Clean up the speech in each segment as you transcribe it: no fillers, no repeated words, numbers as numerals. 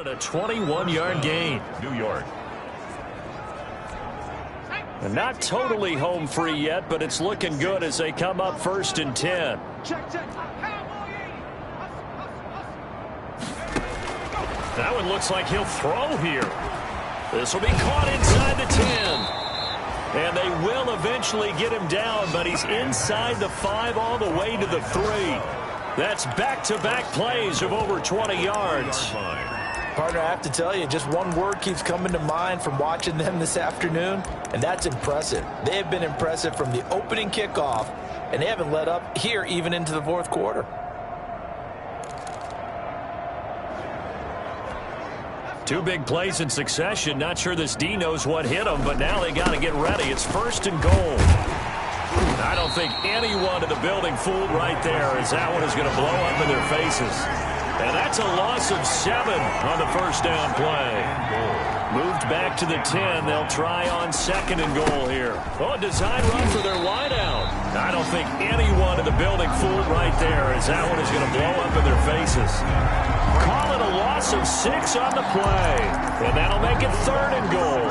At a 21-yard gain. New York. And not totally home free yet, but it's looking good as they come up 1st and 10. That one looks like he'll throw here. This will be caught inside the 10. And they will eventually get him down, but he's inside the 5 all the way to the 3. That's back-to-back plays of over 20 yards. Partner, I have to tell you, just one word keeps coming to mind from watching them this afternoon, and that's impressive. They have been impressive from the opening kickoff, and they haven't let up here even into the 4th quarter. Two big plays in succession. Not sure this D knows what hit them, but now they got to get ready. It's 1st and goal. I don't think anyone in the building fooled right there, as that one is going to blow up in their faces. And that's a loss of 7 on the 1st down play. Moved back to the 10. They'll try on 2nd and goal here. Oh, a design run for their wideout. I don't think anyone in the building fooled right there, as that one is going to blow up in their faces. Call it a loss of 6 on the play. And that'll make it 3rd and goal.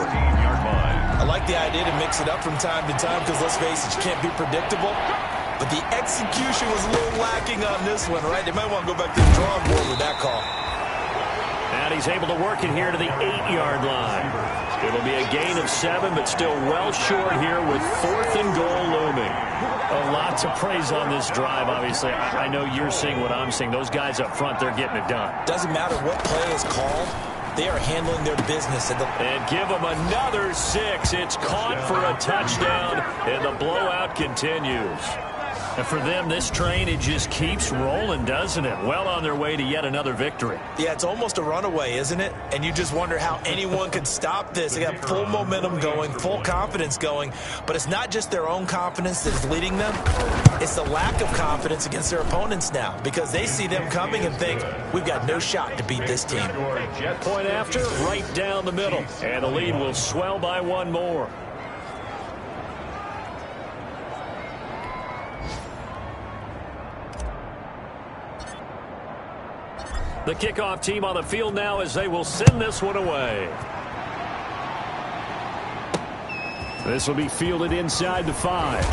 I like the idea to mix it up from time to time because, let's face it, you can't be predictable. But the execution was a little lacking on this one, right? They might want to go back to the drawing board with that call. And he's able to work it here to the 8-yard line. It'll be a gain of 7, but still well short here with 4th and goal looming. A lot to praise on this drive, obviously. I know you're seeing what I'm seeing. Those guys up front, they're getting it done. Doesn't matter what play is called. They are handling their business. And give them another 6. It's caught for a touchdown, and the blowout continues. And for them, this train, it just keeps rolling, doesn't it? Well on their way to yet another victory. Yeah, it's almost a runaway, isn't it? And you just wonder how anyone could stop this. They got full momentum going, full confidence going. But it's not just their own confidence that's leading them. It's the lack of confidence against their opponents now, because they see them coming and think, we've got no shot to beat this team. Point after, right down the middle. And the lead will swell by 1 more. The kickoff team on the field now as they will send this one away. This will be fielded inside the 5.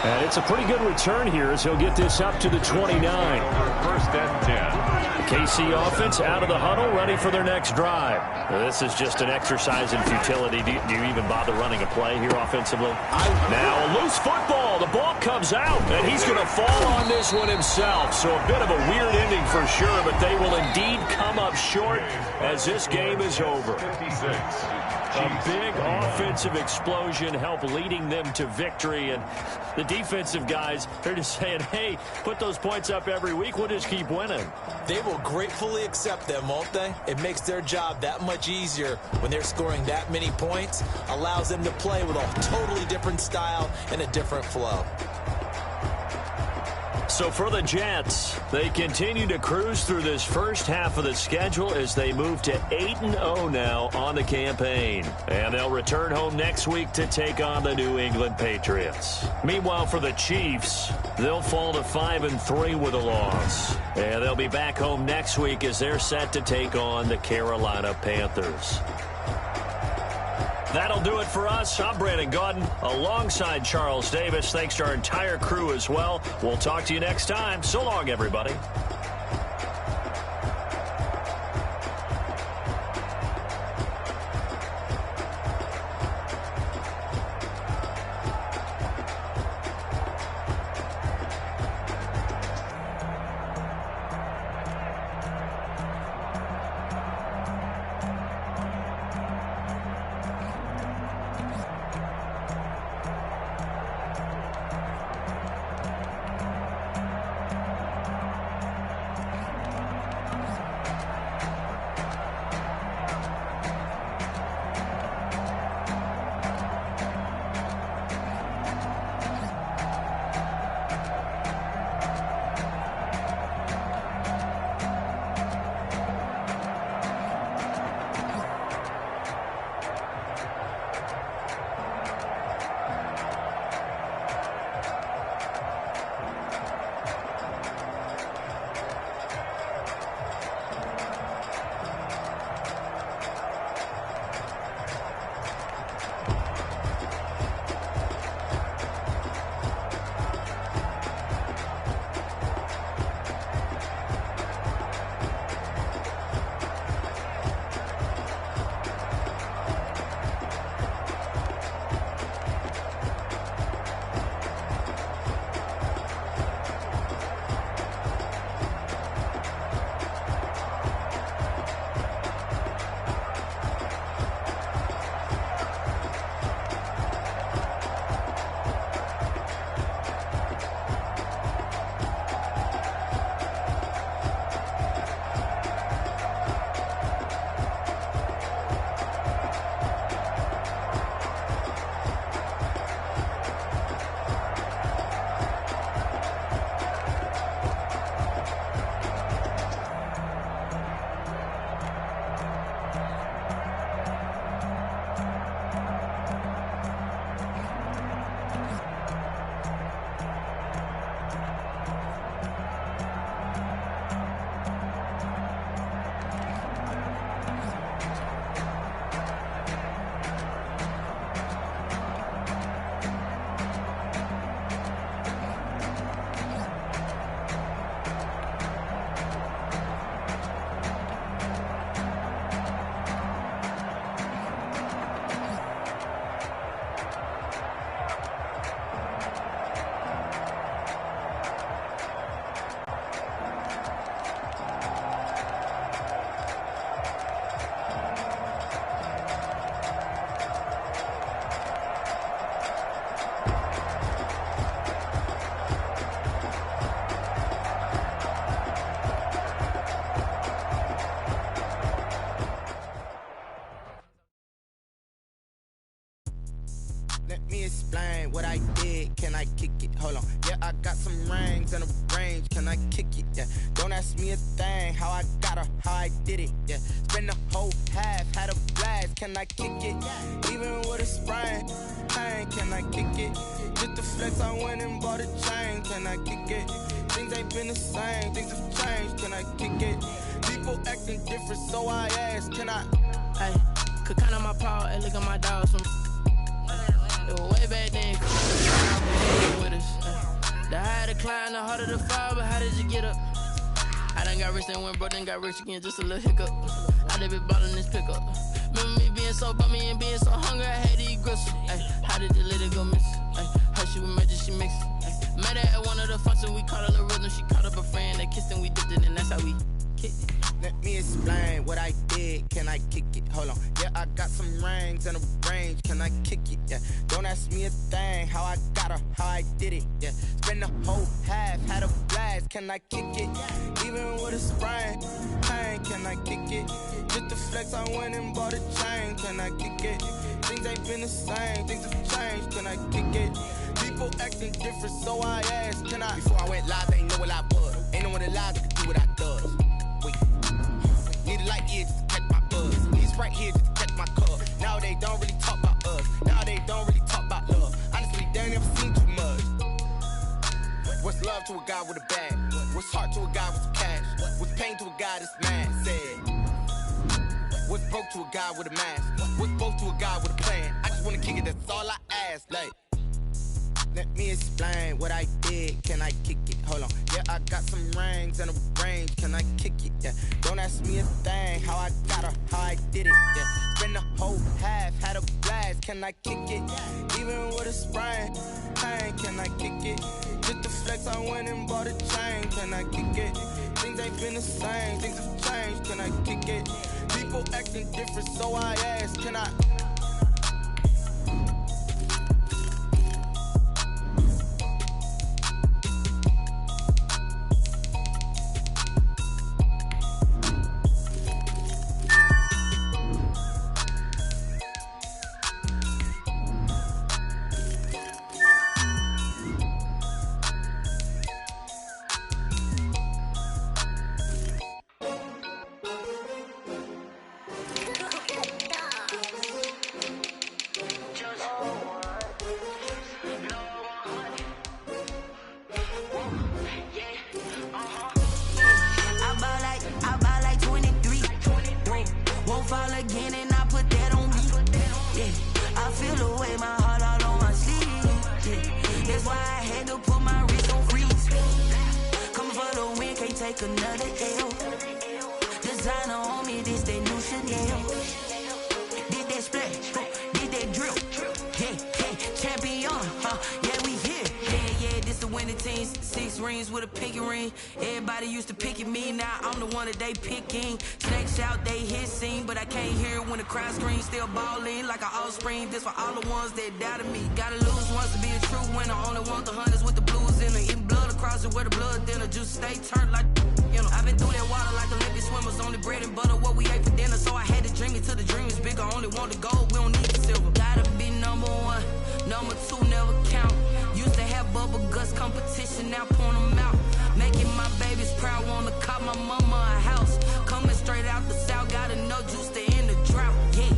And it's a pretty good return here as he'll get this up to the 29. 1st and 10. KC offense out of the huddle, ready for their next drive. This is just an exercise in futility. Do you even bother running a play here offensively? Now a loose football. The ball comes out, and he's going to fall on this one himself. So a bit of a weird ending for sure, but they will indeed come up short as this game is over. 56. A big offensive explosion helped leading them to victory, and the defensive guys, they're just saying, hey, put those points up every week, we'll just keep winning. They will gratefully accept them, won't they? It makes their job that much easier when they're scoring that many points, allows them to play with a totally different style and a different flow. So for the Jets, they continue to cruise through this first half of the schedule as they move to 8-0 now on the campaign. And they'll return home next week to take on the New England Patriots. Meanwhile, for the Chiefs, they'll fall to 5-3 with a loss. And they'll be back home next week as they're set to take on the Carolina Panthers. That'll do it for us. I'm Brandon Gaudin alongside Charles Davis. Thanks to our entire crew as well. We'll talk to you next time. So long, everybody. explain what I did. Can I kick it? Hold on. Yeah, I got some rings and a range. Can I kick it? Yeah. Don't ask me a thing. How I got her, how I did it. Yeah. Spend the whole half, had a blast. Can I kick it? Even with a sprain. Pain, can I kick it? Just the flex, I went and bought a chain. Can I kick it? Things ain't been the same. Things have changed. Can I kick it? People acting different, so I ask. Can I? Hey, could count on my paw and look at my dogs from. It was way back then. With us. The higher the climb, the harder the fall. But how did you get up? I done got rich and went broke, then got rich again. Just a little hiccup. I done been ballin' this pickup. Remember me being so bummy and being so hungry, I had to eat gristle. Ay, how did you let it go miss? Ay, how she was magic, she mixed. Met her at one of the functions, we caught a little rhythm. She caught up a friend, they kissed and we dipped it, and that's how we kicked it. Let me explain what I did. Can I kick it? Hold on. Yeah, I got some rings and a range. Can I kick it? Yeah. Don't ask me a thing. How I got her, how I did it. Yeah. Spend the whole half, had a blast. Can I kick it? Even with a sprain. Pain, can I kick it? Just the flex, I went and bought a chain. Can I kick it? Things ain't been the same. Things have changed. Can I kick it? People acting different, so I ask. Can I? Before I went live, they ain't know what I was. Ain't no one alive that could do what I does. Need a light here just to catch my buzz. He's right here just to catch my cup. Now they don't really talk about us. Now they don't really talk about love. Honestly, they ain't never seen too much. What's love to a guy with a bag? What's heart to a guy with some cash? What's pain to a guy that's mad? Said. What's broke to a guy with a mask? What's both to a guy with a plan? I just wanna kick it, that's all I ask. Like, let me explain what I did. Can I kick it? Hold on. Yeah, I got some rings and a range. Can I kick it? Yeah. Don't ask me a thing. How I got her, how I did it. Yeah. Spend the whole half, had a blast. Can I kick it? Even with a sprain. Pain, can I kick it? Just the flex, I went and bought a chain. Can I kick it? Things ain't been the same. Things have changed. Can I kick it? People acting different, so I ask. Can I? This for all the ones that doubted me. Gotta lose once to be a true winner. Only want the hunters with the blues in it. Eating blood across it where the blood dinner. Juice stay turned like, you know. I've been through that water like Olympic swimmers. Only bread and butter what we ate for dinner. So I had to dream it till the dream is bigger. Only want the gold, we don't need the silver. Gotta be number one, number two never count. Used to have bubble guts competition, now point them out. Making my babies proud, wanna cop my mama a house. Coming straight out the south, gotta know juice to end the drought. Yeah.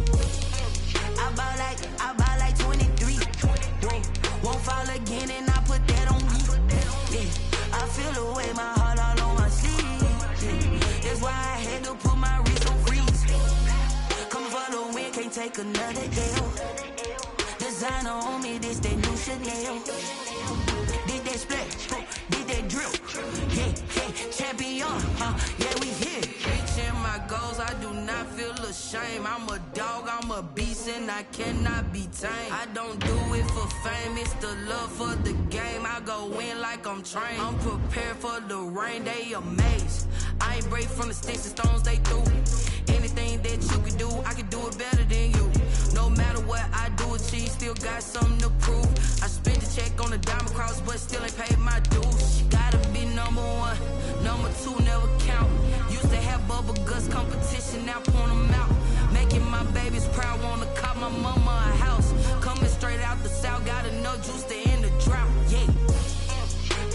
I buy like 23. Whoa, won't fall again and I put that on me. Yeah, I feel the way my heart all on my sleeve. Yeah, that's why I had to put my wrist on freeze. Coming for the win, can't take another L. Designer on me, this that new Chanel. Did that splash, did that drill. Yeah, yeah, champion, yeah, we here. Reaching my goals, I do not feel ashamed. I'm a dog, I'm a beast, and I cannot be tamed. I don't do it for fame, it's the love for the game. I go in like I'm trained. I'm prepared for the rain, they amazed. I ain't break from the sticks and stones they threw. Anything that you can do, I can do it better than you. No matter what I do achieve, still got something to prove. I spent the check on the diamond cross, but still ain't paid my dues. Gotta be number one, number two never count. Used to have bubble guts competition, now point them out. Making my babies proud, wanna cop my mama a house. Coming straight out the south, gotta juice in the drought, yeah.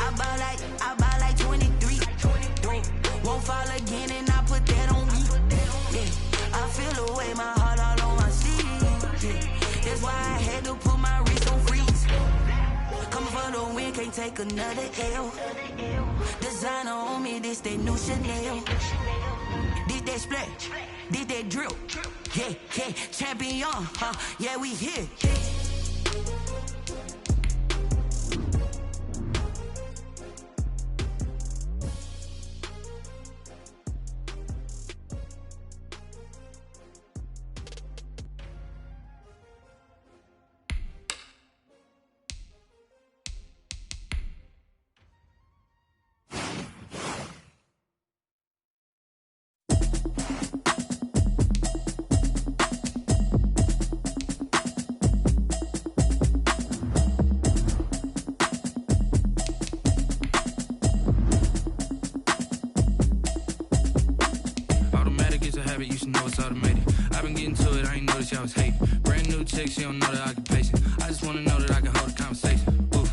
I buy like 23. Won't fall again and I put that on me. Yeah, I feel the way, my heart all on my sleeve. Yeah, that's why I had to put my wrist on freeze. Coming for the win, can't take another L. Designer on me, this that new Chanel. Did that splash, did that drill. Yeah, yeah, champion, yeah, we here. You should know it's automated. I've been getting to it, I ain't noticed y'all was hating. Brand new chick, she don't know the occupation. I just wanna know that I can hold a conversation. Oof,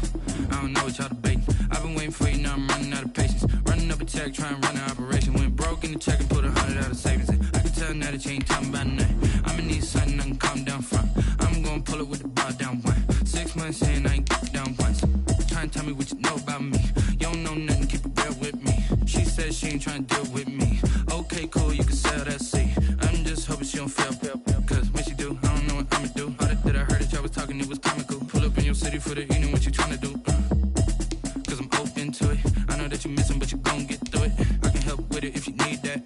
I don't know what y'all debating. I've been waiting for you, now I'm running out of patience. Running up a check, trying to run an operation. Went broke in the check and put 100 out of savings in. I can tell now that you ain't talking about nothing. I'ma need something I can calm down from. I'm gonna pull it with the bar down one. 6 months in, I ain't down once. Trying to tell me what you know about me. You don't know nothing, keep it real with me. She said she ain't trying to deal with me. Okay, cool, you can sell that seat. I'm just hoping she don't fail. Cause when she do, I don't know what I'ma do. All that I heard that y'all was talking, it was comical. Pull up in your city for the evening, what you trying to do? Cause I'm open to it. I know that you missing, but you gon' get through it. I can help with it if you need that.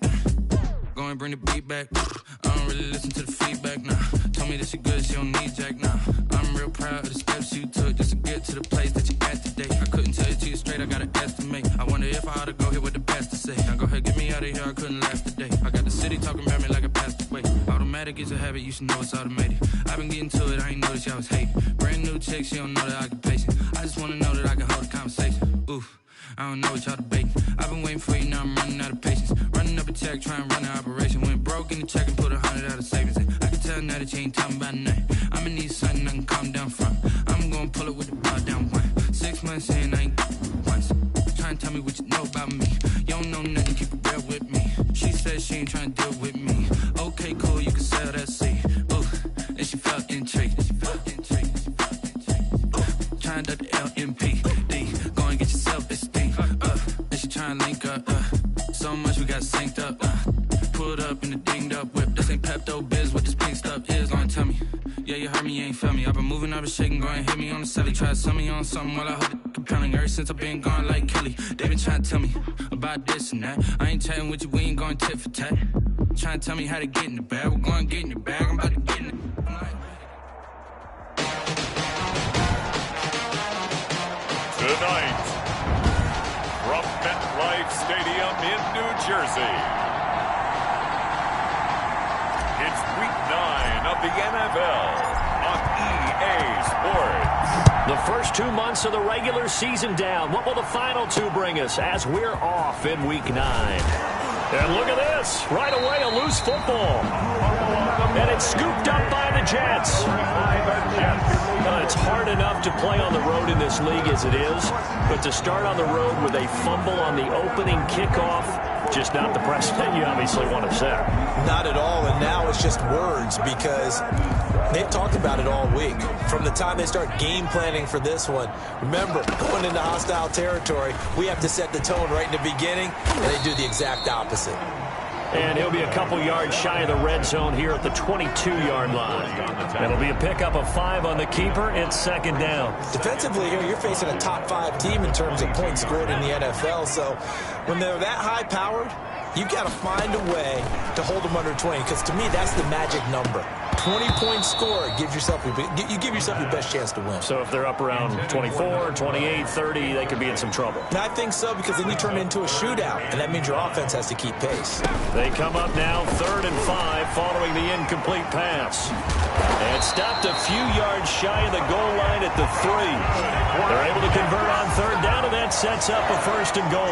Go and bring the beat back. I don't really listen to the feedback, nah. Told me that she good, she don't need jack, nah. I'm real proud of the steps you took just to get to the place that you at today. I couldn't tell you to you straight, I gotta estimate. I wonder if I ought to go here with the best to say. Now go ahead, get me out of here, I couldn't last today. I got the city talking about me like I passed away. Automatic is a habit, you should know it's automated. I've been getting to it, I ain't noticed y'all was hating. Brand new chick, she don't know the occupation. I just wanna know that I can hold a conversation. Oof, I don't know what y'all debating. I've been waiting for you, now I'm running out of patience. Running up a check, trying to run an operation. Went broke in the check and put 100 out of savings in. I can tell now that you ain't talking about nothing. I'ma need something I can calm down from. I'm gonna pull it with the bar down one. 6 months in, I ain't once. Trying to tell me what you know about me. You don't know nothing, keep it real with me. She said she ain't trying to deal with me. Okay, cool, you can sell that seat. Ooh, and she felt intrigued. Trying to the LMPD. Go and get your self-esteem. And she trying to link up. So much we got synced up. Pulled up in the dinged up whip. This ain't Pepto-Biz, what this pink stuff is. Gonna tell me. Yeah, you heard me, you ain't felt me. I've been moving, I've been shaking, go and hit me on the celly. Try to sell me on something while I hold it compelling. Ever since I've been gone like Kelly, they been trying to tell me about this and that. I ain't chatting with you, we ain't going tit for tat. Trying to tell me how to get in the bag. We're going to get in the bag, I'm about to get in it. Tonight, from MetLife Stadium in New Jersey, it's Week 9 of the NFL on EA Sports. The first 2 months of the regular season down. What will the final 2 bring us as we're off in Week 9? And look at this. Right away, a loose football. And it's scooped up by the Jets. It's hard enough to play on the road in this league as it is, but to start on the road with a fumble on the opening kickoff, just not the precedent you obviously want to set. Not at all, and now it's just words because they've talked about it all week. From the time they start game planning for this one, remember, going into hostile territory, we have to set the tone right in the beginning, and they do the exact opposite. And he'll be a couple yards shy of the red zone here at the 22-yard line. It'll be a pickup of 5 on the keeper. It's second down. Defensively here, you're facing a top 5 team in terms of points scored in the NFL. So when they're that high-powered, you've got to find a way to hold them under 20, because to me, that's the magic number. 20-point score, you give yourself your best chance to win. So if they're up around 24, 28, 30, they could be in some trouble. And I think so, because then you turn it into a shootout, and that means your offense has to keep pace. They come up now 3rd and 5 following the incomplete pass. And stopped a few yards shy of the goal line at the 3. They're able to convert on 3rd down. and that sets up a first and goal.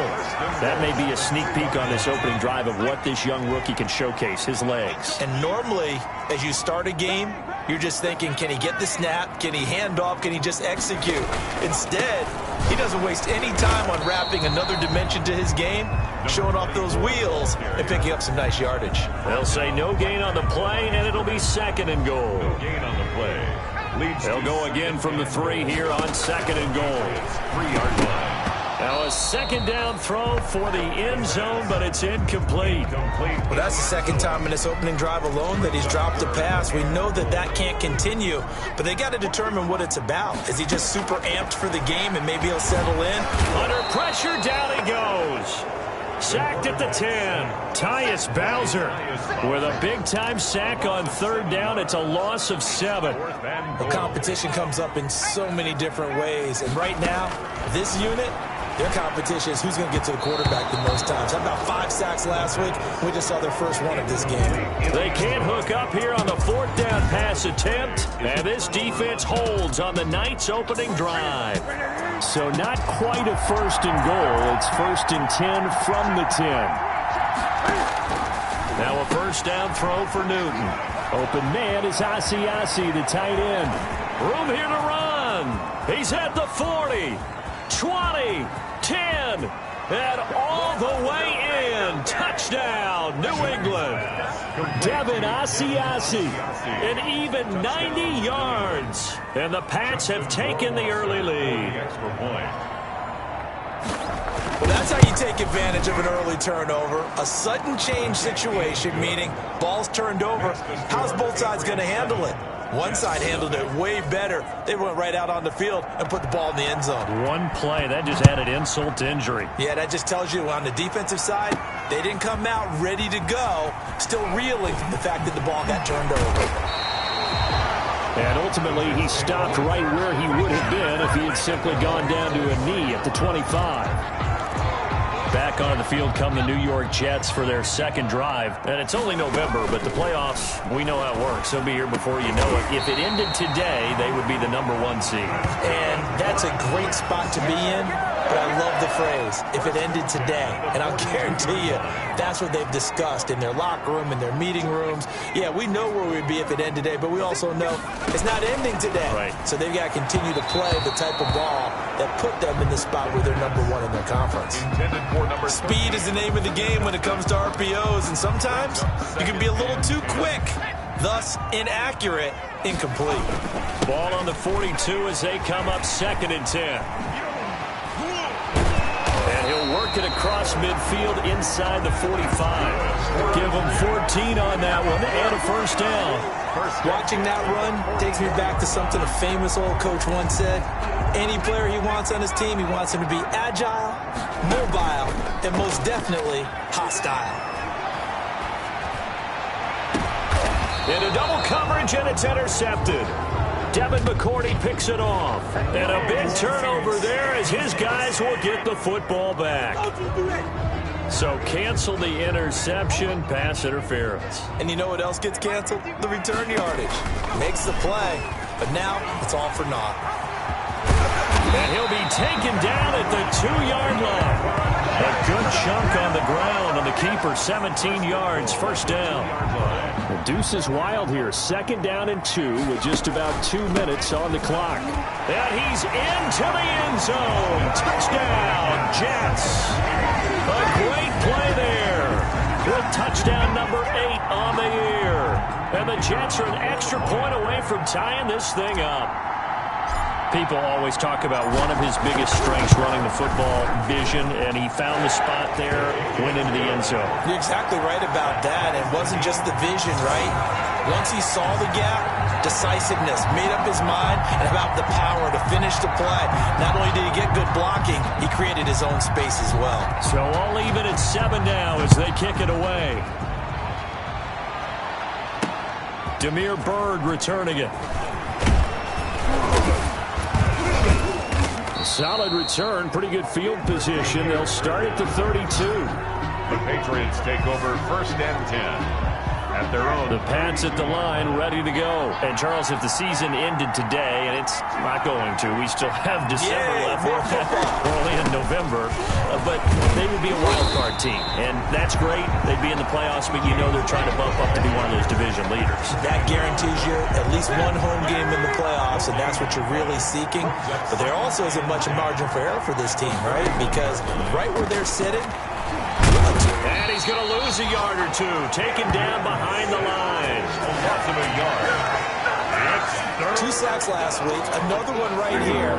That may be a sneak peek on this opening drive of what this young rookie can showcase, his legs. And normally, as you start a game, you're just thinking, can he get the snap? Can he hand off? Can he just execute? Instead, he doesn't waste any time on wrapping another dimension to his game, showing off those wheels and picking up some nice yardage. They'll say no gain on the play, and it'll be second and goal. No gain on the play. They'll go again from the 3 here on second and goal. 3-yard line. Now a second down throw for the end zone, but it's incomplete. Well, that's the second time in this opening drive alone that he's dropped a pass. We know that that can't continue, but they got to determine what it's about. Is he just super amped for the game and maybe he'll settle in? Under pressure, down he goes. Sacked at the 10. Tyus Bowser with a big-time sack on third down. It's a loss of 7. The competition comes up in so many different ways, and right now, this unit, their competition is who's going to get to the quarterback the most times. How about 5 sacks last week? We just saw their first one of this game. They can't hook up here on the 4th down pass attempt, and this defense holds on the Knights' opening drive. So not quite a first and goal. It's 1st and 10 from the 10. Now a first down throw for Newton. Open man is Asiasi, the tight end. Room here to run. He's at the 40. 20, 10, and all the way in. Touchdown, New England. Devin Asiasi, an even 90 yards. And the Pats have taken the early lead. Extra point. Well, that's how you take advantage of an early turnover. A sudden change situation, meaning ball's turned over. How's both sides going to handle it? One side handled it way better. They went right out on the field and put the ball in the end zone. One play, that just added insult to injury. Yeah, that just tells you on the defensive side, they didn't come out ready to go, still reeling from the fact that the ball got turned over. And ultimately, he stopped right where he would have been if he had simply gone down to a knee at the 25. Back onto the field come the New York Jets for their second drive. And it's only November, but the playoffs, we know how it works. They'll be here before you know it. If it ended today, they would be the #1 seed. And that's a great spot to be in, but I love the phrase, if it ended today. And I'll guarantee you, that's what they've discussed in their locker room, in their meeting rooms. Yeah, we know where we'd be if it ended today, but we also know it's not ending today. Right. So they've got to continue to play the type of ball that put them in the spot where they're #1 in their conference. Speed is the name of the game when it comes to RPOs, and sometimes you can be a little too quick, thus inaccurate, incomplete. Ball on the 42 as they come up 2nd and 10. And he'll work it across midfield inside the 45. Give him 14 on that one and a first down. Watching that run takes me back to something a famous old coach once said. Any player he wants on his team, he wants him to be agile, mobile, and most definitely hostile. Into double coverage, and it's intercepted. Devin McCourty picks it off. And a big turnover there as his guys will get the football back. So cancel the interception, pass interference. And you know what else gets canceled? The return yardage. Makes the play, but now it's all for naught. And he'll be taken down at the 2-yard line. A good chunk on the ground, and the keeper 17 yards, first down. The deuce is wild here. 2nd down and 2 with just about 2 minutes on the clock. And he's into the end zone. Touchdown, Jets. A great play there. With touchdown number 8 on the year. And the Jets are an extra point away from tying this thing up. People always talk about one of his biggest strengths running the football, vision, and he found the spot there, went into the end zone. You're exactly right about that. It wasn't just the vision, right? Once he saw the gap, decisiveness, made up his mind, and about the power to finish the play. Not only did he get good blocking, he created his own space as well. So all even at 7 now as they kick it away. Damiere Byrd returning it. Solid return, pretty good field position. They'll start at the 32. The Patriots take over 1st and 10. at their own. The Pats at the line, ready to go. And, Charles, if the season ended today, and it's not going to, we still have December left. We're only in November. But they would be a wild card team. And that's great. They'd be in the playoffs, but you know they're trying to bump up to be one of those division leaders. That guarantees you at least one home game in the playoffs, and that's what you're really seeking. But there also isn't much margin for error for this team, right? Because right where they're sitting, and he's going to lose a yard or two. Taken down behind the line. Loss of a yard. It's 2 sacks last week. Another one right here.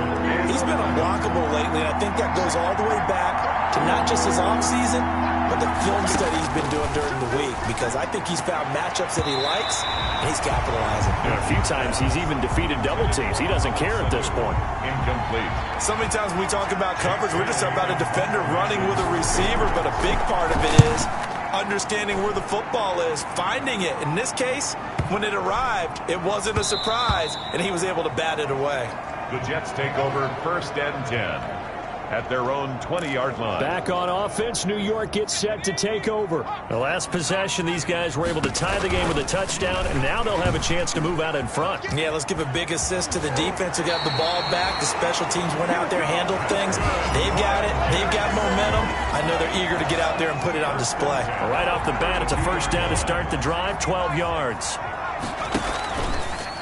He's been unblockable lately, and I think that goes all the way back to not just his offseason, but the film study he's been doing during the week, because I think he's found matchups that he likes, and he's capitalizing. And a few times he's even defeated double teams. He doesn't care at this point. incomplete. So many times when we talk about coverage, we're just talking about a defender running with a receiver, but a big part of it is understanding where the football is, finding it. In this case, when it arrived, it wasn't a surprise, and he was able to bat it away. The Jets take over 1st and 10 at their own 20-yard line. Back on offense, New York gets set to take over. The last possession, these guys were able to tie the game with a touchdown, and now they'll have a chance to move out in front. Yeah, let's give a big assist to the defense who got the ball back. The special teams went out there, handled things. They've got it. They've got momentum. I know they're eager to get out there and put it on display. Right off the bat, it's a first down to start the drive, 12 yards.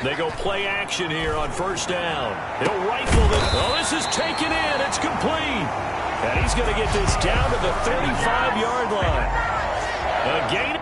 They go play action here on first down. He'll rifle it. Oh, this is taken in. It's complete. And he's going to get this down to the 35-yard line. A gain.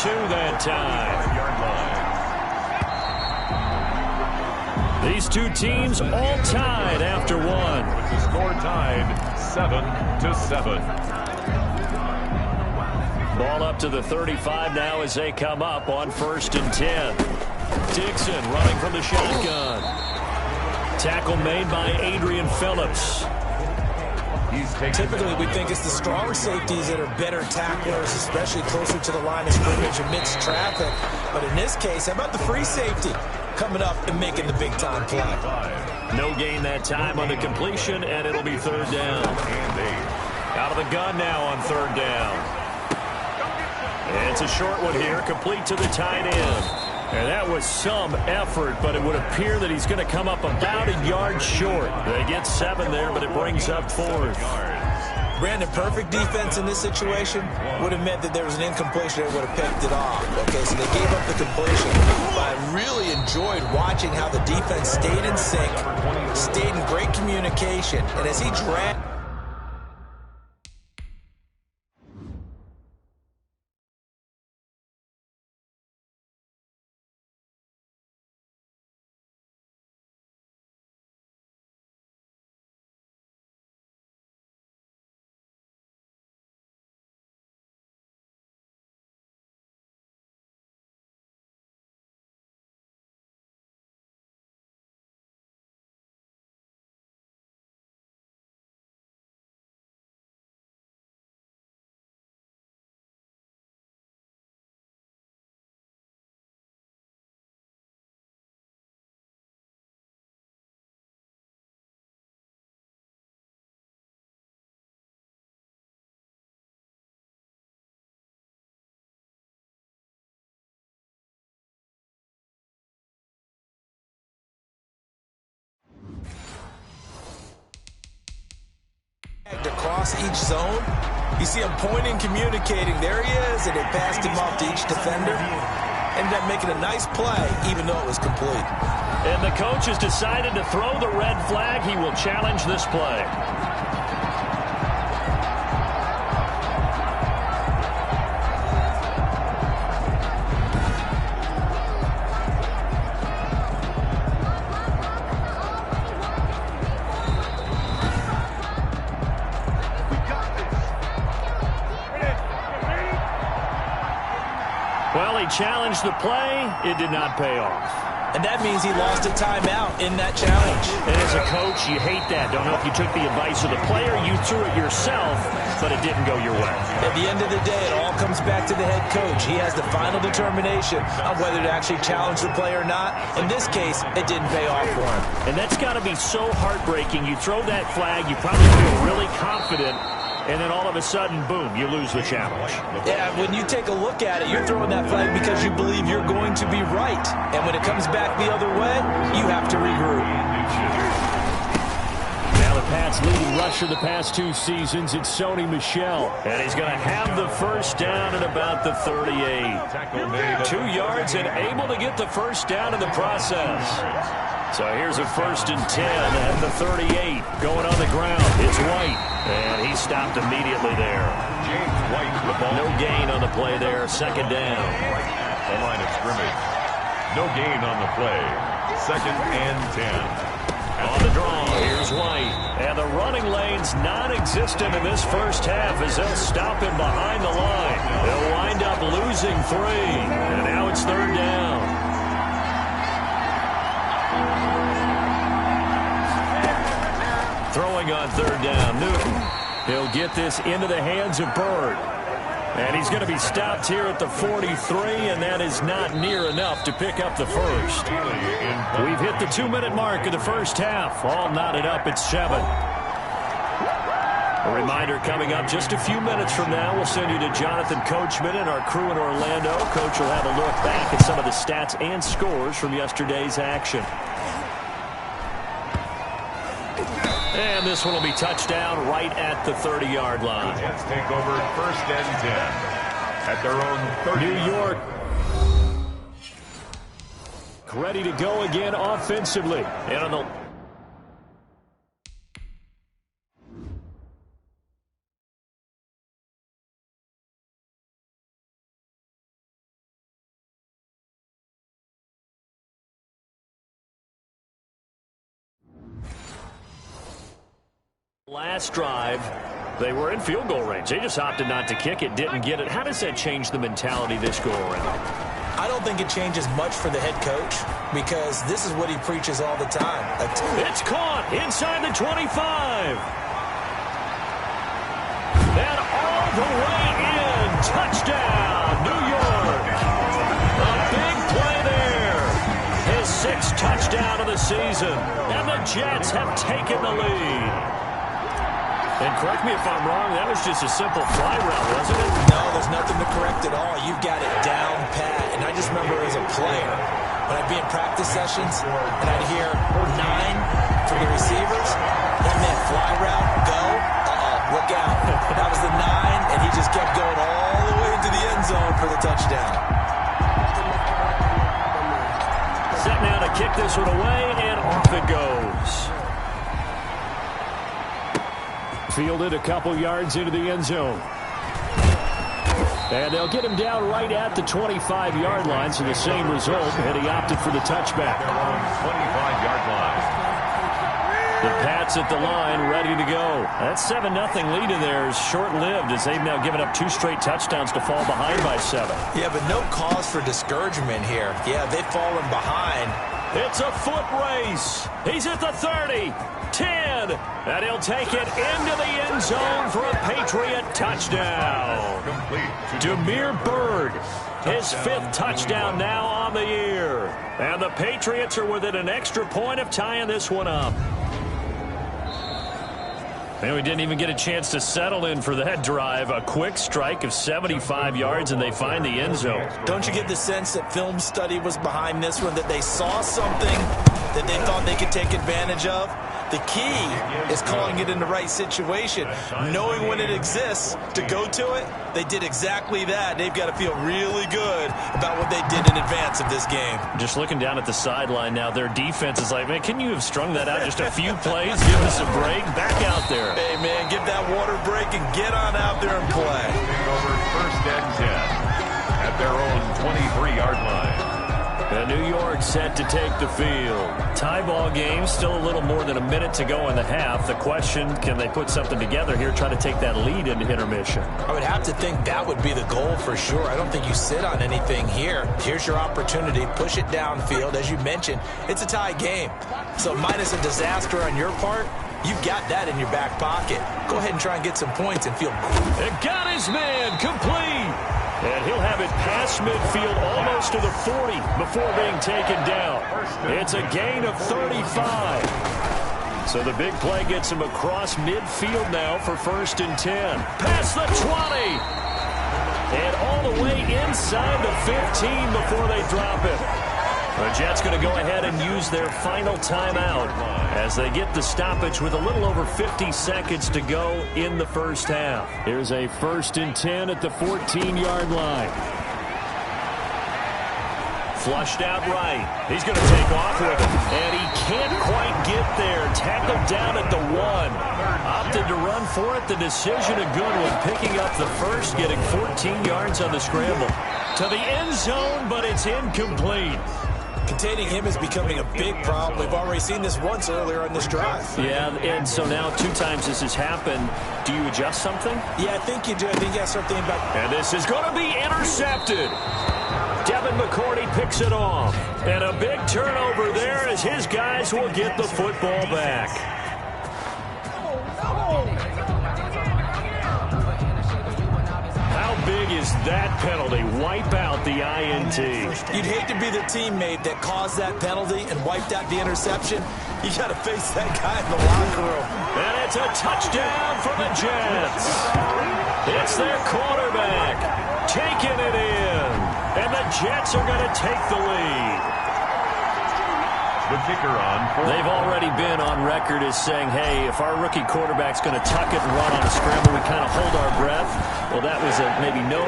That time. These two teams all tied after one. With the score tied 7-7. Ball up to the 35 now as they come up on 1st and 10. Dixon running from the shotgun. Tackle made by Adrian Phillips. Typically, we think it's the strong safeties that are better tacklers, especially closer to the line of scrimmage amidst traffic. But in this case, how about the free safety coming up and making the big-time play? No gain that time on the completion, and it'll be 3rd down. Out of the gun now on 3rd down. And it's a short one here, complete to the tight end. And that was some effort, but it would appear that he's going to come up about a yard short. They get 7 there, but it brings up 4th. Brandon, perfect defense in this situation would have meant that there was an incompletion that would have picked it off. Okay, so they gave up the completion. But I really enjoyed watching how the defense stayed in sync, stayed in great communication, and as he dragged... across each zone. You see him pointing, communicating. There he is, and they passed him off to each defender. Ended up making a nice play, even though it was complete. And the coach has decided to throw the red flag. He will challenge this play. he challenged the play. It did not pay off. And that means he lost a timeout in that challenge. And as a coach, you hate that. Don't know if you took the advice of the player, you threw it yourself, but it didn't go your way. At the end of the day, it all comes back to the head coach. He has the final determination on whether to actually challenge the play or not. In this case, it didn't pay off for him. And that's got to be so heartbreaking. You throw that flag, you probably feel really confident, and then all of a sudden, boom, you lose the challenge. Yeah, when you take a look at it, you're throwing that flag because you believe you're going to be right. And when it comes back the other way, you have to regroup. Now the Pats' leading rusher the past 2 seasons, it's Sony Michel. And he's going to have the first down at about the 38. 2 yards and able to get the first down in the process. So here's a 1st and 10 at the 38. Going on the ground, it's White. And he stopped immediately there. James White, the ball. No gain on the play there. 2nd down. The line of scrimmage. No gain on the play. 2nd and 10. On the draw, here's White. And the running lane's non-existent in this first half as they'll stop him behind the line. They'll wind up losing 3. And now it's 3rd down. Throwing on 3rd down, Newton. He'll get this into the hands of Bird. And he's going to be stopped here at the 43, and that is not near enough to pick up the first. We've hit the 2-minute mark of the first half. All knotted up at 7. A reminder coming up just a few minutes from now. We'll send you to Jonathan Coachman and our crew in Orlando. Coach will have a look back at some of the stats and scores from yesterday's action. And this one will be touchdown right at the 30-yard line. Let's take over 1st and 10 at their own 30. New York ready to go again offensively. And on the last drive, they were in field goal range. They just opted not to kick it, didn't get it. How does that change the mentality this go around? I don't think it changes much for the head coach because this is what he preaches all the time. It's caught inside the 25. And all the way in. Touchdown, New York. A big play there. His 6th touchdown of the season. And the Jets have taken the lead. And correct me if I'm wrong, that was just a simple fly route, wasn't it? No, there's nothing to correct at all. You've got it down pat. And I just remember as a player, when I'd be in practice sessions, and I'd hear 9 from the receivers, that meant fly route, go, look out. That was the 9, and he just kept going all the way into the end zone for the touchdown. Set now to kick this one away, and off it goes. Fielded a couple yards into the end zone. And they'll get him down right at the 25-yard line, so the same result, and he opted for the touchback. 25-yard line. The Pats at the line, ready to go. That 7-0 lead in there is short-lived as they've now given up 2 straight touchdowns to fall behind by 7. Yeah, but no cause for discouragement here. Yeah, they've fallen behind. It's a foot race. He's at the 30. 10, and he'll take it into the end zone for a Patriot touchdown. Demir Bird, his 5th touchdown now on the year. And the Patriots are within an extra point of tying this one up. And we didn't even get a chance to settle in for that drive. A quick strike of 75 yards, and they find the end zone. Don't you get the sense that film study was behind this one, that they saw something that they thought they could take advantage of? The key is calling it in the right situation, knowing when it exists to go to it. They did exactly that. They've got to feel really good about what they did in advance of this game. Just looking down at the sideline now, their defense is like, man, can you have strung that out just a few plays? Give us a break. Back out there. Hey, man, give that water break and get on out there and play. Over 1st and 10 at their own 23-yard line. And New York set to take the field. Tie ball game, still a little more than a minute to go in the half. The question, can they put something together here, try to take that lead into intermission? I would have to think that would be the goal for sure. I don't think you sit on anything here. Here's your opportunity. Push it downfield. As you mentioned, it's a tie game. So minus a disaster on your part, you've got that in your back pocket. Go ahead and try and get some points and feel good. And got his man complete. And he'll have it past midfield almost to the 40 before being taken down. It's a gain of 35. So the big play gets him across midfield now for 1st and 10. Past the 20. And all the way inside the 15 before they drop it. The Jets going to go ahead and use their final timeout as they get the stoppage with a little over 50 seconds to go in the first half. Here's a 1st and 10 at the 14-yard line. Flushed out right. He's going to take off with it. And he can't quite get there. Tackled down at the 1. Opted to run for it. The decision a good one. Picking up the first, getting 14 yards on the scramble. To the end zone, but it's incomplete. Containing him is becoming a big problem. We've already seen this once earlier on this drive. Yeah, and so now 2 times this has happened. Do you adjust something? Yeah, I think you do. I think you have something about... And this is going to be intercepted. Devin McCourty picks it off. And a big turnover there as his guys will get the football back. How big is that penalty? Wipe out the INT. You'd hate to be the teammate that caused that penalty and wiped out the interception. You got to face that guy in the locker room. And it's a touchdown for the Jets. It's their quarterback taking it in. And the Jets are going to take the lead. The kicker on. They've already been on record as saying, hey, if our rookie quarterback's going to tuck it and run on a scramble, we kind of hold our breath. Well, that was a maybe no,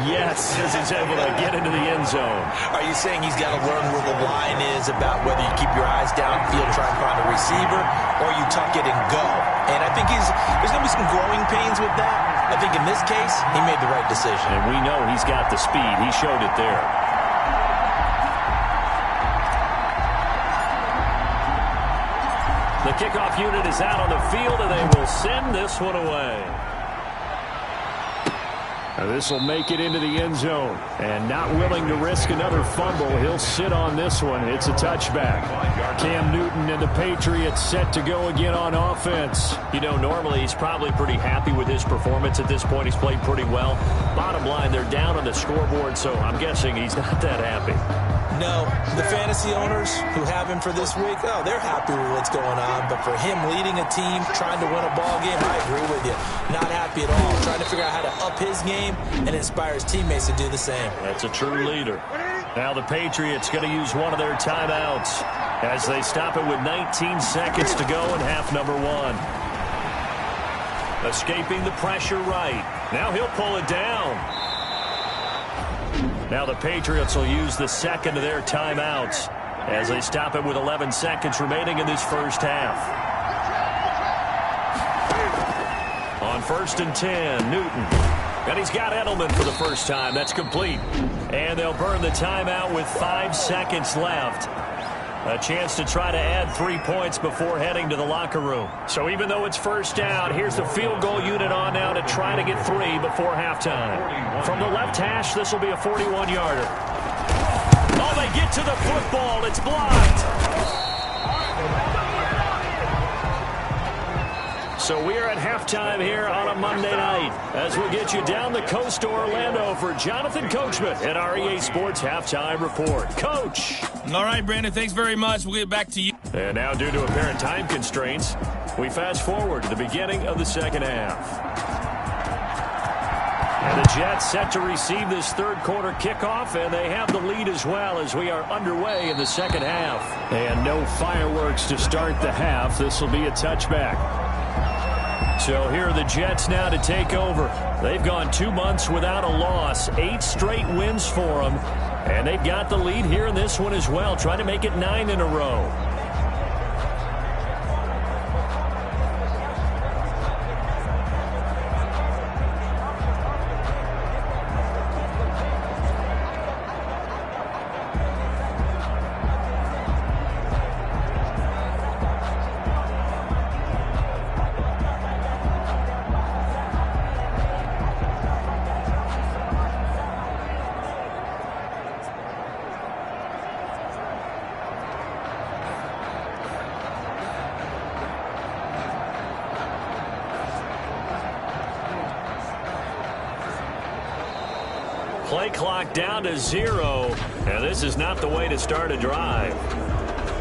yes, as he's able to get into the end zone. Are you saying he's got to learn where the line is about whether you keep your eyes downfield, try and find a receiver, or you tuck it and go? And I think there's going to be some growing pains with that. I think in this case, he made the right decision. And we know he's got the speed. He showed it there. The kickoff unit is out on the field, and they will send this one away. This will make it into the end zone. And not willing to risk another fumble, he'll sit on this one. It's a touchback. Cam Newton and the Patriots set to go again on offense. You know, normally he's probably pretty happy with his performance at this point. He's played pretty well. Bottom line, they're down on the scoreboard, so I'm guessing he's not that happy. No, the fantasy owners who have him for this week, oh, they're happy with what's going on. But for him leading a team, trying to win a ball game, I agree with you. Not happy at all. Trying to figure out how to up his game and inspire his teammates to do the same. That's a true leader. Now the Patriots going to use one of their timeouts as they stop it with 19 seconds to go in half number 1. Escaping the pressure right. Now he'll pull it down. Now the Patriots will use the second of their timeouts as they stop it with 11 seconds remaining in this first half. On 1st and 10, Newton. And he's got Edelman for the first time. That's complete. And they'll burn the timeout with 5 seconds left. A chance to try to add 3 points before heading to the locker room. So even though it's first down, here's the field goal unit on now to try to get 3 before halftime. From the left hash, this will be a 41-yarder. Oh, they get to the football. It's blocked. So we are at halftime here on a Monday night as we get you down the coast to Orlando for Jonathan Coachman at our EA Sports Halftime Report. Coach. All right, Brandon, thanks very much. We'll get back to you. And now, due to apparent time constraints, we fast forward to the beginning of the second half. And the Jets set to receive this third quarter kickoff, and they have the lead as well as we are underway in the second half. And no fireworks to start the half. This will be a touchback. So here are the Jets now to take over. They've gone 2 months without a loss, 8 straight wins for them. And they've got the lead here in this one as well, trying to make it 9 in a row. play clock down to 0. And this is not the way to start a drive.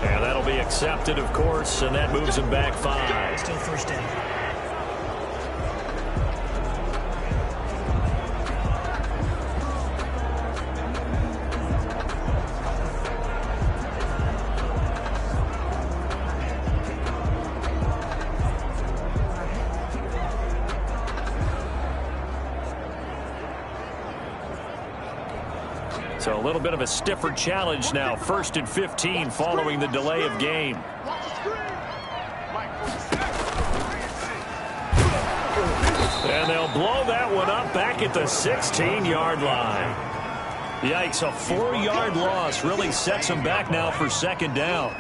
And that'll be accepted, of course, and that moves him back 5. Still first down. So a little bit of a stiffer challenge now. 1st and 15 following the delay of game. And they'll blow that one up back at the 16-yard line. Yikes, a 4-yard loss really sets them back now for 2nd down.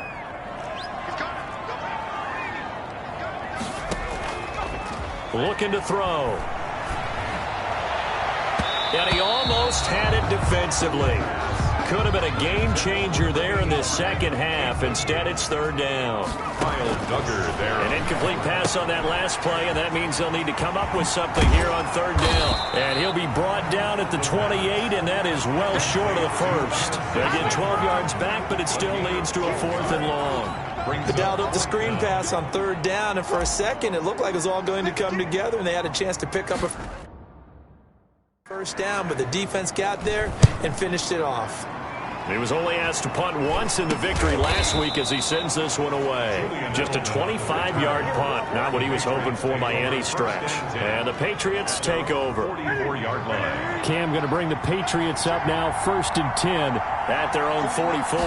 Looking to throw. And he almost had it defensively. Could have been a game changer there in this 2nd half. Instead, it's 3rd down. Kyle Duggar there. An incomplete pass on that last play, and that means they'll need to come up with something here on 3rd down. And he'll be brought down at the 28, and that is well short of the 1st. They get 12 yards back, but it still leads to a 4th and long. They dialed up the screen pass on 3rd down, and for a second, it looked like it was all going to come together, and they had a chance to pick up a first down, but the defense got there and finished it off. He was only asked to punt once in the victory last week as he sends this one away. Just a 25-yard punt, not what he was hoping for by any stretch. And the Patriots take over. 44-yard line. Cam going to bring the Patriots up now 1st and 10 at their own 44.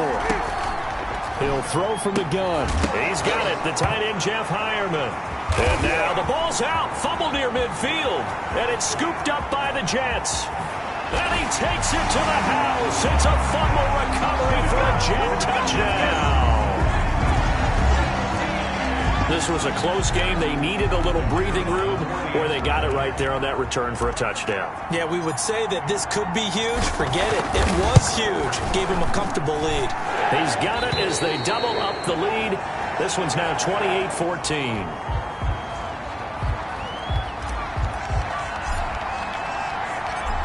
He'll throw from the gun. He's got it, the tight end Jeff Heuerman. And now the ball's out, fumble near midfield, and it's scooped up by the Jets. And he takes it to the house. It's a fumble recovery for a Jet touchdown. This was a close game. They needed a little breathing room, or they got it right there on that return for a touchdown. Yeah, we would say that this could be huge. Forget it. It was huge. Gave him a comfortable lead. He's got it as they double up the lead. This one's now 28-14.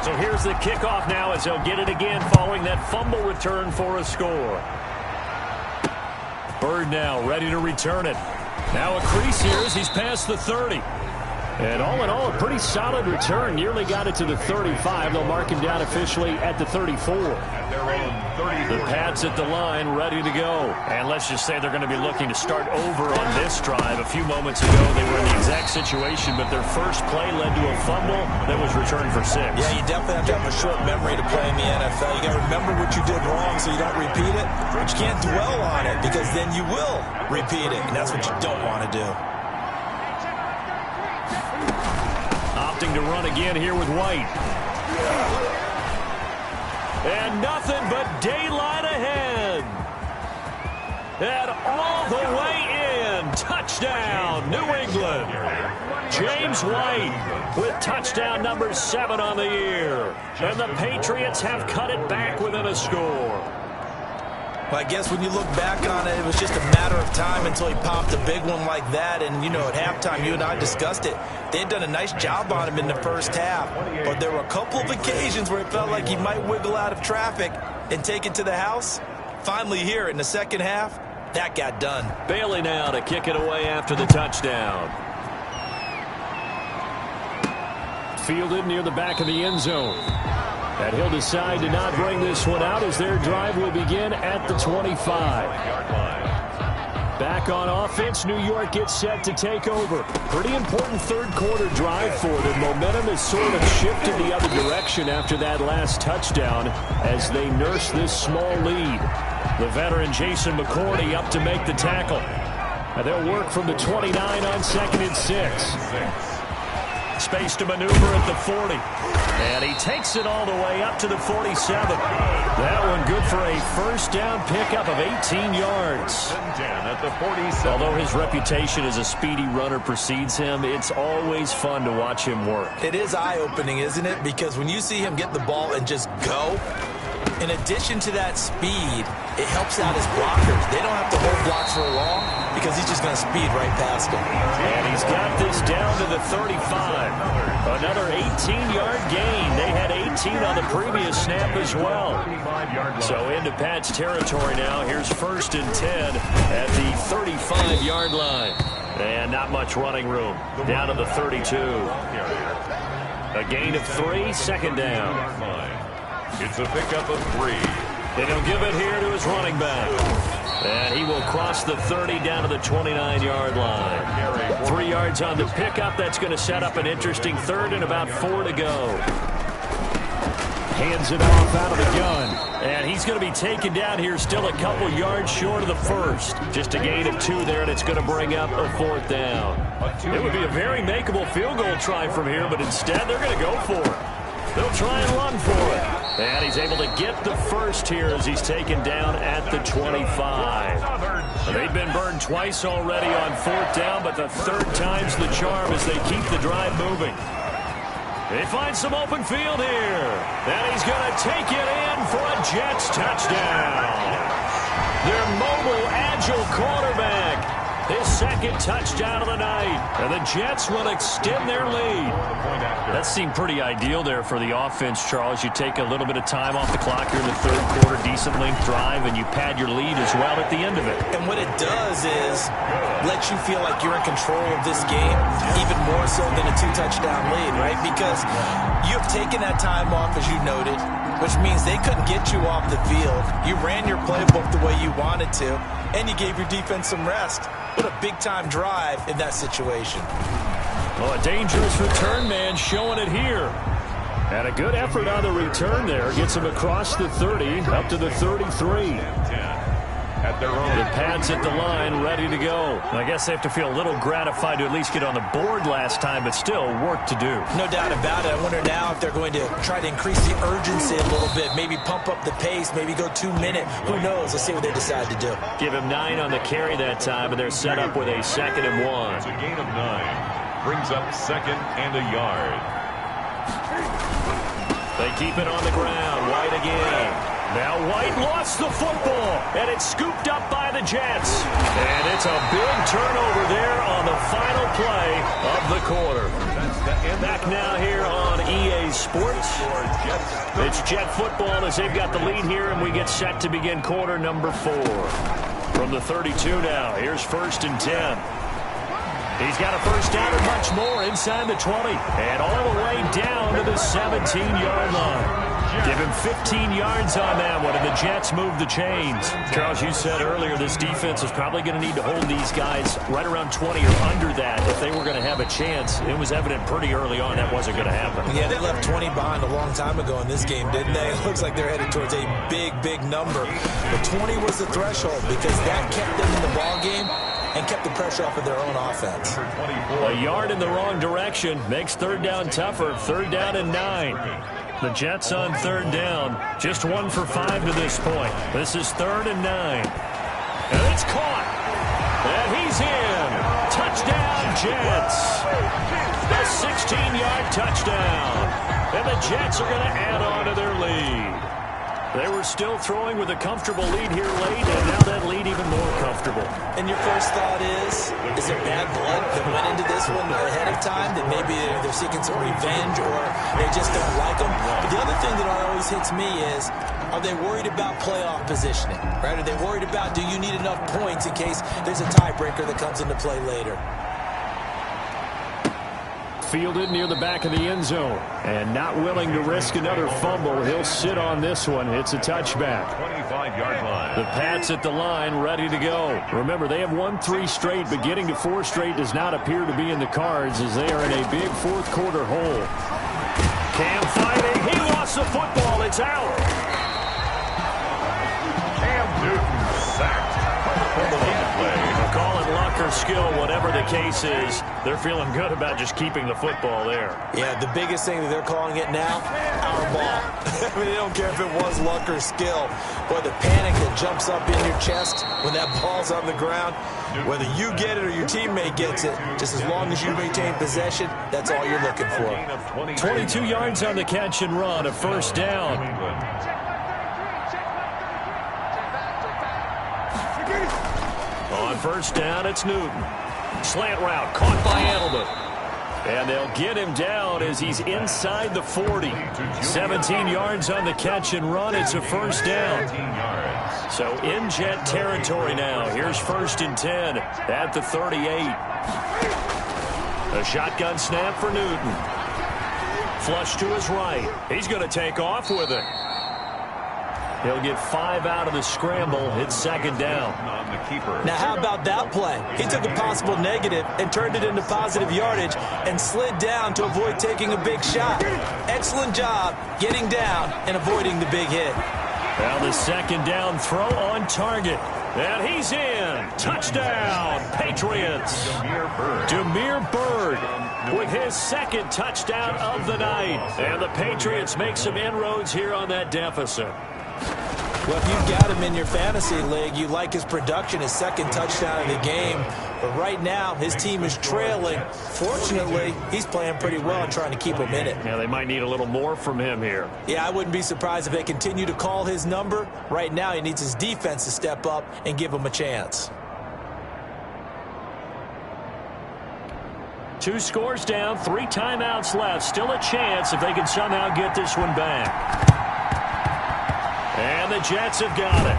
So here's the kickoff now as they'll get it again following that fumble return for a score. Bird now ready to return it. Now a crease here as he's past the 30. And all in all, a pretty solid return. Nearly got it to the 35. They'll mark him down officially at the 34. At their own 34. The Pats at the line, ready to go. And let's just say they're going to be looking to start over on this drive. A few moments ago, they were in the exact situation, but their first play led to a fumble that was returned for 6. Yeah, you definitely have to have a short memory to play in the NFL. You got to remember what you did wrong so you don't repeat it. But you can't dwell on it because then you will repeat it, and that's what you don't want to do. Opting to run again here with White. And nothing but daylight ahead. And all the way in. Touchdown, New England. James White with touchdown number 7 on the year. And the Patriots have cut it back within a score. Well, I guess when you look back on it, it was just a matter of time until he popped a big one like that. And, you know, at halftime, you and I discussed it. They had done a nice job on him in the first half. But there were a couple of occasions where it felt like he might wiggle out of traffic and take it to the house. Finally here in the second half, that got done. Bailey now to kick it away after the touchdown. Fielded near the back of the end zone. And he'll decide to not bring this one out as their drive will begin at the 25. Back on offense, New York gets set to take over. Pretty important third quarter drive for them. Momentum has sort of shifted the other direction after that last touchdown as they nurse this small lead. The veteran Jason McCourty up to make the tackle. And they'll work from the 29 on 2nd and 6. Space to maneuver at the 40. And he takes it all the way up to the 47. That one good for a first down pickup of 18 yards. At the 47. Although his reputation as a speedy runner precedes him, it's always fun to watch him work. It is eye-opening, isn't it? Because when you see him get the ball and just go, in addition to that speed, it helps out his blockers. They don't have to hold blocks for long. because he's just going to speed right past him. And he's got this down to the 35. Another 18-yard gain. They had 18 on the previous snap as well. So into Pat's territory now. Here's 1st and 10 at the 35-yard line. And not much running room. Down to the 32. A gain of 3, 2nd down. It's a pickup of 3. And he'll give it here to his running back. And he will cross the 30 down to the 29-yard line. 3 yards on the pickup. That's going to set up an interesting 3rd and about 4 to go. Hands it off out of the gun. And he's going to be taken down here still a couple yards short of the 1st. Just a gain of 2 there, and it's going to bring up a 4th down. It would be a very makeable field goal try from here, but instead they're going to go for it. They'll try and run for it. And he's able to get the 1st here as he's taken down at the 25. They've been burned twice already on 4th down, but the 3rd time's the charm as they keep the drive moving. They find some open field here. And he's going to take it in for a Jets touchdown. Their mobile, agile quarterback. His 2nd touchdown of the night. And the Jets will extend their lead. That seemed pretty ideal there for the offense, Charles. You take a little bit of time off the clock here in the 3rd quarter, decent length drive, and you pad your lead as well at the end of it. And what it does is let you feel like you're in control of this game, even more so than a 2-touchdown lead, right? Because you have taken that time off, as you noted, which means they couldn't get you off the field. You ran your playbook the way you wanted to, and you gave your defense some rest. What a big-time drive in that situation. Well, a dangerous return man showing it here. And a good effort on the return there. Gets him across the 30, up to the 33. At their own. The Pats at the line, ready to go. I guess they have to feel a little gratified to at least get on the board last time, but still work to do. No doubt about it. I wonder now if they're going to try to increase the urgency a little bit, maybe pump up the pace, maybe go 2-minute. Who knows? Let's see what they decide to do. Give him 9 on the carry that time, and they're set up with a 2nd and 1. It's a gain of 9. Brings up 2nd and a yard. They keep it on the ground. White again. Now White lost the football, and it's scooped up by the Jets. And it's a big turnover there on the final play of the quarter. Back now here on EA Sports. It's Jet football as they've got the lead here, and we get set to begin quarter number 4. From the 32 now, here's 1st and 10. He's got a 1st down and much more inside the 20. And all the way down to the 17-yard line. Give him 15 yards on that one, and the Jets move the chains. Charles, you said earlier this defense is probably going to need to hold these guys right around 20 or under that if they were going to have a chance. It was evident pretty early on that wasn't going to happen. Yeah, they left 20 behind a long time ago in this game, didn't they? It looks like they're headed towards a big, big number. But 20 was the threshold because that kept them in the ball game and kept the pressure off of their own offense. A yard in the wrong direction makes 3rd down tougher. 3rd down and 9. The Jets on 3rd down. Just 1 for 5 to this point. This is 3rd and 9. And it's caught. And he's in. Touchdown, Jets. A 16-yard touchdown. And the Jets are going to add on to their lead. They were still throwing with a comfortable lead here late, and now that lead even more comfortable. And your first thought is there bad blood that went into this one ahead of time, that maybe they're seeking some revenge or they just don't like them? But the other thing that always hits me is, are they worried about playoff positioning, right? Are they worried about, do you need enough points in case there's a tiebreaker that comes into play later? Fielded near the back of the end zone. And not willing to risk another fumble. He'll sit on this one. It's a touchback. 25-yard line. The Pats at the line, ready to go. Remember, they have won 3 straight, but getting to 4 straight does not appear to be in the cards as they are in a big 4th quarter hole. Cam fighting. He lost the football. It's out. Cam Newton sacked. Fumble on the play. Call it luck or skill, whatever the case is. They're feeling good about just keeping the football there. Yeah, the biggest thing that they're calling it now, our ball. I mean, they don't care if it was luck or skill. Boy, the panic that jumps up in your chest when that ball's on the ground, whether you get it or your teammate gets it, just as long as you maintain possession, that's all you're looking for. 22 yards on the catch and run, a 1st down. On On first down, it's Newton. Slant route, caught by Edelman. And they'll get him down as he's inside the 40. 17 yards on the catch and run. It's a first down. So in Jet territory now. Here's 1st and 10 at the 38. A shotgun snap for Newton. Flush to his right. He's going to take off with it. He'll get 5 out of the scramble. It's 2nd down. Now, how about that play? He took a possible negative and turned it into positive yardage and slid down to avoid taking a big shot. Excellent job getting down and avoiding the big hit. Well, the 2nd down throw on target. And he's in. Touchdown, Patriots. Damiere Byrd with his 2nd touchdown of the night. And the Patriots make some inroads here on that deficit. Well, if you've got him in your fantasy league, you like his production, his 2nd touchdown of the game. But right now, his team is trailing. Fortunately, he's playing pretty well and trying to keep him in it. Yeah, they might need a little more from him here. Yeah, I wouldn't be surprised if they continue to call his number. Right now, he needs his defense to step up and give him a chance. 2 scores down, 3 timeouts left. Still a chance if they can somehow get this one back. And the Jets have got it.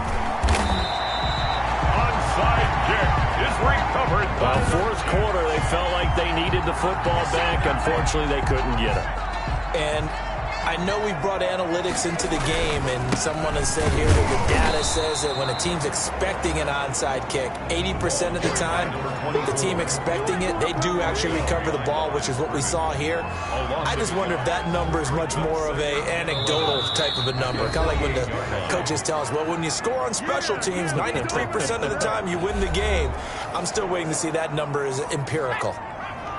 Onside kick is recovered. Well, 4th quarter, they felt like they needed the football back. Unfortunately, they couldn't get it. And I know we brought analytics into the game, and someone has said here that the data says that when a team's expecting an onside kick, 80% of the time, the team expecting it, they do actually recover the ball, which is what we saw here. I just wonder if that number is much more of a anecdotal type of a number. Kind of like when the coaches tell us, well, when you score on special teams, 93% of the time you win the game. I'm still waiting to see that number is empirical.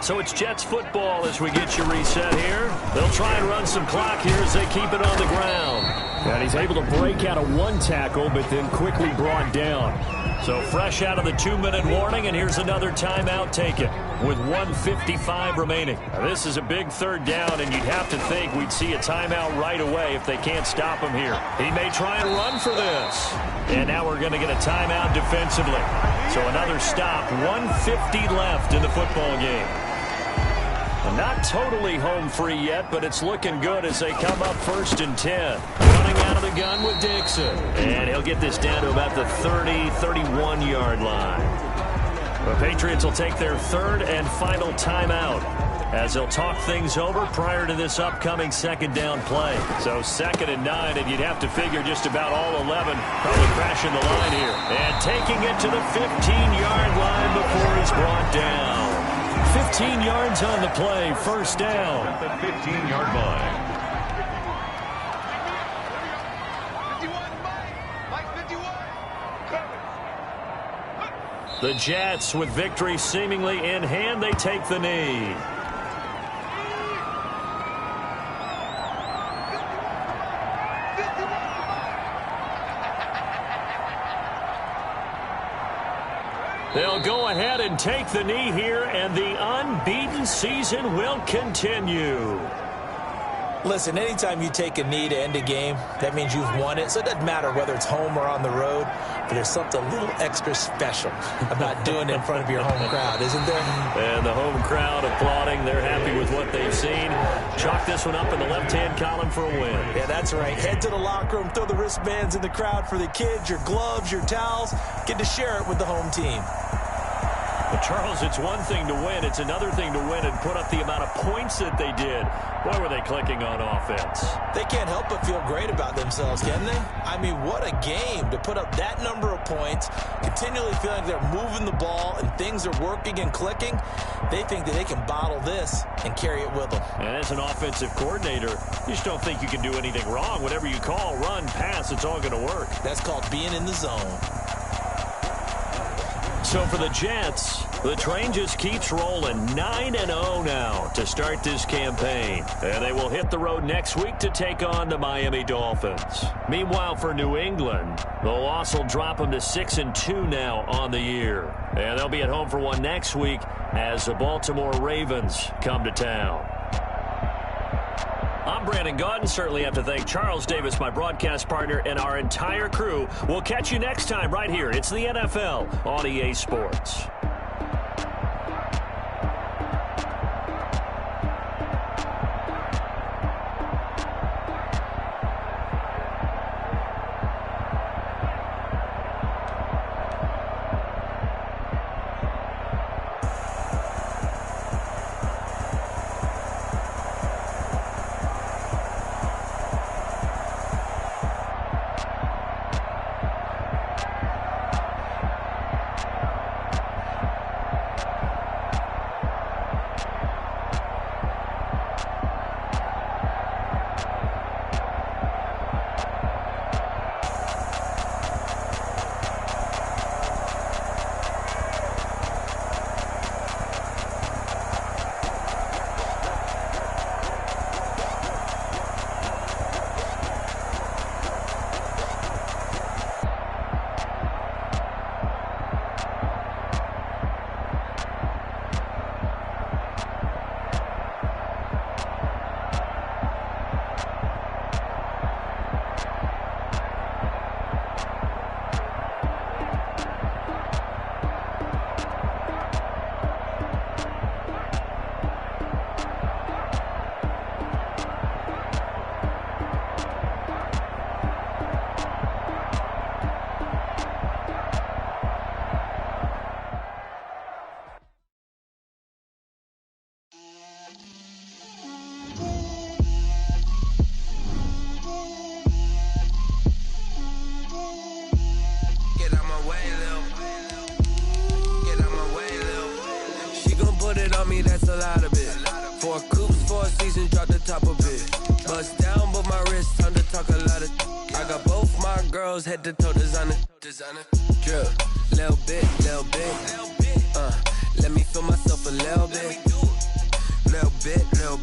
So it's Jets football as we get you reset here. They'll try and run some clock here as they keep it on the ground. And he's able to break out of 1 tackle, but then quickly brought down. So fresh out of the 2-minute warning, and here's another timeout taken with 1:55 remaining. Now, this is a big 3rd down, and you'd have to think we'd see a timeout right away if they can't stop him here. He may try and run for this. And now we're going to get a timeout defensively. So another stop, 1:50 left in the football game. Not totally home free yet, but it's looking good as they come up 1st and 10. Running out of the gun with Dixon. And he'll get this down to about the 30, 31-yard line. The Patriots will take their 3rd and final timeout as they'll talk things over prior to this upcoming 2nd down play. So 2nd and 9, and you'd have to figure just about all 11 probably crashing the line here. And taking it to the 15-yard line before he's brought down. 15 yards on the play, 1st down. At the 15-yard line. The Jets, with victory seemingly in hand, they take the knee. They'll go ahead and take the knee here, and the unbeaten season will continue. Listen, anytime you take a knee to end a game, that means you've won it. So it doesn't matter whether it's home or on the road, but there's something a little extra special about doing it in front of your home crowd, isn't there? And the home crowd applauding. They're happy with what they've seen. Chalk this one up in the left-hand column for a win. Yeah, that's right. Head to the locker room, throw the wristbands in the crowd for the kids, your gloves, your towels. Get to share it with the home team. But Charles, it's one thing to win. It's another thing to win and put up the amount of points that they did. Boy, were they clicking on offense. They can't help but feel great about themselves, can they? I mean, what a game to put up that number of points, continually feeling like they're moving the ball and things are working and clicking. They think that they can bottle this and carry it with them. And as an offensive coordinator, you just don't think you can do anything wrong. Whatever you call, run, pass, it's all going to work. That's called being in the zone. So for the Jets, the train just keeps rolling. 9-0 now to start this campaign. And they will hit the road next week to take on the Miami Dolphins. Meanwhile, for New England, the loss will drop them to 6-2 now on the year. And they'll be at home for one next week as the Baltimore Ravens come to town. I'm Brandon Gaudin. Certainly have to thank Charles Davis, my broadcast partner, and our entire crew. We'll catch you next time right here. It's the NFL on EA Sports. That's a lot of it. 4 coops, 4 seasons, drop the top of it. Bust down, but my wrist, time to talk a lot of. I got both my girls head to toe designer. Drip, little bit. Let me feel myself a little bit. Little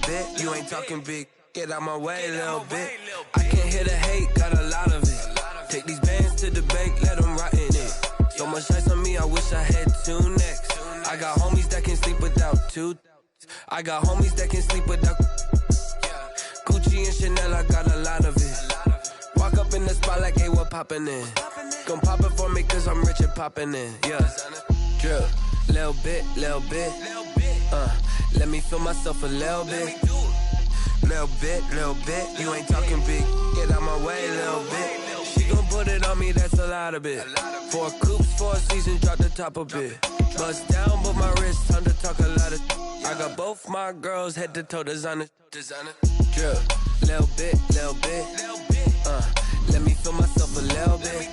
bit. You ain't talking big. Get out my way, little bit. I can't hear the hate, got a lot of it. Take these bands to the bank, let them rot in it. So much ice on me, I wish I had 2 necks. I got homies that can sleep without 2. I got homies that can sleep without Gucci and Chanel, I got a lot of it. Walk up in the spot like, hey, what poppin' in? Gon' pop it for me cause I'm rich and poppin' in. Yeah, drip, little bit. Let me feel myself a little bit. Little bit. You ain't talking big. Get out my way, little bit. She gon' put it on me, that's a lot of it. 4 coops, 4 seasons, drop the top of it. Bust down, but my wrist, time to talk a lot of. I got both my girls head to toe designer. Drip, little bit. Let me feel myself a little bit.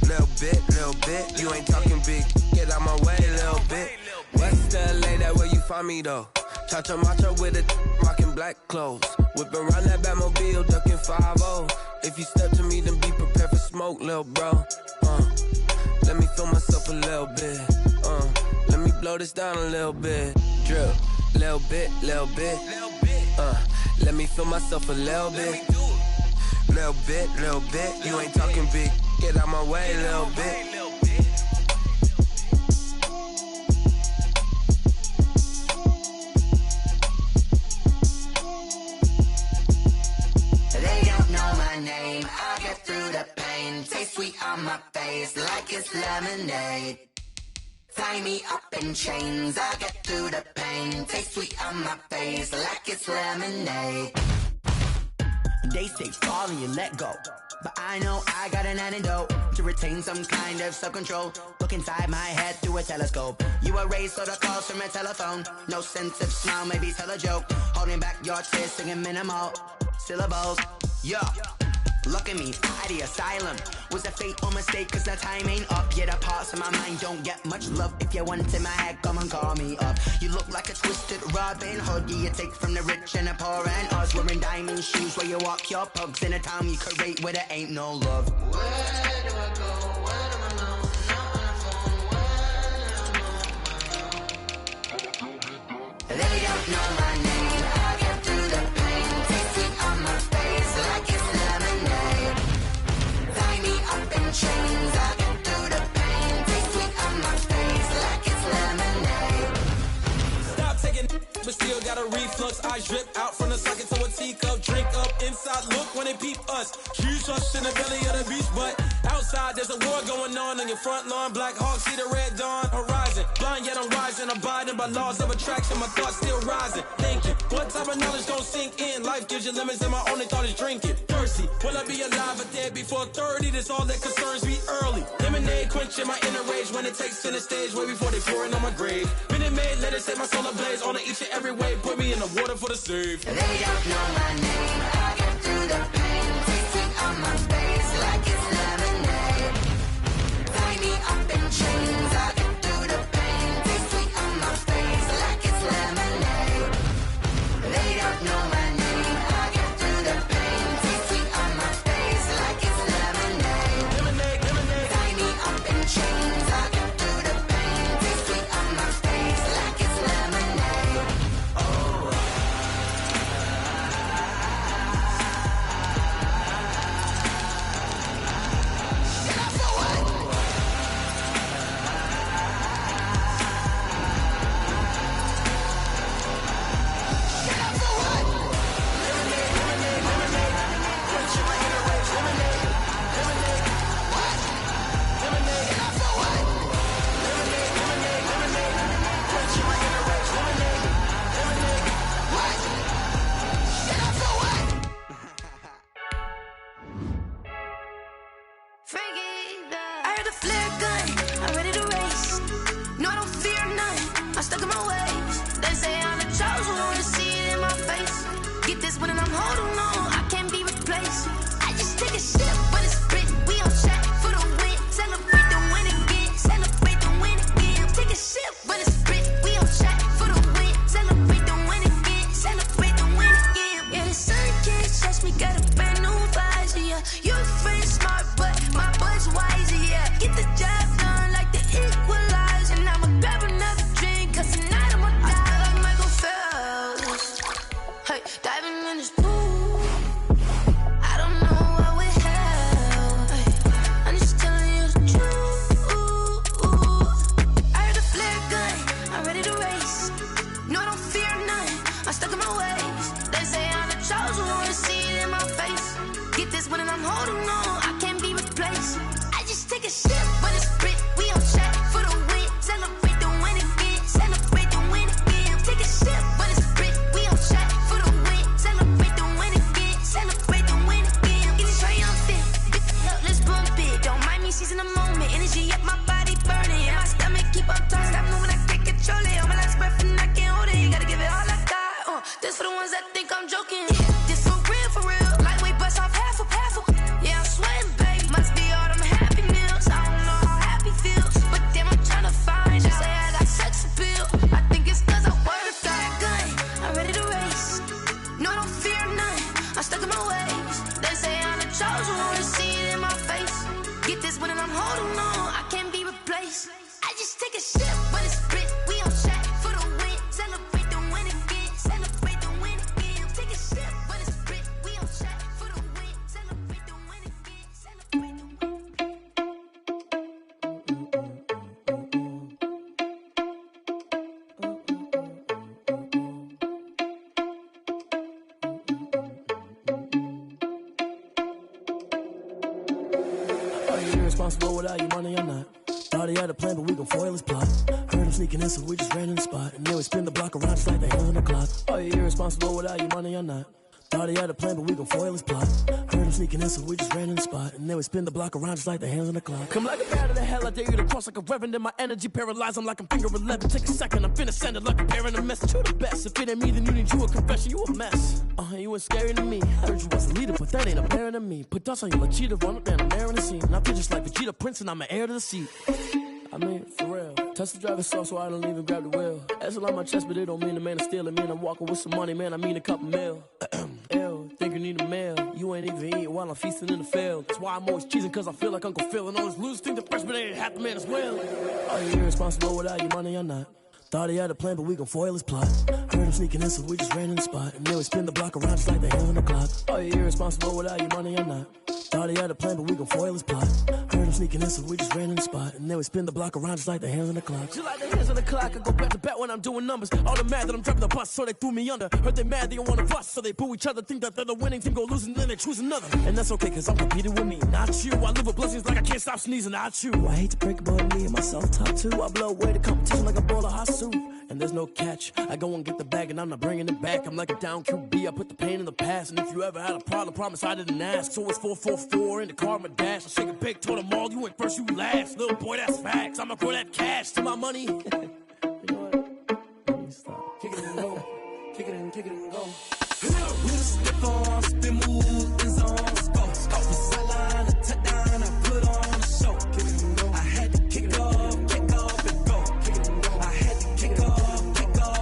Little bit. You ain't talking big. Get out my way, little bit. West LA, that where you find me though. Cha-cha macha with it, rockin' black clothes. Whippin' around that Batmobile, duckin' 5-0. If you step to me, then be prepared for smoke, lil' bro. Let me feel myself a little bit. Let me blow this down a little bit. Drip, little bit. Let me feel myself a little bit. Little bit. You ain't talking big. Get out my way, little bit. Name, I get through the pain. Taste sweet on my face like it's lemonade. Tie me up in chains, I get through the pain. Taste sweet on my face like it's lemonade. They say fall and you let go, but I know I got an antidote to retain some kind of self-control. Look inside my head through a telescope. You erase all the calls from a telephone. No sense of smile, maybe tell a joke. Holding back your tears, singing minimal syllables. Yeah. Look at me, at the asylum. Was a fate or mistake, cause the time ain't up. Yet the parts of my mind don't get much love. If you want in my head, come and call me up. You look like a twisted Robin Hood. You take from the rich and the poor and us. Wearing diamond shoes where you walk your pugs. In a town you create where there ain't no love. Where do I go? Where am I now? They don't know my name. I get through the pain. Taste sweet on my face like it's lemonade. Tie me up in chains. I get through the pain. Taste sweet on my face like it's lemonade. Stop taking, but still gotta read. reflux, eyes drip out from the socket to a teacup. Drink up inside, look when they peep us. Huge us in the belly of the beast, but outside there's a war going on your front lawn. Black Hawk, see the red dawn horizon. Blind yet I'm rising, abiding by laws of attraction. My thoughts still rising, thinking what type of knowledge don't sink in? Life gives you lemons and my only thought is drinking. Thirsty, will I be alive or dead before 30? That's all that concerns me early. Lemonade quenching my inner rage when it takes center stage way before they pour it on my grave. Minute Maid, let it set my soul ablaze on each and every way. Put me in the water for the save. They don't know my name. I get through the pain, tasting on my face like it's lemonade. Tie me up in chains. I get through the pain, tasting on my face like it's lemonade. They don't know my name. I get through the pain, tasting on my face like it's lemonade. Lemonade, lemonade. Tie me up in chains. I get through the pain, tasting on my face like it's lemonade. I heard a flare gun, I'm ready to race. No, I don't fear none, I'm stuck in my ways. They say I'm the chosen one, to see it in my face. Get this one and I'm holding on, I can't be replaced. I just take a sip, but it's split, we on track for the win. Celebrate the win again, celebrate the win again. Take a sip, but it's split, we on track for the win. Celebrate the win again, celebrate the win again. Yeah, the sun can't touch me, got a brand new visor, yeah. You're friend smart, but my bud's wiser, yeah. Get the job done like the equalizer. And I'ma grab another drink, cause tonight I'ma die like Michael Phelps. Hey, diving in this pool, I don't know what would help. Hey, I'm just telling you the truth. I heard a flare gun, I'm ready to race. No, I don't fear none, I'm stuck in my ways. They say I'm the chosen one, to see it in my face. Get this one and I'm holding on, I can't be replaced. I just take a sip, but it's split, we on track for the win. Celebrate the win again, celebrate the win again. Take a sip, but it's split, we on track for the win. Celebrate the win again, celebrate the win again. Get it triumphant, let's bump it. Don't mind me, she's in the moment. Energy up, my body burning. And my stomach keep up turning. Stop moving, I can't control it. On my last breath and I can't hold it. You gotta give it all I got. This for the ones that think I'm joking. This for real. Lightweight bust off half a. Yeah, I'm sweating, babe. Must be all them happy meals. I don't know how happy feels, but damn, I'm trying to find out. Say I got sex appeal. I think it's cause I work that gun. I'm ready to race. No, I don't fear none. I'm stuck in my ways. They say I'm the chosen one, to see it in my face. Get this one and I'm holding on, I can't be replaced. I just take a sip, but it's split. We on track for the win. Celebrate the win again. Celebrate the win again. Take a sip, but it's split. We on track for the win. Celebrate the win again. Celebrate the win. Are you irresponsible without your money or not? Thought he had a plan, but we gon' foil his plot. Heard him sneaking in, so we just ran in the spot. And then we spin the block around just like the hands on the clock. Are you irresponsible without your money or not? Thought he had a plan, but we gon' foil his plot. Heard him sneaking in, so we just ran in the spot. And then we spin the block around just like the hands on the clock. Come like a bat of the hell, I dare you to cross like a reverend. In my energy paralyzed, I'm like I'm finger 11. Take a second, I'm finna send it like a bearing a message. You the best, if it ain't me, then you need you a confession. You a mess, you ain't scary to me. Heard you was a leader, but that ain't apparent to me. Put dust on you like cheetah, run up down, I'm there in the scene. And I feel just like Vegeta Prince, and I'm an heir to the seat. I mean, for real. Touch the driver's soft, so I don't even grab the wheel. That's on my chest, but it don't mean the man is stealing. Man, I'm walking with some money, man, I mean a couple mil. Ew, think you need a meal. You ain't even eating while I'm feasting in the field. That's why I'm always cheesing, cause I feel like Uncle Phil. And all this losers think the freshman ain't half the man as well. Are you irresponsible without your money or not? Thought he had a plan, but we gon' foil his plot. Heard him sneaking in, so we just ran in the spot. And then we spin the block around just like the hands on the clock. Are you irresponsible without your money or not? Thought he had a plan, but we gon' foil his plot. Heard them sneaking in, so we just ran in the spot. And then we spin the block around just like the hands on the clock. Just like the hands on the clock, I go back to back when I'm doing numbers. All the mad that I'm driving the bus, so they threw me under. Heard they mad, they don't want to bust, so they boo each other. Think that they're the winning team, go losing, then they choose another. And that's okay, cause I'm competing with me, not you. I live with blessings like I can't stop sneezing, not you. I hate to break it, but me and myself top two. I blow away the competition like a bowl of hot soup. And there's no catch. I go and get the bag and I'm not bringing it back. I'm like a down QB, I put the pain in the past. And if you ever had a problem, promise I didn't ask. So it's 444 in the car, my dash. I shake a big, told them all, you went first, you last. Little boy, that's facts. I'ma grow that cash to my money. You know what? Stop. Kick it and go. Kick it and go. We'll step on, spin move, in zone, scope. The sideline, a touchdown, I put on a show. I had to kick off and go. I had to kick off and go.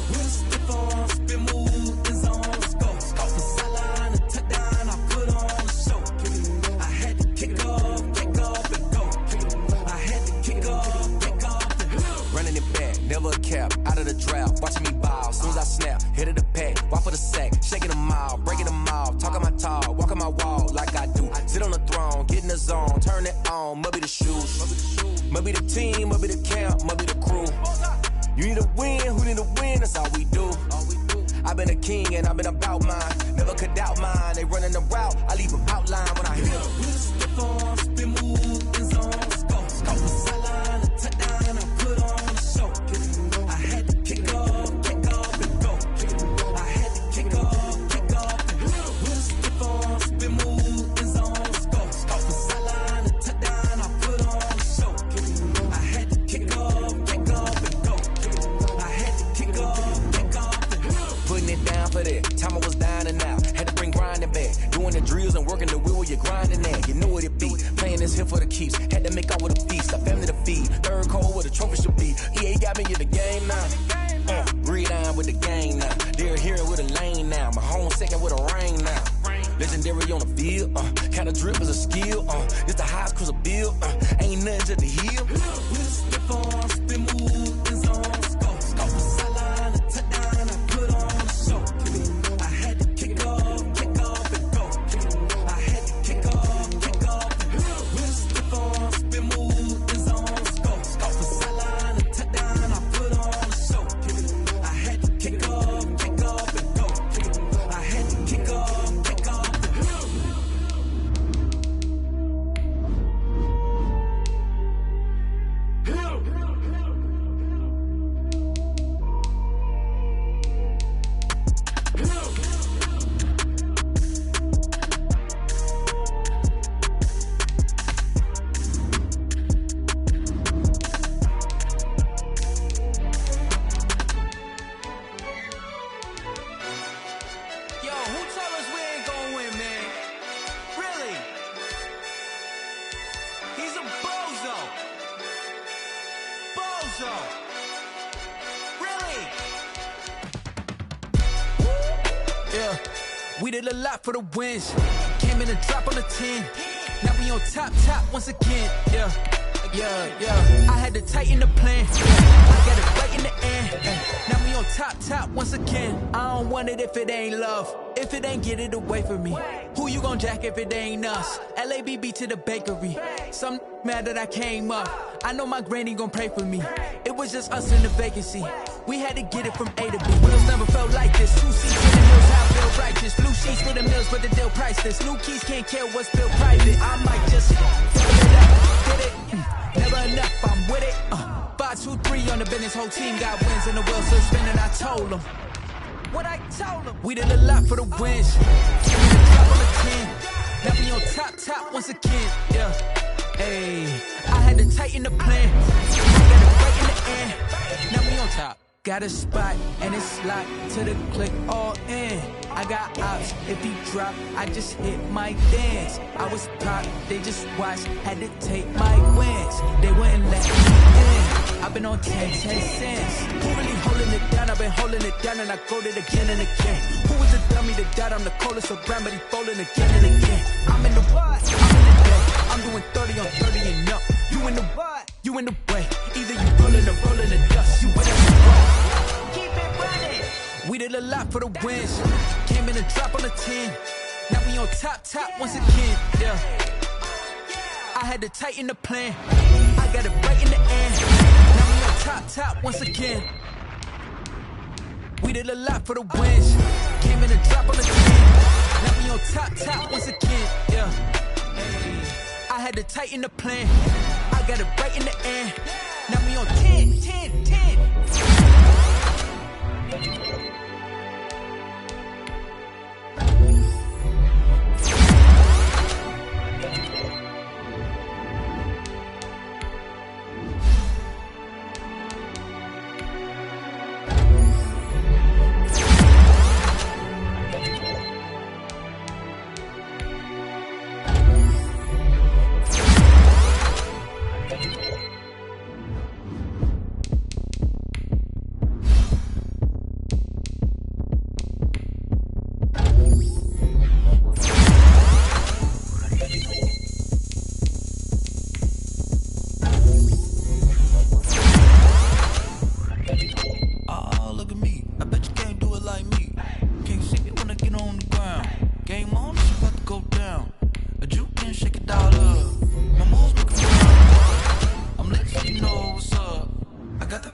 We'll step on, spin move, in zone, scope. The sideline, a touchdown, I put on a show. I had to kick off and go. I had to kick off and go. Running it back, never a cap, out of the drought, watching me ball. Soon as I snap, hit of the pack, walk for the sack, shaking them out, breaking them off, talking my talk, walking my wall like I do. Sit on the throne, get in the zone, turn it on, must be the shoes, must be the team, must be the camp, must be the crew. You need a win, who need a win, that's all we do. I've been a king and I've been about mine, never could doubt mine. They running the route, I leave them outline when I hit. We'll step on, spin move, in zone, scope. The sideline, a touchdown, I put on a show. I had to kick off and go. I had to kick off and go. We'll step on, spin move, in zone, scope. The sideline, a touchdown, I put on a show. I had to kick off and go. I had to kick off and go. Putting it down for that. Time I was down and out. Had to bring grinding back. Doing the drills and working the wheel where you're grinding at. You know what it be. Playing this here for the keeps. Had to make out with a feast. Got family to feed. Third cold where the trophy should be. EA got me in the game now. Breed on with the game now. They're here with a lane now. My home second with a rain now. Legendary on the field. Kind of drip is a skill. It's the highest cruiser bill. Ain't nothing to the hill. We'll step on, spin move, in zone, scope. The sideline, a touchdown, I put on a show. I had to kick off and go. I had to kick off and go. We'll step on, spin move, in zone, scope. The sideline, a touchdown, I put on a show. I had to kick off and go. I had to kick off and go. Yo, who told us we ain't gonna win, man? Really? He's a bozo. Bozo. Really? Yeah, we did a lot for the wins. Came in and drop on the 10. Now we on top once again. Yeah. I had to tighten the plan. I got it right in the end. Now we on top once again. I don't want it if it ain't love. If it ain't, get it away from me. Who you gon' jack if it ain't us? LABB to the bakery. Some mad that I came up. I know my granny gon' pray for me. It was just us in the vacancy. We had to get it from A to B. Wheels never felt like this. 2 seats in the hills, I feel righteous. Blue sheets for the mills, but the deal priceless. New keys can't care what's built private. I might just fill it up. Get it? Never enough, I'm with it. 5, 2, 3 on the business. Whole team got wins and the wheels still spinning. I told them what I told them. We did a lot for the wins. Give me the top on the 10. Now we on top once again. Yeah. Hey, I had to tighten the plan. I got it right in the end. Now we on top. Got a spot and it's locked to the click all in. I got ops, if he drop, I just hit my dance. I was pop, they just watched, had to take my wins. They wouldn't let me in. I've been on 10 cents. Who really holding it down? I've been holding it down and I go it again and again. Who was the dummy that died? I'm the coldest around, but he falling again and again. I'm in the what? I'm in the day. I'm doing 30 on 30 and up. You in the what? You in the way. Either you rolling or rolling the dust. You with us. Keep it running. We did a lot for the wins. Came in and drop on the 10. Now we on top once again. Yeah. I I had to tighten the plan. I got it right in the end. Now we on top once again. We did a lot for the wins. Came in a drop on the 10. Now we on top once again. Yeah. I had to tighten the plan. I got it right in the end. Now we on 10.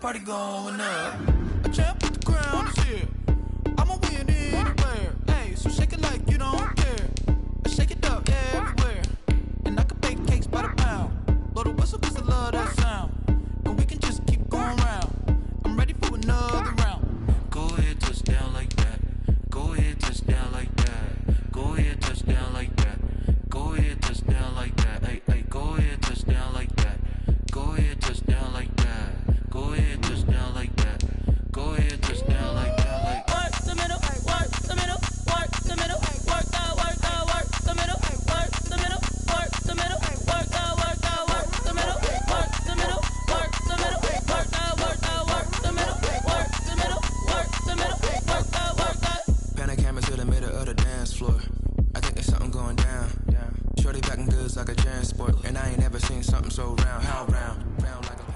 Party going up. A champ with the crown is here. I'ma win anywhere. Hey, so shake it like you don't care. I shake it up everywhere. And I can bake cakes by the pound. Blow the whistle 'cause I love that sound. And we can just keep going round. I'm ready for another round. Go ahead, touch down like that. Go ahead, touch down like that. Go ahead, touch down like that. Go ahead, touch down like that. Hey, hey, go ahead, touch down like that. Go ahead, touch down like that. Go ahead, touch down like that. Go ahead, touch down like that. Like work the middle, work the middle, work the middle, work the middle, work the middle, work the middle, work the middle, work the middle, work the middle, work the middle, work the middle, work the middle, work the. Pan a camera to the middle of the dance floor. I think there's something going down. Shorty back in goods like a transport, and I ain't never seen something so round. How round like a.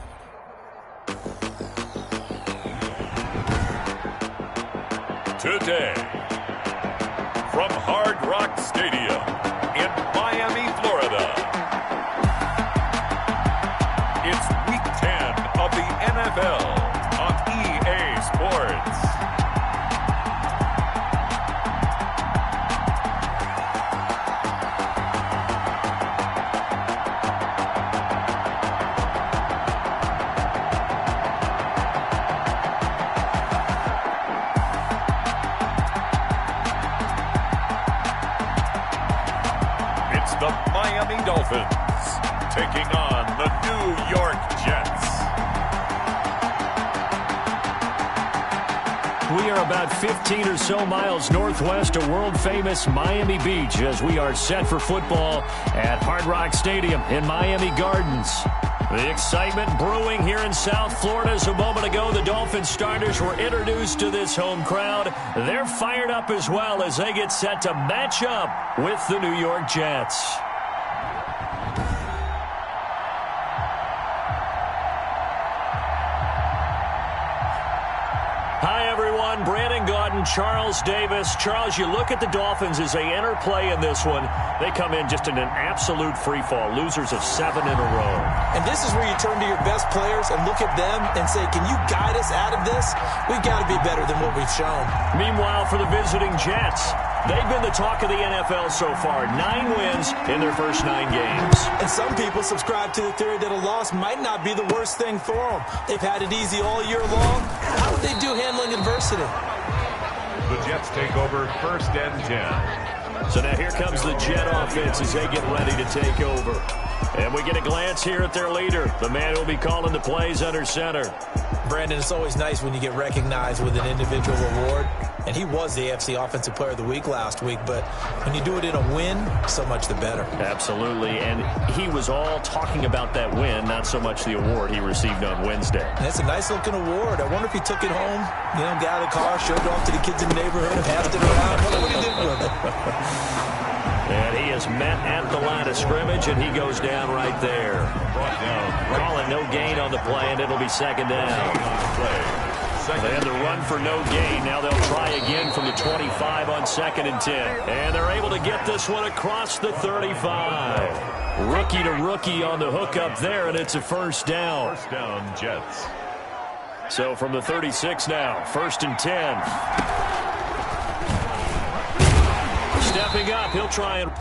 Today, from Hard Rock Stadium in Miami, Florida, it's Week 10 of the NFL on EA Sports. The Miami Dolphins taking on the New York Jets. We are about 15 or so miles northwest of world-famous Miami Beach as we are set for football at Hard Rock Stadium in Miami Gardens. The excitement brewing here in South Florida. As a moment ago, the Dolphins starters were introduced to this home crowd. They're fired up as well as they get set to match up with the New York Jets. Hi, everyone. Brandon Gaudin, Charles Davis. Charles, you look at the Dolphins as they enter play in this one. They come in just in an absolute free fall. Losers of 7 in a row. And this is where you turn to your best players and look at them and say, can you guide us out of this? We've got to be better than what we've shown. Meanwhile, for the visiting Jets, they've been the talk of the NFL so far. 9 wins in their first 9 games. And some people subscribe to the theory that a loss might not be the worst thing for them. They've had it easy all year long. How would they do handling adversity? The Jets take over 1st and 10. So now here comes the Jet offense as they get ready to take over. And we get a glance here at their leader, the man who'll be calling the plays under center. Brandon, it's always nice when you get recognized with an individual award. And he was the AFC Offensive Player of the Week last week. But when you do it in a win, so much the better. Absolutely. And he was all talking about that win, not so much the award he received on Wednesday. And it's a nice-looking award. I wonder if he took it home, got out of the car, showed it off to the kids in the neighborhood, and passed it around. I wonder what he did with it. And he is met at the line of scrimmage, and he goes down right there. Brought down. Calling no gain on the play, and it'll be second down. They had to run for no gain. Now they'll try again from the 25 on 2nd and 10. And they're able to get this one across the 35. Rookie to rookie on the hookup there, and it's a first down. First down, Jets. So from the 36 now, 1st and 10. Stepping up, he'll try and...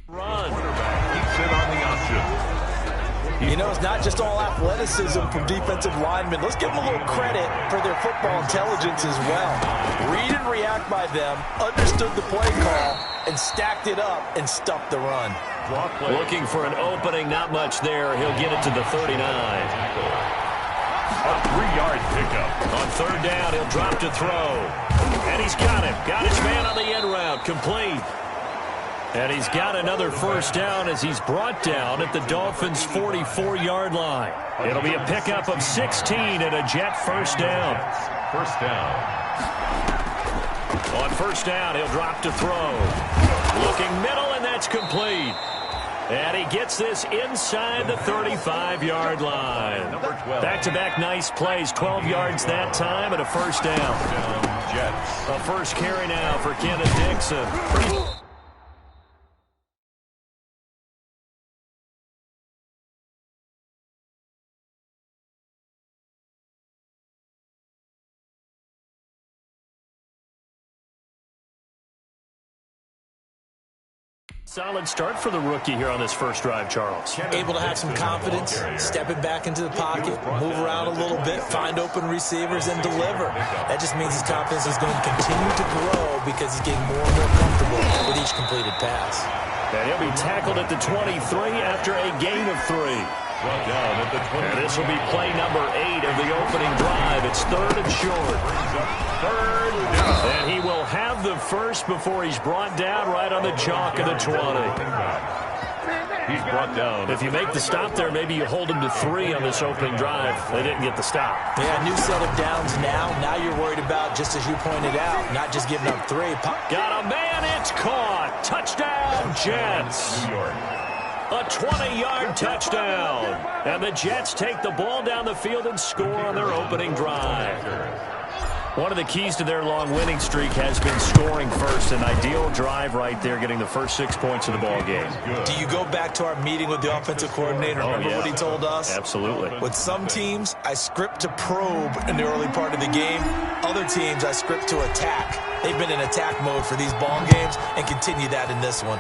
Run. Keeps it on the option. You know, it's not just all athleticism from defensive linemen. Let's give them a little credit for their football intelligence as well. Read and react by them, understood the play call, and stacked it up and stuffed the run. Looking for an opening, not much there. He'll get it to the 39. A 3-yard pickup. On 3rd down, he'll drop to throw. And he's got him. Got his man on the end route. Complete. And he's got another first down as he's brought down at the Dolphins' 44-yard line. It'll be a pickup of 16 and a Jet first down. First down. On 1st down, he'll drop to throw. Looking middle, and that's complete. And he gets this inside the 35-yard line. Back-to-back nice plays, 12 yards that time and a first down. Jets. A first carry now for Kenneth Dixon. Solid start for the rookie here on this first drive, Charles. Able to have some confidence, stepping back into the pocket, move around a little bit, find open receivers, and deliver. That just means his confidence is going to continue to grow because he's getting more and more comfortable with each completed pass. And he'll be tackled at the 23 after a gain of 3. Brought down at the 20. And this will be play number 8 of the opening drive. It's 3rd and short. 3rd down. And he will have the first before he's brought down right on the chalk of the 20. He's brought down. If you make the stop there, maybe you hold him to 3 on this opening drive. They didn't get the stop. Yeah, new set of downs now. Now you're worried about, just as you pointed out, not just giving up 3. Got a man, it's caught. Touchdown, Jets. New York. A 20-yard touchdown. And the Jets take the ball down the field and score on their opening drive. One of the keys to their long winning streak has been scoring first. An ideal drive right there, getting the first 6 points of the ball game. Do you go back to our meeting with the offensive coordinator? Remember what he told us? Absolutely. With some teams, I script to probe in the early part of the game. Other teams, I script to attack. They've been in attack mode for these ball games and continue that in this one.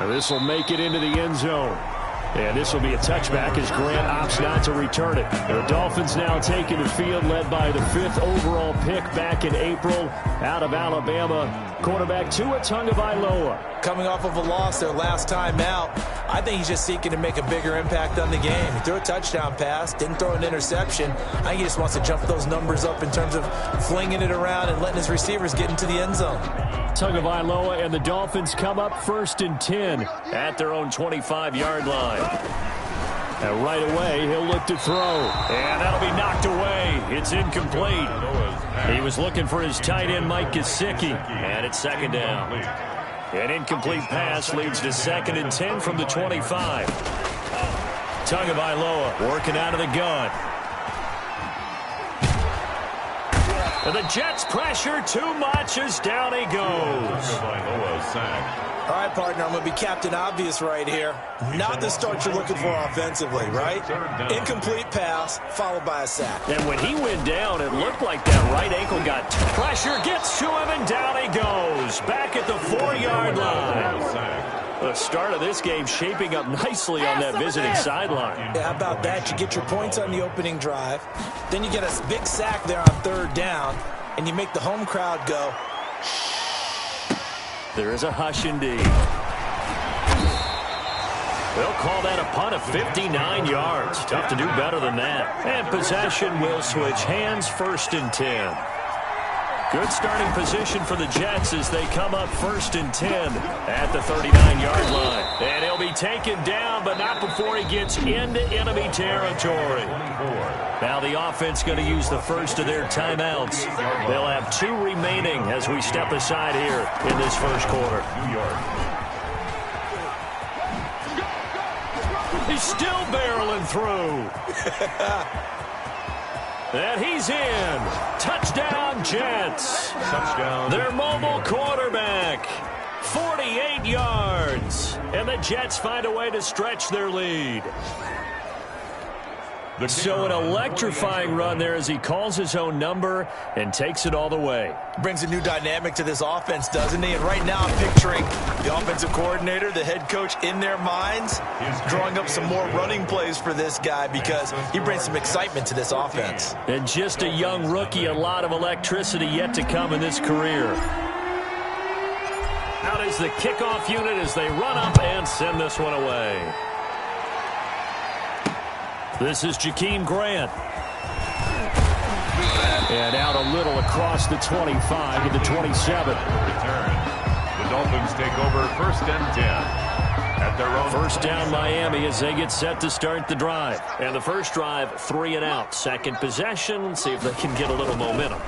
This will make it into the end zone. And this will be a touchback as Grant opts not to return it. The Dolphins now taking the field, led by the 5th overall pick back in April out of Alabama. Quarterback Tua Tagovailoa. Coming off of a loss their last time out, I think he's just seeking to make a bigger impact on the game. He threw a touchdown pass, didn't throw an interception. I think he just wants to jump those numbers up in terms of flinging it around and letting his receivers get into the end zone. Tagovailoa and the Dolphins come up 1st and 10 at their own 25-yard line. And right away, he'll look to throw. And that'll be knocked away. It's incomplete. He was looking for his tight end, Mike Gesicki. And it's 2nd down. An incomplete pass leads to 2nd and 10 from the 25. Tagovailoa working out of the gun. And the Jets pressure too much as down he goes. All right, partner, I'm going to be Captain Obvious right here. Not the start you're looking for offensively, right? Incomplete pass, followed by a sack. And when he went down, it looked like that right ankle got pressure, gets to him, and down he goes. Back at the 4-yard line. The start of this game shaping up nicely on that visiting sideline. Yeah, how about that? You get your points on the opening drive. Then you get a big sack there on 3rd down, and you make the home crowd go. There is a hush indeed. They'll call that a punt of 59 yards. Tough to do better than that. And possession will switch hands, 1st and 10. Good starting position for the Jets as they come up 1st and 10 at the 39-yard line. And he'll be taken down, but not before he gets into enemy territory. Now the offense going to use the first of their timeouts. They'll have 2 remaining as we step aside here in this first quarter. New York. He's still barreling through. And he's in. Touchdown, Jets. Touchdown. Their mobile quarterback. 48 yards. And the Jets find a way to stretch their lead. So an electrifying run there as he calls his own number and takes it all the way. Brings a new dynamic to this offense, doesn't he? And right now I'm picturing the offensive coordinator, the head coach in their minds, drawing up some more running plays for this guy because he brings some excitement to this offense. And just a young rookie, a lot of electricity yet to come in this career. Out is the kickoff unit as they run up and send this one away. This is Jakeem Grant. And out a little across the 25 to the 27. Return. The Dolphins take over 1st and 10 at their own. 1st down Miami as they get set to start the drive. And the first drive, 3 and out. Second possession, see if they can get a little momentum.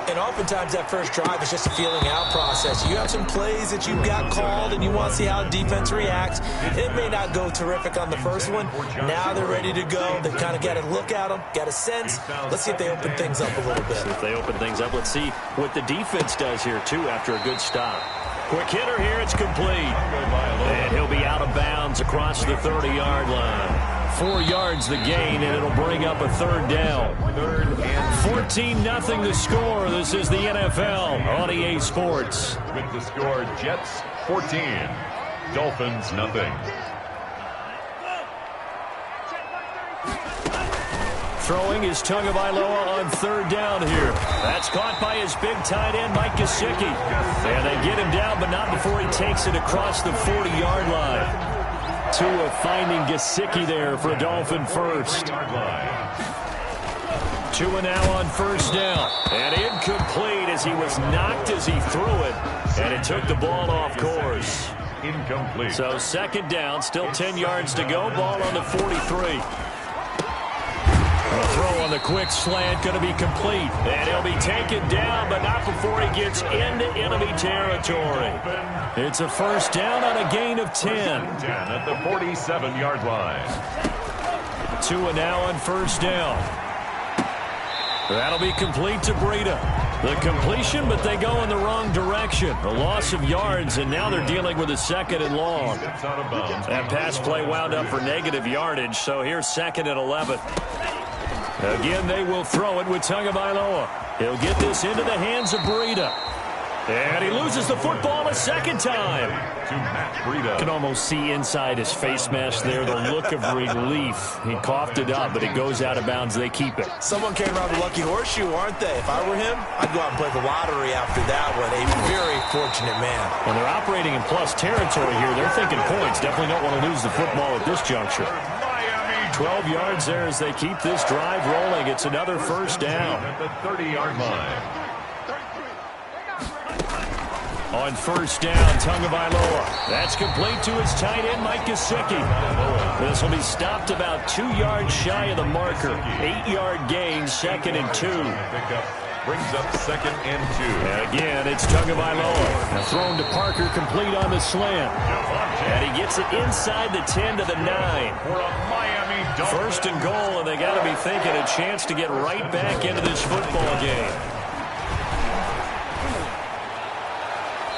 And oftentimes that first drive is just a feeling out process. You have some plays that you've got called and you want to see how defense reacts. It may not go terrific on the first one. Now they're ready to go. They've kind of got to look at them, got a sense. Let's see if they open things up a little bit. See if they open things up. Let's see what the defense does here, too, after a good stop. Quick hitter here. It's complete. And he'll be out of bounds across the 30-yard line. 4 yards the gain, and it'll bring up a 3rd down. 14-0 the score. This is the NFL on EA Sports. With the score, Jets 14, Dolphins nothing. Throwing is Tagovailoa on 3rd down here. That's caught by his big tight end, Mike Gesicki. And they get him down, but not before he takes it across the 40-yard line. Tua finding Gesicki there for a Dolphin first. Tua now on first down. And incomplete as he was knocked as he threw it. And it took the ball off course. Incomplete. So second down, still 10 yards to go. Ball on the 43. A throw on the quick slant going to be complete. And he'll be taken down, but not before he gets into enemy territory. It's a first down on a gain of 10. 10 at the 47-yard line. Tua now on first down. That'll be complete to Breida. The completion, but they go in the wrong direction. A loss of yards, and now they're dealing with a second and long. That pass play wound up for negative yardage, so here's second and 11. Again, they will throw it with Tagovailoa. He'll get this into the hands of Breida. And he loses the football a second time. To Matt Breida. Can almost see inside his face mask there the look of relief. He coughed it up, but it goes out of bounds. They keep it. Someone came around the lucky horseshoe, aren't they? If I were him, I'd go out and play the lottery after that one. A very fortunate man. When they're operating in plus territory here, they're thinking points. Definitely don't want to lose the football at this juncture. 12 yards there as they keep this drive rolling. It's another first down. At the 30-yard line. On first down, Tagovailoa. That's complete to his tight end, Mike Gesicki. This will be stopped about 2 yards shy of the marker. 8-yard gain, second and 2. Brings up second and 2. And again, it's Tagovailoa. Now thrown to Parker, complete on the slant. And he gets it inside the 10 to the 9. For a Miami Dolphins. First and goal, and they got to be thinking a chance to get right back into this football game.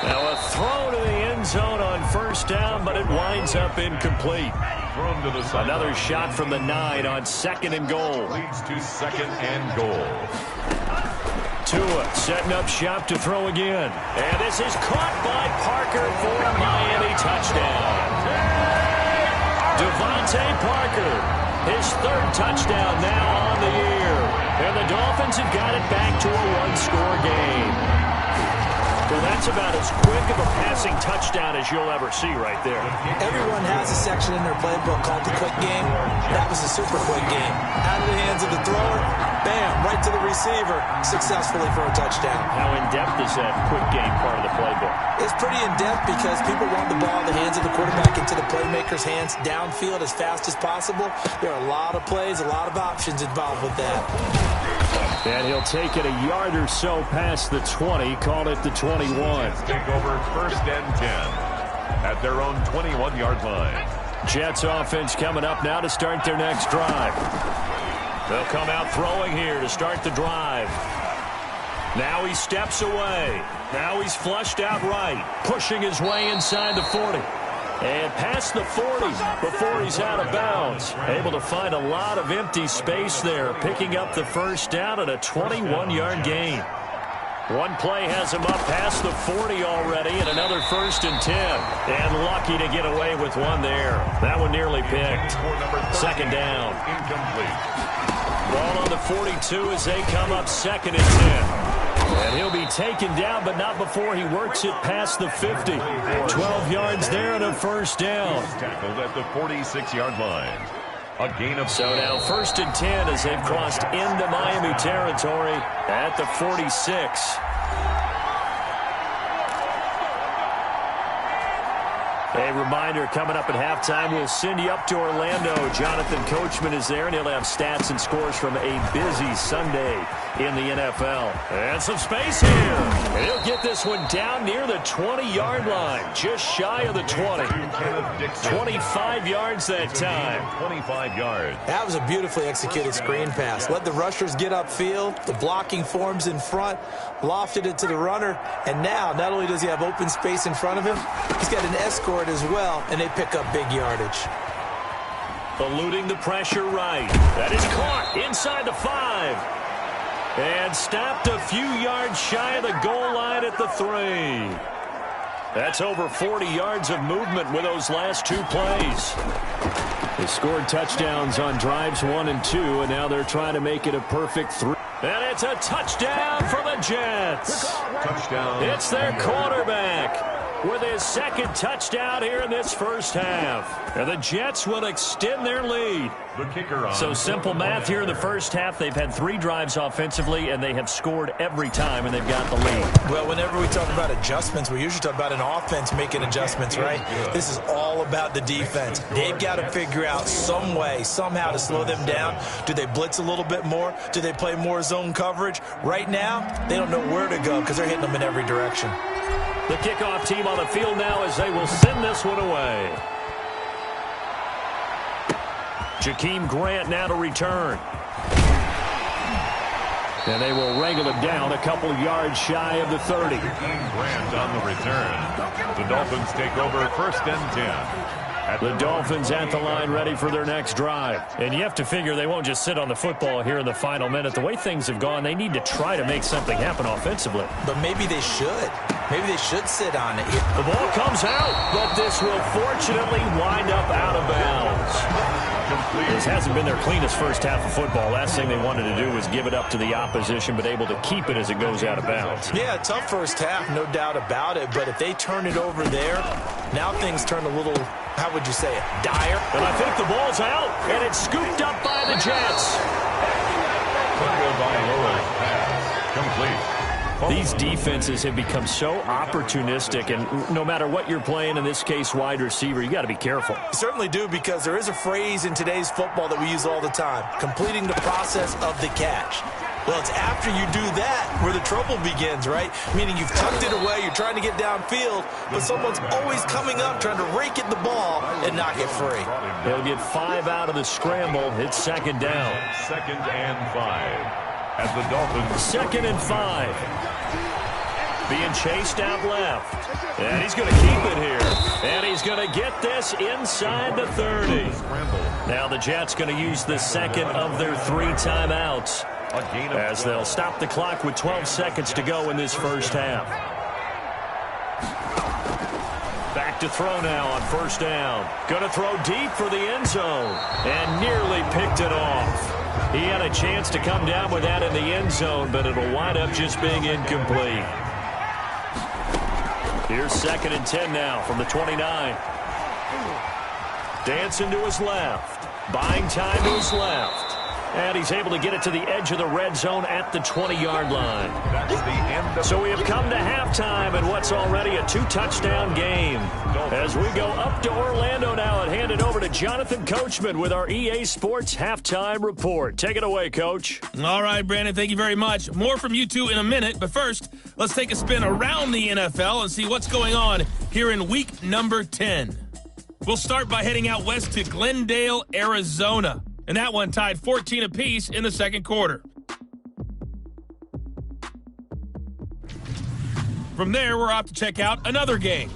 Now a throw to the end zone on first down, but it winds up incomplete. Thrown to the side. Another shot from the 9 on second and goal. Leads to second and goal. Tua setting up shop to throw again. And this is caught by Parker for a Miami touchdown. Devontae Parker, his third touchdown now on the year. And the Dolphins have got it back to a one-score game. Well, that's about as quick of a passing touchdown as you'll ever see right there. Everyone has a section in their playbook called the quick game. That was a super quick game. Out of the hands of the thrower, bam, right to the receiver, successfully for a touchdown. How in-depth is that quick game part of the playbook? It's pretty in-depth because people want the ball in the hands of the quarterback into the playmaker's hands downfield as fast as possible. There are a lot of plays, a lot of options involved with that. And he'll take it a yard or so past the 20, call it the 21. Take over first and 10 at their own 21-yard line. Jets offense coming up now to start their next drive. They'll come out throwing here to start the drive. Now he steps away. Now he's flushed out right, pushing his way inside the 40. And past the 40 before he's out of bounds. Able to find a lot of empty space there, picking up the first down at a 21-yard gain. One play has him up past the 40 already, and another first and 10. And lucky to get away with one there. That one nearly picked. Second down. Incomplete. Ball on the 42 as they come up second and 10. And he'll be taken down, but not before he works it past the 50. 12 yards there and a first down. Tackled at the 46-yard line. A gain of... So now first and 10 as they've crossed into Miami territory at the 46. A reminder, coming up at halftime, we'll send you up to Orlando. Jonathan Coachman is there, and he'll have stats and scores from a busy Sunday in the NFL. And some space here. And he'll get this one down near the 20-yard line, just shy of the 20. 25 yards that time. 25 yards. That was a beautifully executed screen pass. Let the rushers get upfield. The blocking forms in front. Lofted it to the runner. And now, not only does he have open space in front of him, he's got an escort as well, and they pick up big yardage. Eluding the pressure right. That is caught inside the 5. And stopped a few yards shy of the goal line at the 3. That's over 40 yards of movement with those last two plays. They scored touchdowns on drives 1 and 2, and now they're trying to make it a perfect 3. And it's a touchdown for the Jets. Touchdown. It's their quarterback. with his second touchdown here in this first half. And the Jets will extend their lead. The kicker on. So simple math here in the first half. They've had 3 drives offensively, and they have scored every time, and they've got the lead. Well, whenever we talk about adjustments, we usually talk about an offense making adjustments, right? This is all about the defense. They've got to figure out some way, somehow to slow them down. Do they blitz a little bit more? Do they play more zone coverage? Right now, they don't know where to go because they're hitting them in every direction. The kickoff team on the field now as they will send this one away. Jakeem Grant now to return. And they will wrangle it down a couple yards shy of the 30. Jakeem Grant on the return. The Dolphins take over 1st and 10. The Dolphins at the line ready for their next drive. And you have to figure they won't just sit on the football here in the final minute. The way things have gone, they need to try to make something happen offensively. But maybe they should. Maybe they should sit on it. The ball comes out, but this will fortunately wind up out of bounds. This hasn't been their cleanest first half of football. Last thing they wanted to do was give it up to the opposition, but able to keep it as it goes out of bounds. Yeah, tough first half, no doubt about it. But if they turn it over there, now things turn a little, how would you say it, dire. And I think the ball's out, and it's scooped up by the Jets. By Lowell's pass. Complete. These defenses have become so opportunistic, and no matter what you're playing, in this case wide receiver, you got to be careful. You certainly do, because there is a phrase in today's football that we use all the time, completing the process of the catch. Well, it's after you do that where the trouble begins, right? Meaning you've tucked it away, you're trying to get downfield, but someone's always coming up trying to rake at the ball and knock it free. They'll get 5 out of the scramble. It's 2nd down. 2nd and 5. As the Dolphins. 2nd and 5. Being chased out left. And he's going to keep it here. And he's going to get this inside the 30. Now the Jets going to use the 2nd of their 3 timeouts, as they'll stop the clock with 12 seconds to go in this first half. Back to throw now on 1st down. Going to throw deep for the end zone. And nearly picked it off. He had a chance to come down with that in the end zone, but it'll wind up just being incomplete. Here's 2nd and 10 now from the 29. Dancing to his left. Buying time to his left. And he's able to get it to the edge of the red zone at the 20-yard line. That's the end of so we have come to halftime in what's already a 2-touchdown game. As we go up to Orlando now and hand it over to Jonathan Coachman with our EA Sports Halftime Report. Take it away, Coach. All right, Brandon, thank you very much. More from you two in a minute, but first, let's take a spin around the NFL and see what's going on here in week number 10. We'll start by heading out west to Glendale, Arizona. And that one tied 14 apiece in the 2nd quarter. From there, we're off to check out another game.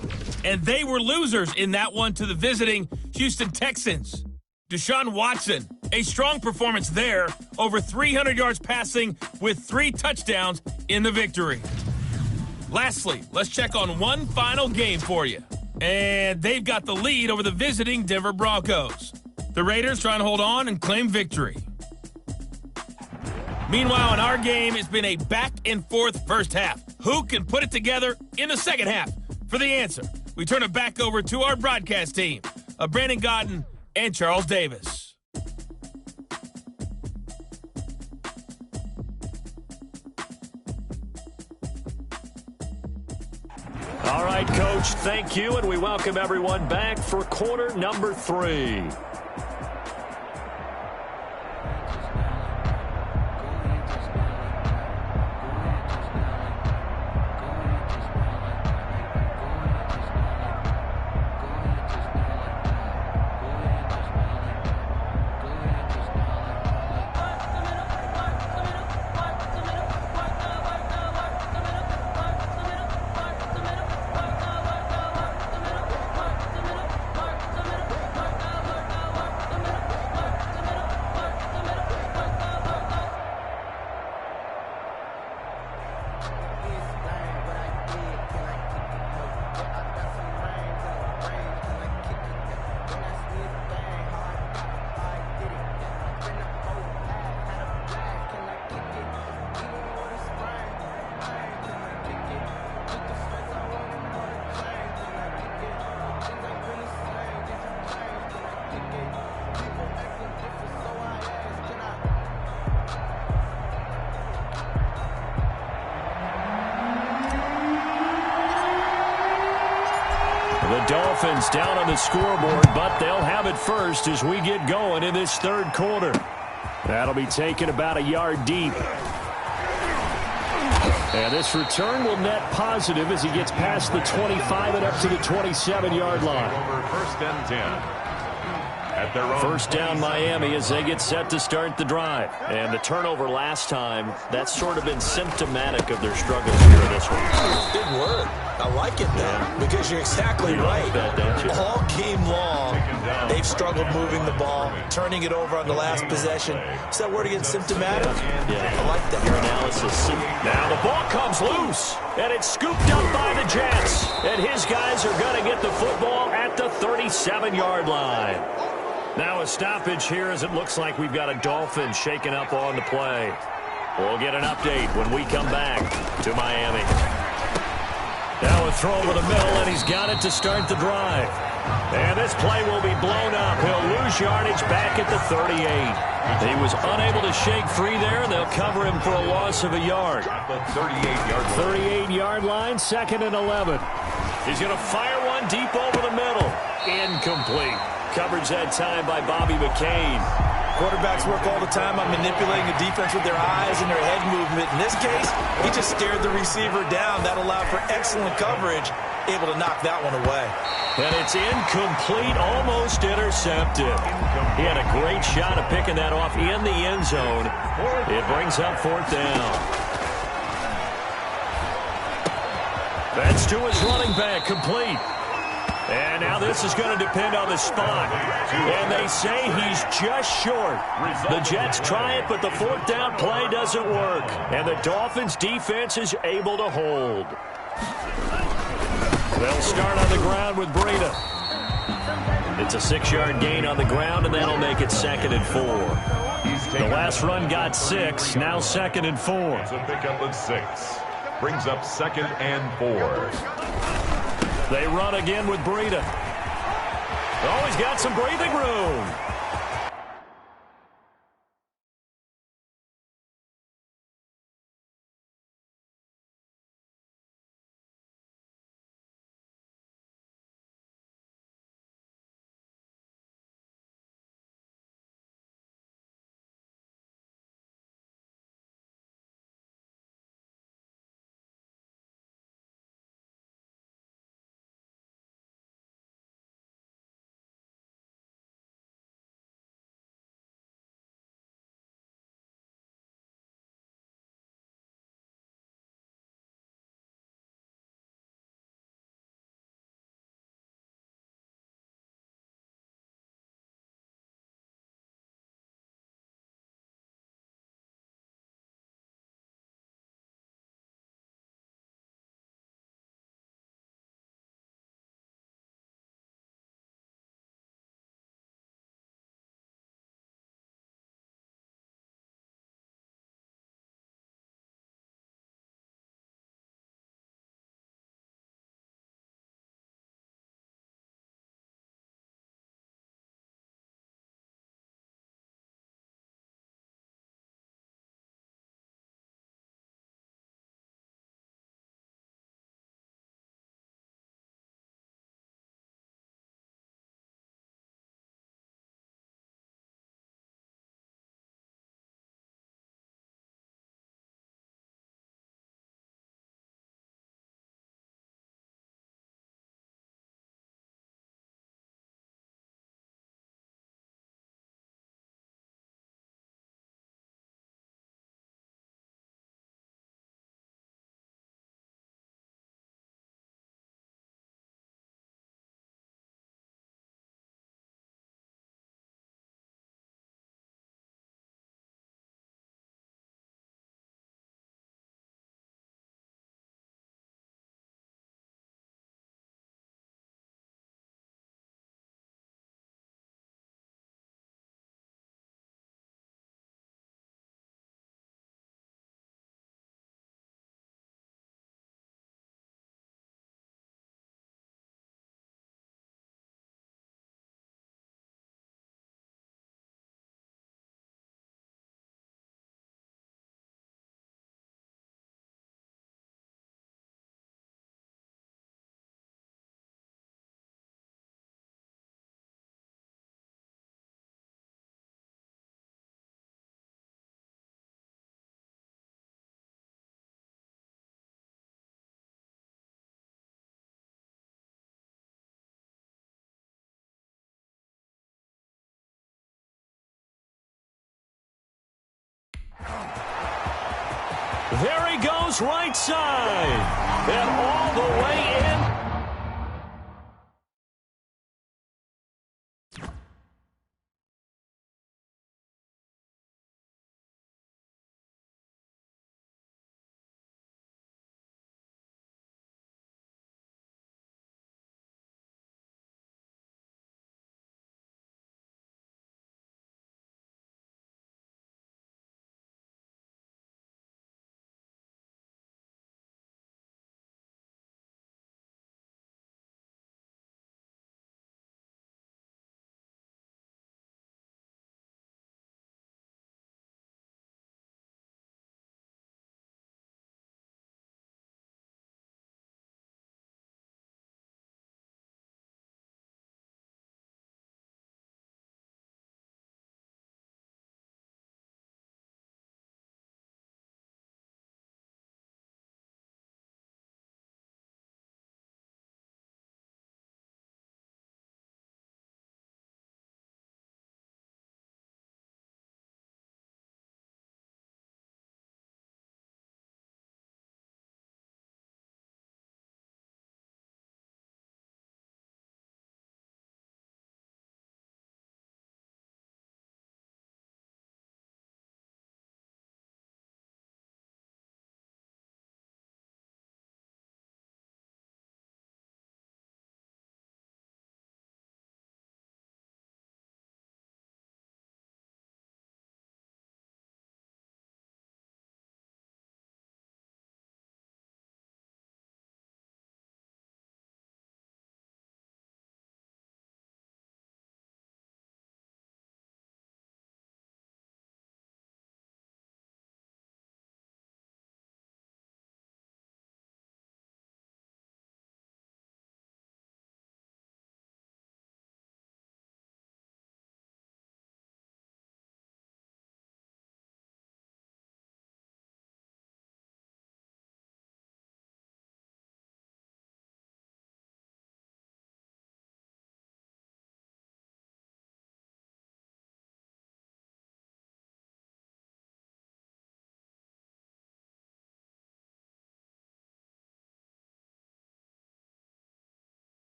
And they were losers in that one to the visiting Houston Texans. Deshaun Watson, a strong performance there, over 300 yards passing with 3 touchdowns in the victory. Lastly, let's check on one final game for you. And they've got the lead over the visiting Denver Broncos. The Raiders trying to hold on and claim victory. Meanwhile, in our game, it's been a back-and-forth first half. Who can put it together in the second half? For the answer, we turn it back over to our broadcast team of Brandon Godden and Charles Davis. All right, Coach, thank you, and we welcome everyone back for quarter number 3. The Dolphins down on the scoreboard, but they'll have it first as we get going in this third quarter. That'll be taken about a yard deep. And this return will net positive as he gets past the 25 and up to the 27-yard line. Over first and 10. At their own First down Miami as they get set to start the drive. And the turnover last time, that's sort of been symptomatic of their struggles here in this one. Big word. I like it, though, because you're exactly right. Like that, don't you? All game long, they've struggled moving the ball, turning it over on the last possession. Is that word again, symptomatic? Yeah. I like that. Your analysis. Now the ball comes loose, and it's scooped up by the Jets. And his guys are going to get the football at the 37-yard line. Now a stoppage here as it looks like we've got a Dolphin shaking up on the play. We'll get an update when we come back to Miami. Now a throw over the middle, and he's got it to start the drive. And this play will be blown up. He'll lose yardage back at the 38. He was unable to shake free there. They'll cover him for a loss of a yard. 38-yard line, 2nd and 11. He's going to fire one deep over the middle. Incomplete. Coverage that time by Bobby McCain. Quarterbacks work all the time on manipulating the defense with their eyes and their head movement. In this case, he just stared the receiver down. That allowed for excellent coverage, able to knock that one away. And it's incomplete, almost intercepted. He had a great shot at picking that off in the end zone. It brings up 4th down. That's to his running back, complete. And now this is going to depend on the spot. And they say he's just short. The Jets try it, but the 4th down play doesn't work. And the Dolphins' defense is able to hold. They'll start on the ground with Breida. It's a 6-yard gain on the ground, and that'll make it 2nd and 4. The last run got 6, now 2nd and 4. It's a pickup of 6. Brings up 2nd and 4. They run again with Breida. Oh, he's got some breathing room. goes right side. And all the way in.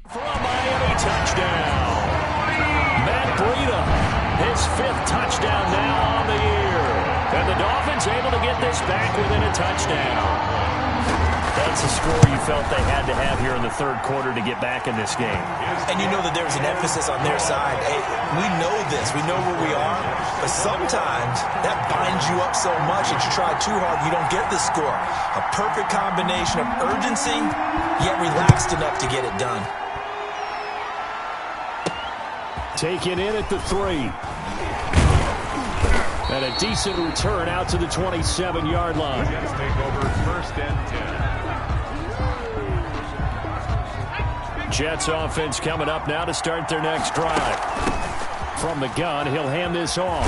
From Miami, touchdown. Matt Breida, his 5th touchdown now on the year. And the Dolphins able to get this back within a touchdown. That's a score you felt they had to have here in the 3rd quarter to get back in this game. And you know that there's an emphasis on their side. Hey, we know this. We know where we are. But sometimes that binds you up so much that you try too hard, you don't get the score. A perfect combination of urgency, yet relaxed enough to get it done. Taken in at the 3. And a decent return out to the 27-yard line. Jets take over 1st and 10. Jets offense coming up now to start their next drive. From the gun, he'll hand this off.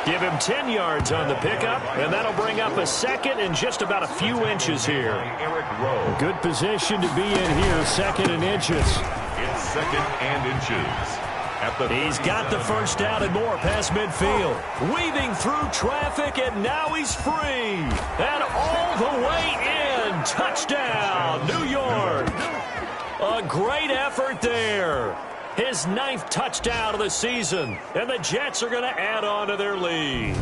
Give him 10 yards on the pickup, and that'll bring up a 2nd and just about a few inches here. Eric Rowe. Good position to be in here, 2nd and inches. It's 2nd and inches. He's got the first down and more past midfield. Weaving through traffic, and now he's free. And all the way in. Touchdown, New York. A great effort there. His 9th touchdown of the season. And the Jets are going to add on to their lead.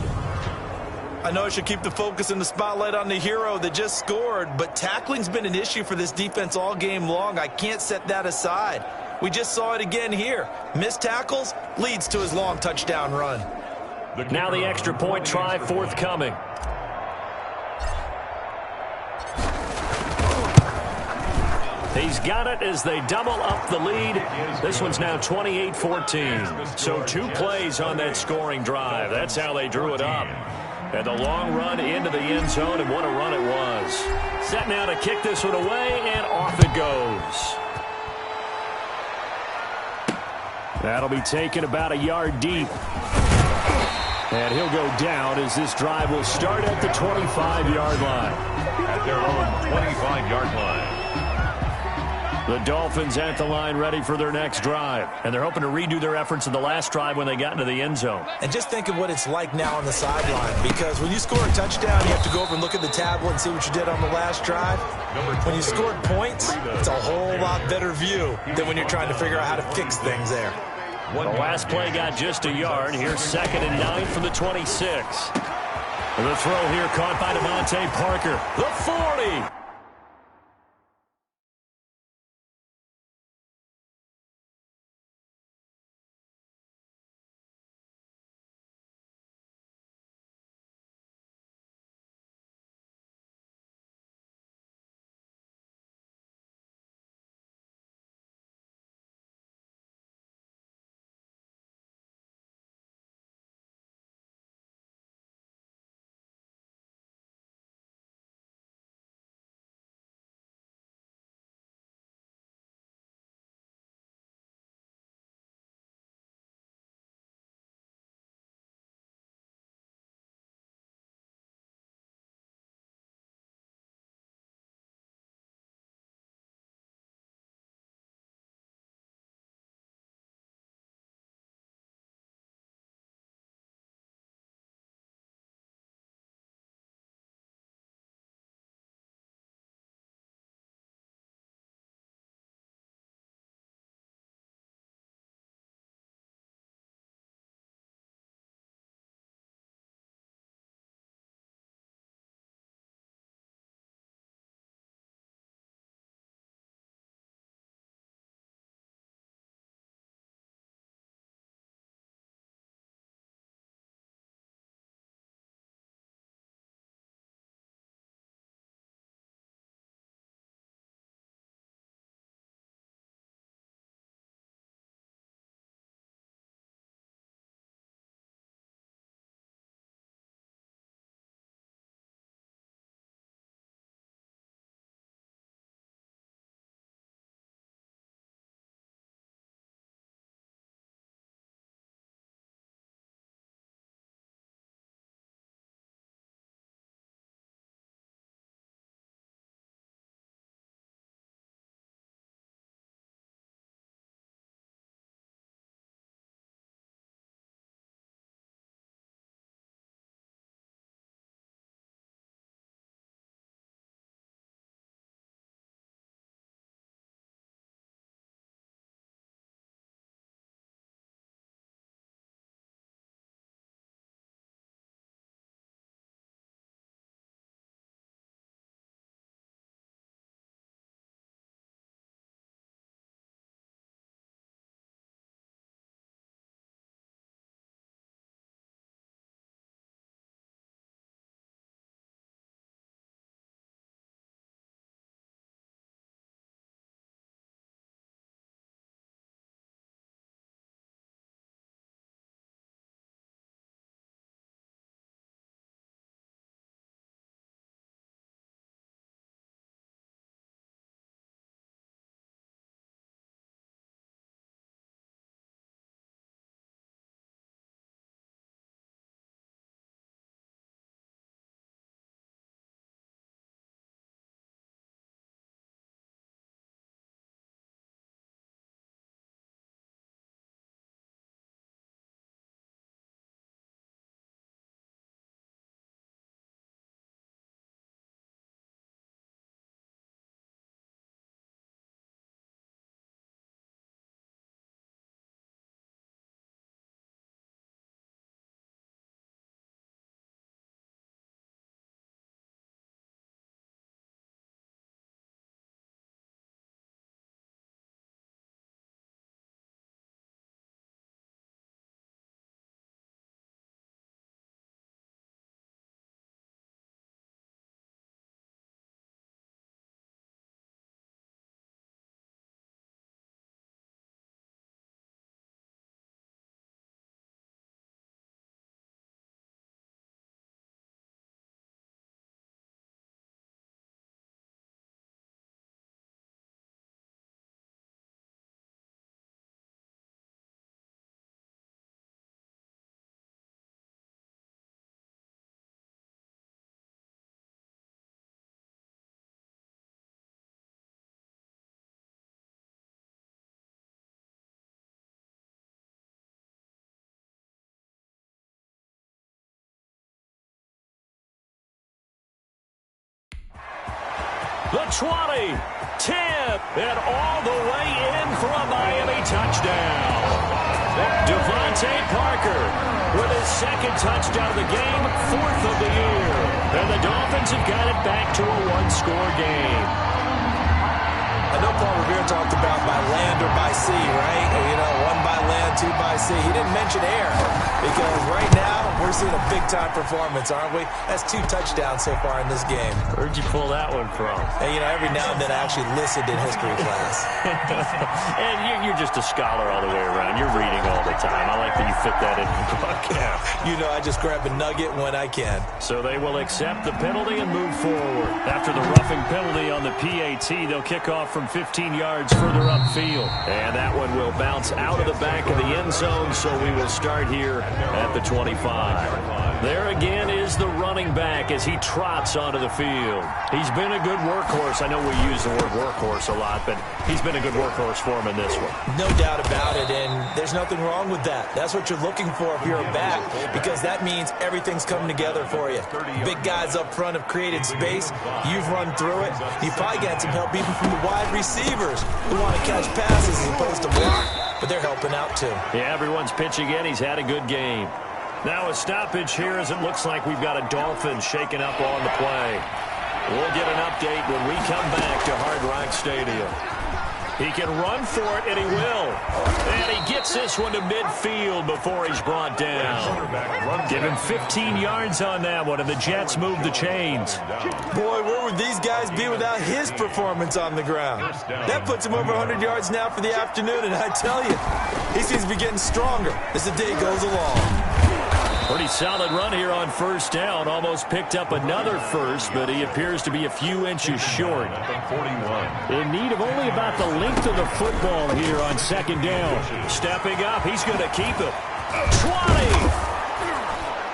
I know I should keep the focus and the spotlight on the hero that just scored, but tackling's been an issue for this defense all game long. I can't set that aside. We just saw it again here. Missed tackles leads to his long touchdown run. Now the extra point try forthcoming. He's got it as they double up the lead. This one's now 28-14. So 2 plays on that scoring drive. That's how they drew it up. And the long run into the end zone, and what a run it was. Set now to kick this one away, and off it goes. That'll be taken about a yard deep. And he'll go down as this drive will start at the 25-yard line. At their own 25-yard line. The Dolphins at the line ready for their next drive. And they're hoping to redo their efforts in the last drive when they got into the end zone. And just think of what it's like now on the sideline, because when you score a touchdown, you have to go over and look at the tablet and see what you did on the last drive. When you scored points, it's a whole lot better view than when you're trying to figure out how to fix things there. The last play got just a yard. Here's 2nd and 9 from the 26. The throw here caught by Devontae Parker. The 40. 20, 10, and all the way in for a Miami touchdown. Devontae Parker with his second touchdown of the game, 4th of the year. And the Dolphins have got it back to a one-score game. I know Paul Revere talked about by land or by sea, right? You know, 1 by land, 2 by sea. He didn't mention air because right now we're seeing a big-time performance, aren't we? That's 2 touchdowns so far in this game. Where'd you pull that one from? And, you know, every now and then I actually listened in history class. And you're just a scholar all the way around. You're reading all the time. I like that you fit that in the book. Yeah. You know, I just grab a nugget when I can. So they will accept the penalty and move forward. After the roughing penalty on the PAT, they'll kick off from 15 yards further upfield. And that one will bounce out of the back of the end zone, so we will start here at the 25. There again is the running back as he trots onto the field. He's been a good workhorse. I know we use the word workhorse a lot, but he's been a good workhorse for him in this one. No doubt about it, and there's nothing wrong with that. That's what you're looking for if you're a back, because that means everything's coming together for you. Big guys up front have created space. You've run through it. You probably got some help even from the wide receivers who want to catch passes as opposed to block, but they're helping out too. Yeah, everyone's pitching in. He's had a good game. Now a stoppage here as it looks like we've got a Dolphin shaking up on the play. We'll get an update when we come back to Hard Rock Stadium. He can run for it, and he will. And he gets this one to midfield before he's brought down. Give him 15 yards on that one, and the Jets move the chains. Boy, where would these guys be without his performance on the ground? That puts him over 100 yards now for the afternoon, and I tell you, he seems to be getting stronger as the day goes along. Pretty solid run here on first down. Almost picked up another first, but he appears to be a few inches short. In need of only about the length of the football here on second down. Stepping up, he's going to keep it. 20!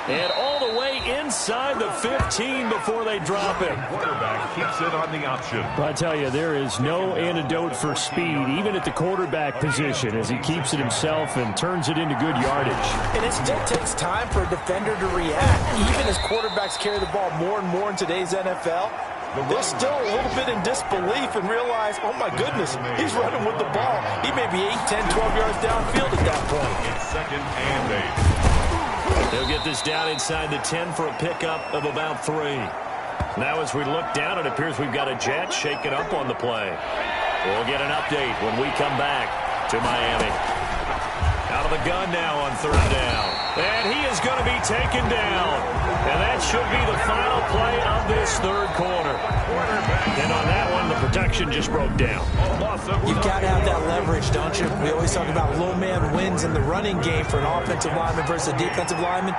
And all the way inside the 15 before they drop it. Quarterback keeps it on the option. I tell you, there is no antidote for speed, even at the quarterback position, as he keeps it himself and turns it into good yardage. And it still takes time for a defender to react. Even as quarterbacks carry the ball more and more in today's NFL, they're still a little bit in disbelief and realize, oh my goodness, he's running with the ball. He may be 8, 10, 12 yards downfield at that point. It's 2nd and 8. They'll get this down inside the 10 for a pickup of about 3. Now as we look down, it appears we've got a Jet shaking up on the play. We'll get an update when we come back to Miami. Out of the gun now on 3rd down. And he is going to be taken down. And that should be the final play of this 3rd quarter. And on that one, the protection just broke down. You've got to have that leverage, don't you? We always talk about low man wins in the running game for an offensive lineman versus a defensive lineman.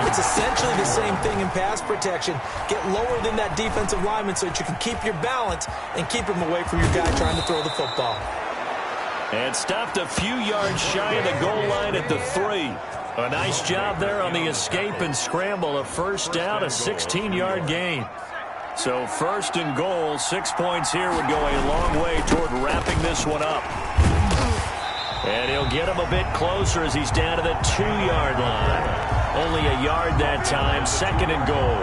It's essentially the same thing in pass protection. Get lower than that defensive lineman so that you can keep your balance and keep him away from your guy trying to throw the football. And stopped a few yards shy of the goal line at the 3. A nice job there on the escape and scramble. A first down, a 16-yard gain. So 1st and goal, 6 points here would go a long way toward wrapping this one up. And he'll get him a bit closer as he's down to the 2-yard line. Only a yard that time, 2nd and goal.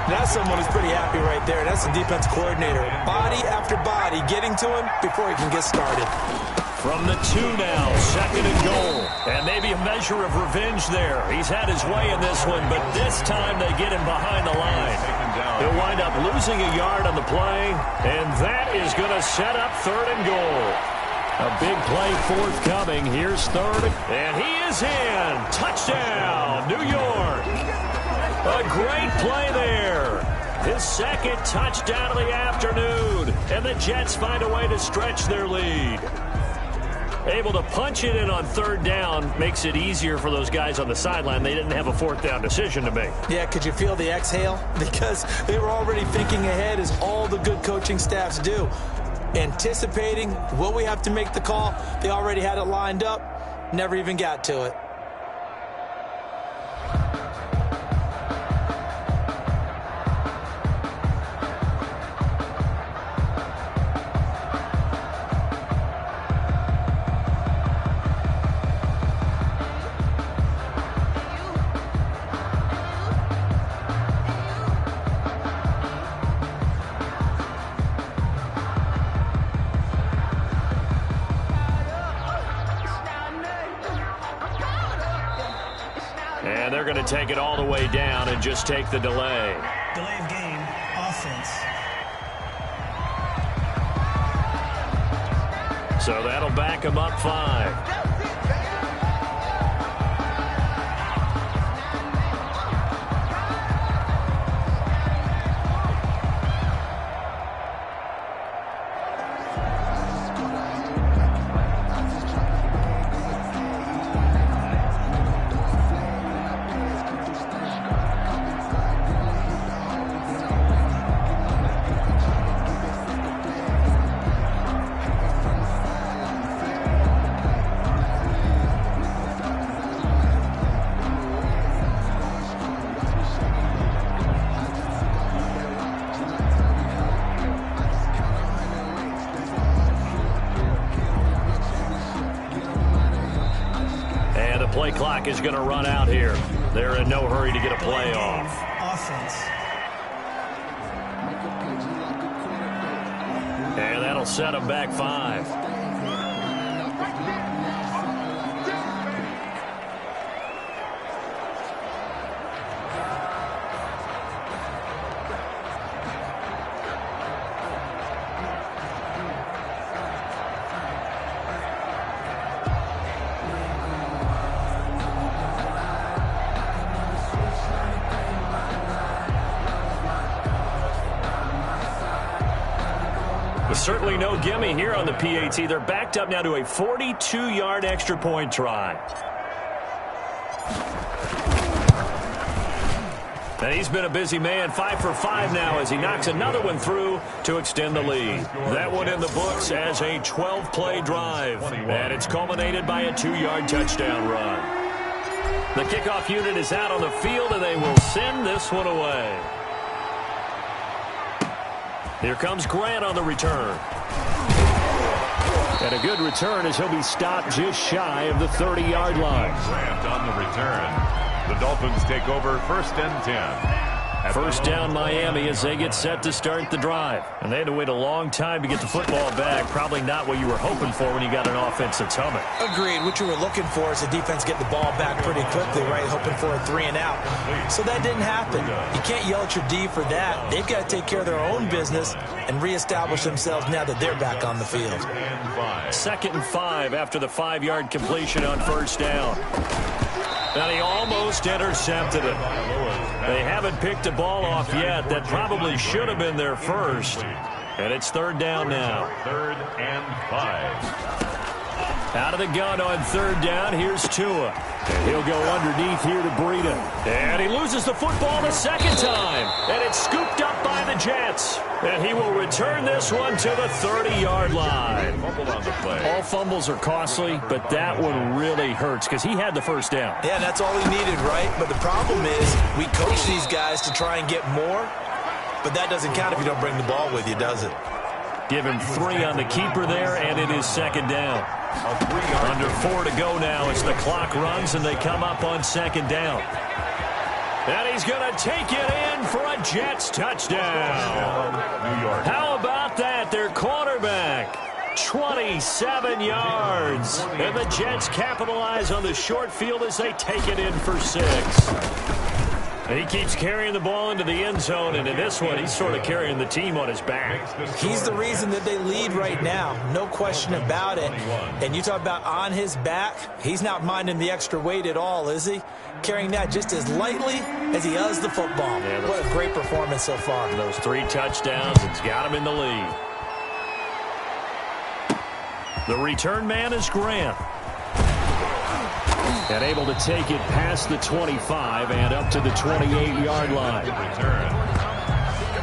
That's someone who's pretty happy right there. That's the defense coordinator. Body after body getting to him before he can get started. From the 2 now, 2nd and goal. And maybe a measure of revenge there. He's had his way in this one, but this time they get him behind the line. He'll wind up losing a yard on the play, and that is going to set up 3rd and goal. A big play forthcoming. Here's 3rd, and he is in. Touchdown, New York. A great play there. His 2nd touchdown of the afternoon, and the Jets find a way to stretch their lead. Able to punch it in on 3rd down makes it easier for those guys on the sideline. They didn't have a 4th down decision to make. Yeah, could you feel the exhale? Because they were already thinking ahead, as all the good coaching staffs do. Anticipating, will we have to make the call? They already had it lined up, never even got to it. And they're going to take it all the way down and just take the delay. Delay of game, offense. So that'll back them up 5. Play clock is going to run out here. They're in no hurry to get a play off. Offense. And that'll set them back 5. Certainly no gimme here on the PAT. They're backed up now to a 42-yard extra point try. And he's been a busy man, 5 for 5 now as he knocks another one through to extend the lead. That one in the books as a 12-play drive. And it's culminated by a 2-yard touchdown run. The kickoff unit is out on the field, and they will send this one away. Here comes Grant on the return. And a good return as he'll be stopped just shy of the 30-yard line. Grant on the return. The Dolphins take over 1st and 10. First down Miami as they get set to start the drive. And they had to wait a long time to get the football back. Probably not what you were hoping for when you got an offense that's humming. Agreed. What you were looking for is the defense get the ball back pretty quickly, right? Hoping for a 3 and out. So that didn't happen. You can't yell at your D for that. They've got to take care of their own business and reestablish themselves now that they're back on the field. 2nd and 5 after the 5-yard completion on first down. And he almost intercepted it. They haven't picked a ball off yet. That probably should have been their first. And it's 3rd down now. 3rd and 5. Out of the gun on 3rd down. Here's Tua. And he'll go underneath here to Breida. And he loses the football the second time. And it's scooped up by the Jets. And he will return this one to the 30-yard line. On the play. All fumbles are costly, but that one really hurts because he had the first down. Yeah, that's all he needed, right? But the problem is we coach these guys to try and get more, but that doesn't count if you don't bring the ball with you, does it? Give him 3 on the keeper there, and it is 2nd down. Under 4 to go now as the clock runs, and they come up on 2nd down. And he's going to take it in for a Jets touchdown. New York. How about that? Their quarterback, 27 yards. And the Jets capitalize on the short field as they take it in for 6. And he keeps carrying the ball into the end zone, and in this one, he's sort of carrying the team on his back. He's the reason that they lead right now, no question about it. And you talk about on his back, he's not minding the extra weight at all, is he? Carrying that just as lightly as he does the football. Yeah, what a great performance so far. Those 3 touchdowns, it's got him in the lead. The return man is Grant. And able to take it past the 25 and up to the 28-yard line. Return.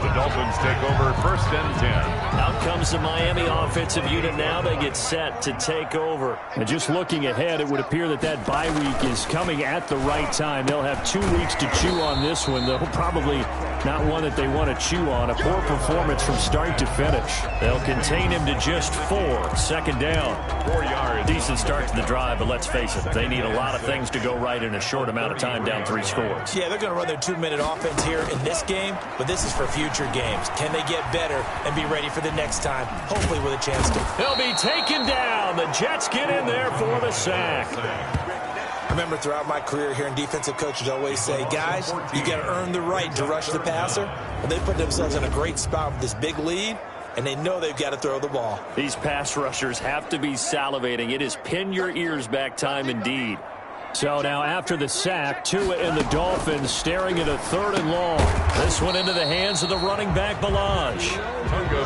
The Dolphins take over 1st and 10. Out comes the Miami offensive unit now. They get set to take over. And just looking ahead, it would appear that that bye week is coming at the right time. They'll have 2 weeks to chew on this one. They'll probably not one that they want to chew on. A poor performance from start to finish. They'll contain him to just 4. 2nd down. 4 yards. Decent start to the drive, but let's face it, they need a lot of things to go right in a short amount of time down 3 scores. Yeah, they're going to run their 2-minute offense here in this game, but this is for future games. Can they get better and be ready for the next time, hopefully with a chance to? He'll be taken down. The Jets get in there for the sack. I remember throughout my career hearing defensive coaches always say, guys, you got to earn the right to rush the passer. And they put themselves in a great spot with this big lead, and they know they've got to throw the ball. These pass rushers have to be salivating. It is pin your ears back time indeed. So now after the sack, Tua and the Dolphins staring at a 3rd and long. This one into the hands of the running back, Balaj.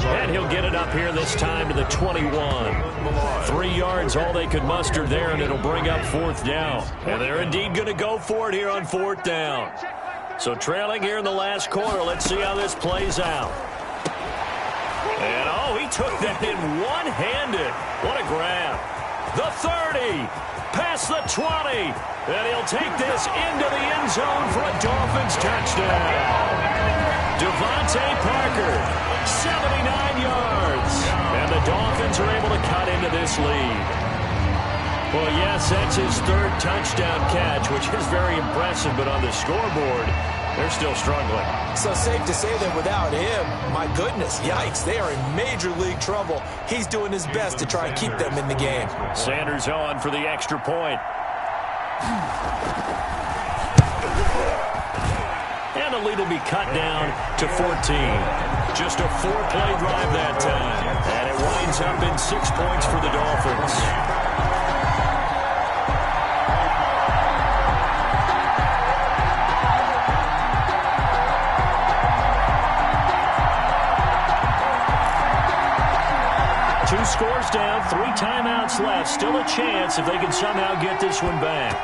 And he'll get it up here this time to the 21. 3 yards, all they could muster there, and it'll bring up 4th down. And they're indeed going to go for it here on 4th down. So trailing here in the last quarter, let's see how this plays out. And, oh, he took that in one-handed. What a grab. The 30. Past the 20. And he'll take this into the end zone for a Dolphins touchdown. Devontae Parker, 79 yards. And the Dolphins are able to cut into this lead. Well, yes, that's his 3rd touchdown catch, which is very impressive. But on the scoreboard, they're still struggling. So safe to say that without him, my goodness, yikes, they are in major league trouble. He's doing his best to try and keep them in the game. Sanders on for the extra point. And the lead will be cut down to 14. Just a 4-play drive that time. And it winds up in 6 points for the Dolphins. Scores down, 3 timeouts left. Still a chance if they can somehow get this one back.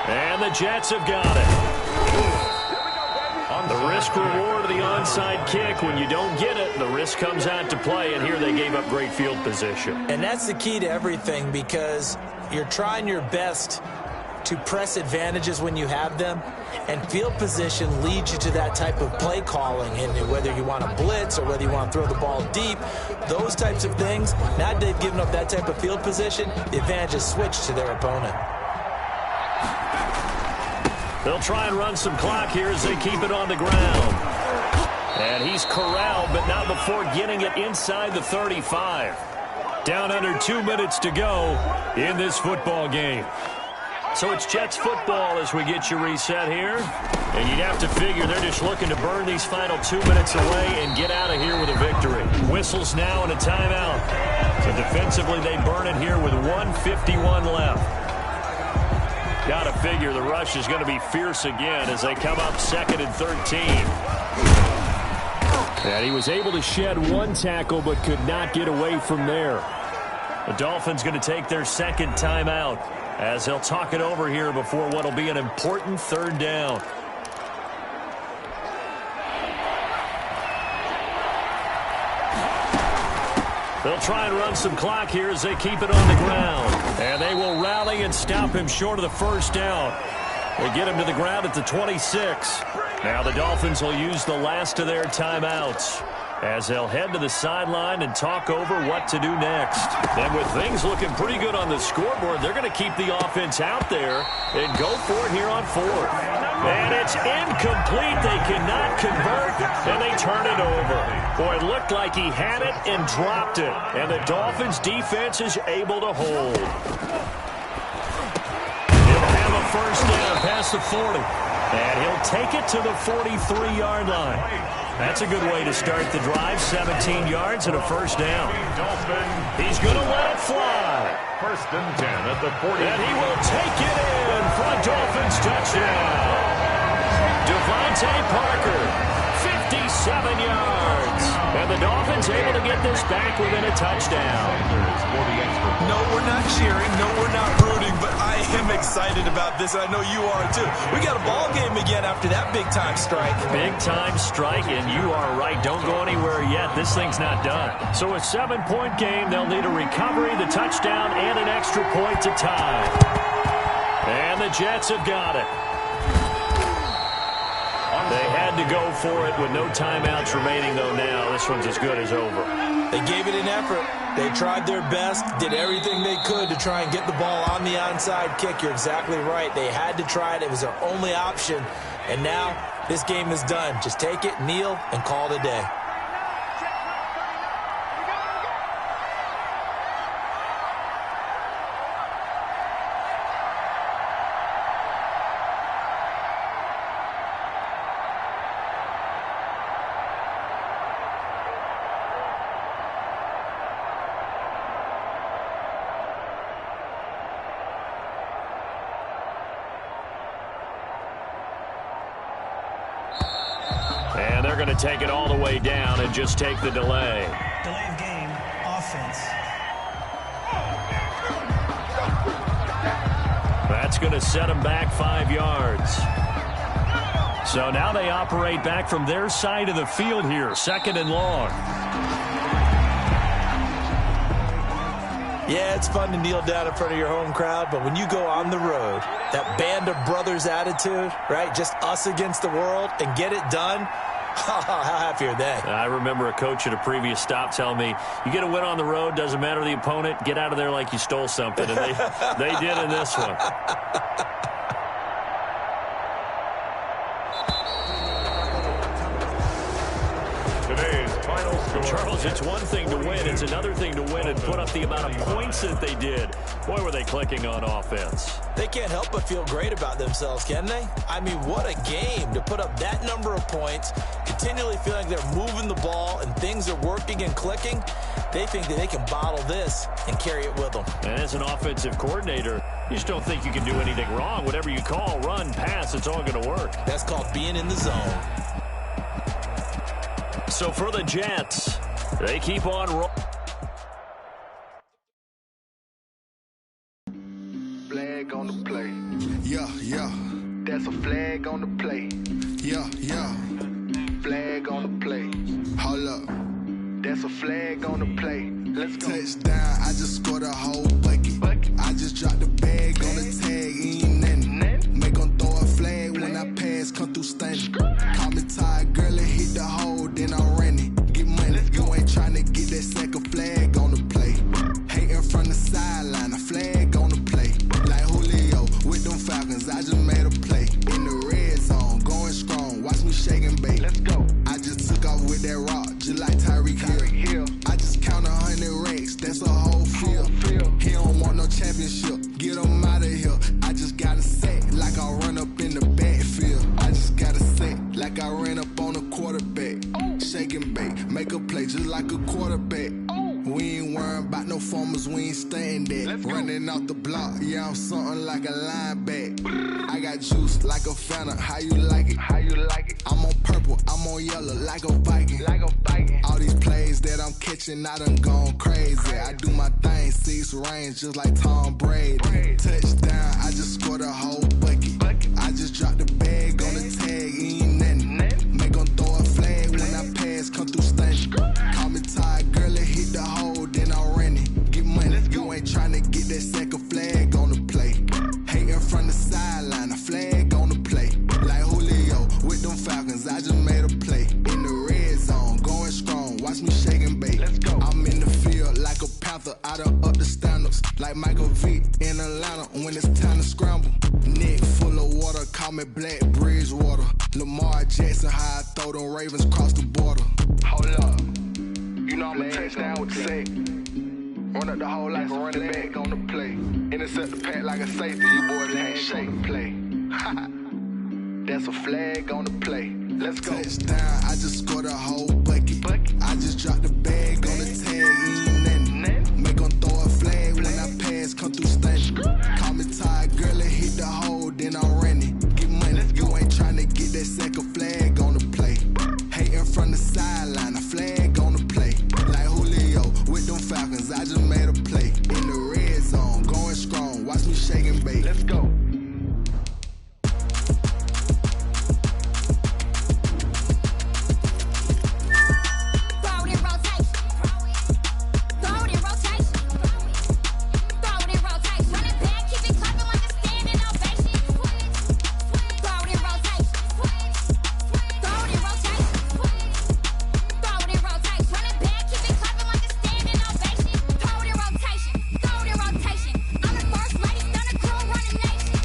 And the Jets have got it. The risk reward of the onside kick. When you don't get it, the risk comes out to play, and here they gave up great field position. And that's the key to everything, because you're trying your best to press advantages when you have them, and field position leads you to that type of play calling. And whether you want to blitz or whether you want to throw the ball deep, those types of things, now that they've given up that type of field position, the advantage is switched to their opponent. They'll try and run some clock here as they keep it on the ground. And he's corralled, but not before getting it inside the 35. Down under 2 minutes to go in this football game. So it's Jets football as we get you reset here. And you'd have to figure they're just looking to burn these final 2 minutes away and get out of here with a victory. Whistles now and a timeout. So defensively they burn it here with 1:51 left. Got to figure the rush is going to be fierce again as they come up 2nd and 13. And he was able to shed 1 tackle but could not get away from there. The Dolphins going to take their 2nd timeout as they'll talk it over here before what will be an important 3rd down. They'll try and run some clock here as they keep it on the ground. And they will rally and stop him short of the 1st down. They get him to the ground at the 26. Now the Dolphins will use the last of their timeouts as they'll head to the sideline and talk over what to do next. And with things looking pretty good on the scoreboard, they're going to keep the offense out there and go for it here on 4th. And it's incomplete. They cannot convert, and they turn it over. Boy, it looked like he had it and dropped it. And the Dolphins defense is able to hold. He'll have a 1st down past the 40. And he'll take it to the 43-yard line. That's a good way to start the drive. 17 yards and a 1st down. He's going to let it fly. 1st and 10 at the 40. And he will take it in for a Dolphins touchdown. Devontae Parker, 57 yards. And the Dolphins able to get this back within a touchdown. No, we're not cheering. No, we're not rooting. But I am excited about this, and I know you are too. We got a ball game again after that big-time strike. Big-time strike, and you are right. Don't go anywhere yet. This thing's not done. So a 7-point game. They'll need a recovery, the touchdown, and an extra point to tie. And the Jets have got it. They had to go for it with no timeouts remaining, though, now. This one's as good as over. They gave it an effort. They tried their best, did everything they could to try and get the ball on the onside kick. You're exactly right. They had to try it. It was their only option. And now this game is done. Just take it, kneel, and call it a day. they're going to take it all the way down and just take the delay. Delay of game, offense. That's going to set them back 5 yards. So now they operate back from their side of the field here, 2nd and long. Yeah, it's fun to kneel down in front of your home crowd, but when you go on the road, that band of brothers attitude, right, just us against the world, and get it done, how happy are they? I remember a coach at a previous stop telling me, you get a win on the road, doesn't matter the opponent, get out of there like you stole something, and they did in this one. Charles, it's one thing to win. It's another thing to win and put up the amount of points that they did. Boy, were they clicking on offense. They can't help but feel great about themselves, can they? I mean, what a game to put up that number of points, continually feeling they're moving the ball and things are working and clicking. They think that they can bottle this and carry it with them. And as an offensive coordinator, you just don't think you can do anything wrong. Whatever you call, run, pass, it's all going to work. That's called being in the zone. So for the Jets, they keep on rolling. Flag on the play. Yeah, yeah. That's a flag on the play. Yeah, yeah. Flag on the play. Hold up. That's a flag on the play. Let's go. Touchdown, I just scored a whole bucket. I just dropped the bag on the tag, ain't nothing. Make them throw a flag when I pass, come through stunning. Call me tired, girl, and hit the hole, then I'm running. Get money, you ain't trying to get that second flag on the play. Hating from the sideline, a flag on the play. Like Julio with them Falcons, I just made a play. In the red zone, going strong, watch me shake and bake. Let's go. I just took off with that rock, just like Tyreek Hill. I just count 100 racks, that's a whole field. He don't want no championship, get him out of here. I just gotta say, like I run up in the backfield. I just gotta say, like I ran up on a quarterback. Shake and bake, make a play just like a quarterback. We ain't worrying about no formers, we ain't staying there. Running out the block, yeah, I'm something like a linebacker. I got juice like a Fanta, how you like it? How you like it? I'm on purple, I'm on yellow like a Viking. Like a Viking. All these plays that I'm catching, I done gone crazy. I do my thing, 6 range just like Tom Brady. Touchdown, I just scored a whole bucket. I just dropped the bag on the tag, ain't nothing. Make them throw a flag when I pass, come through stunning. Call me tired, girl, and hit the hole, then I'm running. Get money, you ain't trying to get that second flag on the play. Hating from the sideline, a flag on the play. Like Julio with them Falcons, I just made a play. In the red zone, going strong, watch me shake and bake. Let's go. I'm in the field like a Panther, I done up the standards. Like Michael Vick in Atlanta when it's time to scramble. Neck full of water, call me Black Bridgewater. Lamar Jackson, how I throw them Ravens cross the border. Hold up, you know I'm a touchdown with the sack. Run up the hole like a running back on the play. Intercept the pack like a safety, you boys can't shake play. That's a flag on the play. Let's go. Touchdown, I just scored a whole bucket. I just dropped the bag on the tag, ain't nothing. Make them throw a flag when I pass, come through stunning. Call me tired, girl, and hit the hole, then I'm running. Get money, you ain't trying to get that second flag on the play. Hating from the sideline, a flag on the play. Like Julio with them Falcons, I just made a play. In the red zone, going strong, watch me shake and bake. Let's go. Rotation. I'm the first lady, stunner, cool, running nation.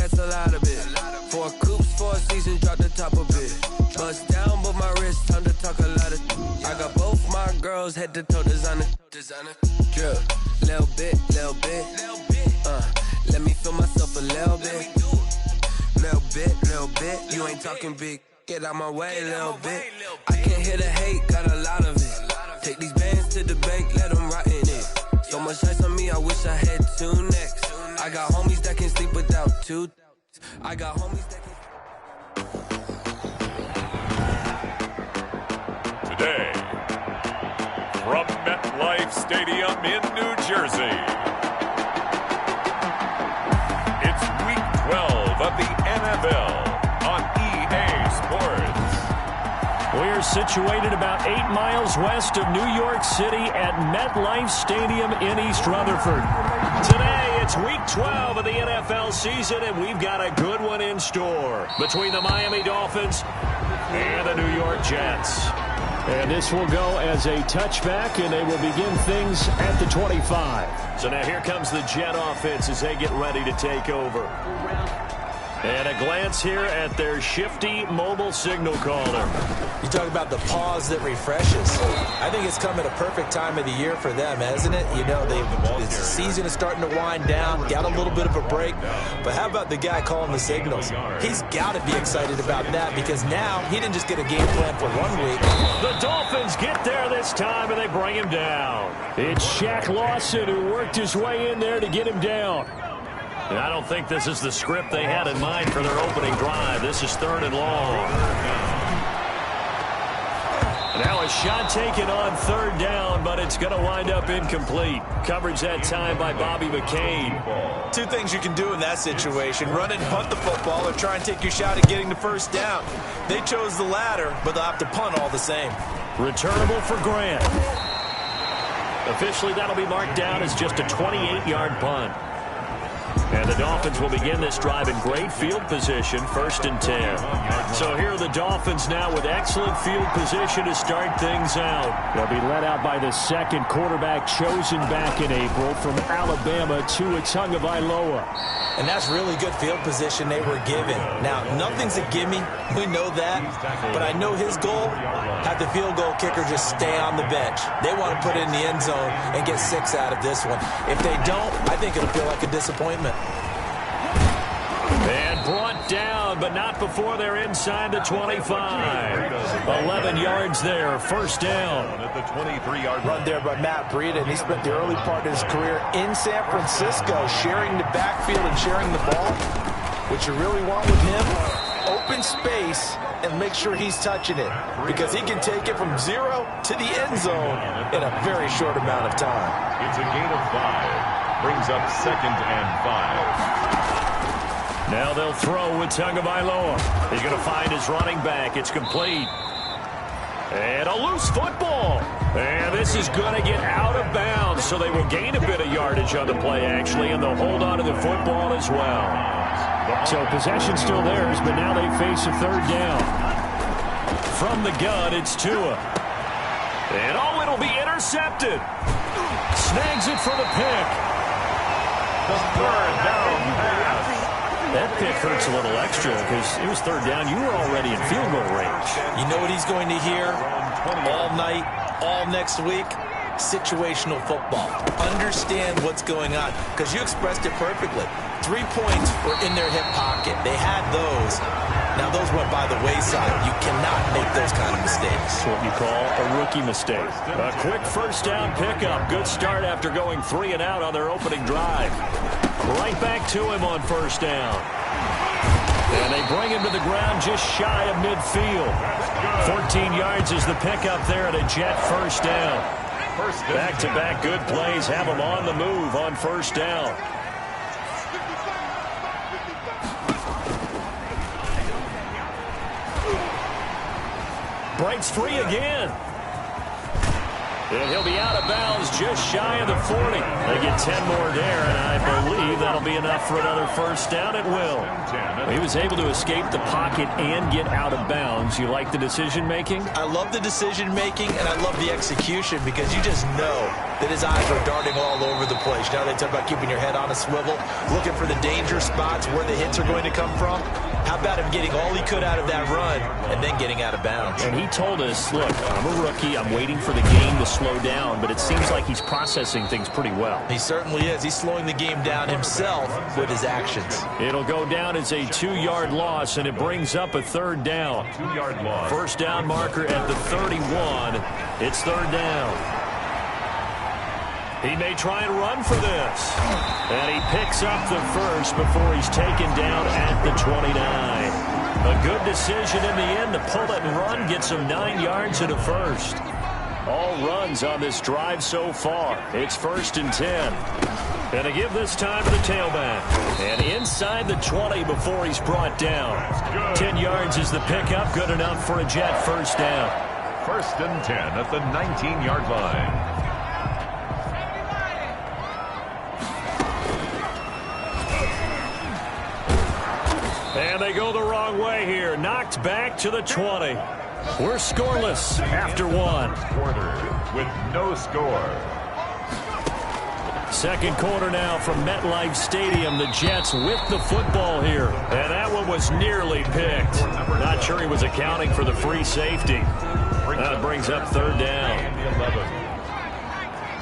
that's a lot of it. 4 coops, 4 seasons, drop the top a bit. Bust down, but my wrist, time to talk a lot of. I got both my girls head to toe designer. Drip, little bit. Let me feel myself a little bit. Little bit. You ain't talking big. Get out my way, little bit. I can't hear the hate, got a lot of it. Take these bands to the bank, let them rot in it. So much ice on me, I wish I had 2 necks. I got homies that can sleep without 2. I got homies that can. Today, from MetLife Stadium in New Jersey, it's Week 12 of the NFL on EA Sports. We're situated about 8 miles west of New York City at MetLife Stadium in East Rutherford. Today, it's Week 12 of the NFL season, and we've got a good one in store between the Miami Dolphins and the New York Jets. And this will go as a touchback, and they will begin things at the 25. So now here comes the Jet offense as they get ready to take over. And a glance here at their shifty mobile signal caller. You talk about the pause that refreshes. I think it's come at a perfect time of the year for them, isn't it? You know, the season is starting to wind down, got a little bit of a break. But how about the guy calling the signals? He's got to be excited about that because now he didn't just get a game plan for 1 week. The Dolphins get there this time, and they bring him down. It's Shaq Lawson who worked his way in there to get him down. And I don't think this is the script they had in mind for their opening drive. This is 3rd and long. Now a shot taken on 3rd down, but it's going to wind up incomplete. Coverage that time by Bobby McCain. 2 things you can do in that situation. Run and punt the football or try and take your shot at getting the 1st down. They chose the latter, but they'll have to punt all the same. Returnable for Grant. Officially, that'll be marked down as just a 28-yard punt. And the Dolphins will begin this drive in great field position, 1st and 10. So here are the Dolphins now with excellent field position to start things out. They'll be led out by the 2nd quarterback chosen back in April from Alabama, Tua Tagovailoa. And that's really good field position they were given. Now, nothing's a gimme. We know that. But I know his goal, have the field goal kicker just stay on the bench. They want to put it in the end zone and get 6 out of this one. If they don't, I think it'll feel like a disappointment. And brought down, but not before they're inside the 25. 11 yards there, 1st down. At the 23-yard run there by Matt Breida, and he spent the early part of his career in San Francisco sharing the backfield and sharing the ball. What you really want with him, open space and make sure he's touching it because he can take it from 0 to the end zone in a very short amount of time. It's a gain of 5. Brings up 2nd and 5. Now they'll throw with Tagovailoa. He's going to find his running back. It's complete. And a loose football. And this is going to get out of bounds, so they will gain a bit of yardage on the play, actually, and they'll hold on to the football as well. So possession still theirs, but now they face a 3rd down. From the gun, it's Tua. And, oh, it'll be intercepted. Snags it for the pick. The 3rd down pass. That pick hurts a little extra because it was 3rd down. You were already in field goal range. You know what he's going to hear all night, all next week? Situational football. Understand what's going on because you expressed it perfectly. 3 points were in their hip pocket. They had those. Now, those went by the wayside. You cannot make those kind of mistakes. That's what you call a rookie mistake. A quick 1st down pickup. Good start after going 3 and out on their opening drive. Right back to him on 1st down. And they bring him to the ground just shy of midfield. 14 yards is the pickup there at a Jet 1st down. Back-to-back good plays have him on the move on 1st down. Breaks free again. And he'll be out of bounds just shy of the 40. They get 10 more there, and I believe that'll be enough for another first down. It will. He was able to escape the pocket and get out of bounds. You like the decision-making? I love the decision-making, and I love the execution because you just know that his eyes are darting all over the place. You know, they talk about keeping your head on a swivel, looking for the danger spots where the hits are going to come from. How about him getting all he could out of that run and then getting out of bounds? And he told us, look, I'm a rookie. I'm waiting for the game to slow down, but it seems like he's processing things pretty well. He certainly is. He's slowing the game down himself with his actions. It'll go down as a 2-yard loss, and it brings up a third down. 2-yard loss. First down marker at the 31. It's third down. He may try and run for this. And he picks up the first before he's taken down at the 29. A good decision in the end to pull it and run, gets him 9 yards and a first. All runs on this drive so far. It's first and 10. And to give this time to the tailback. And inside the 20 before he's brought down. 10 yards is the pickup. Good enough for a Jet first down. First and 10 at the 19-yard line. And they go the wrong way here. Knocked back to the 20. We're scoreless after one. Quarter with no score. Second quarter now from MetLife Stadium. The Jets with the football here. And that one was nearly picked. Not sure he was accounting for the free safety. That brings up third down.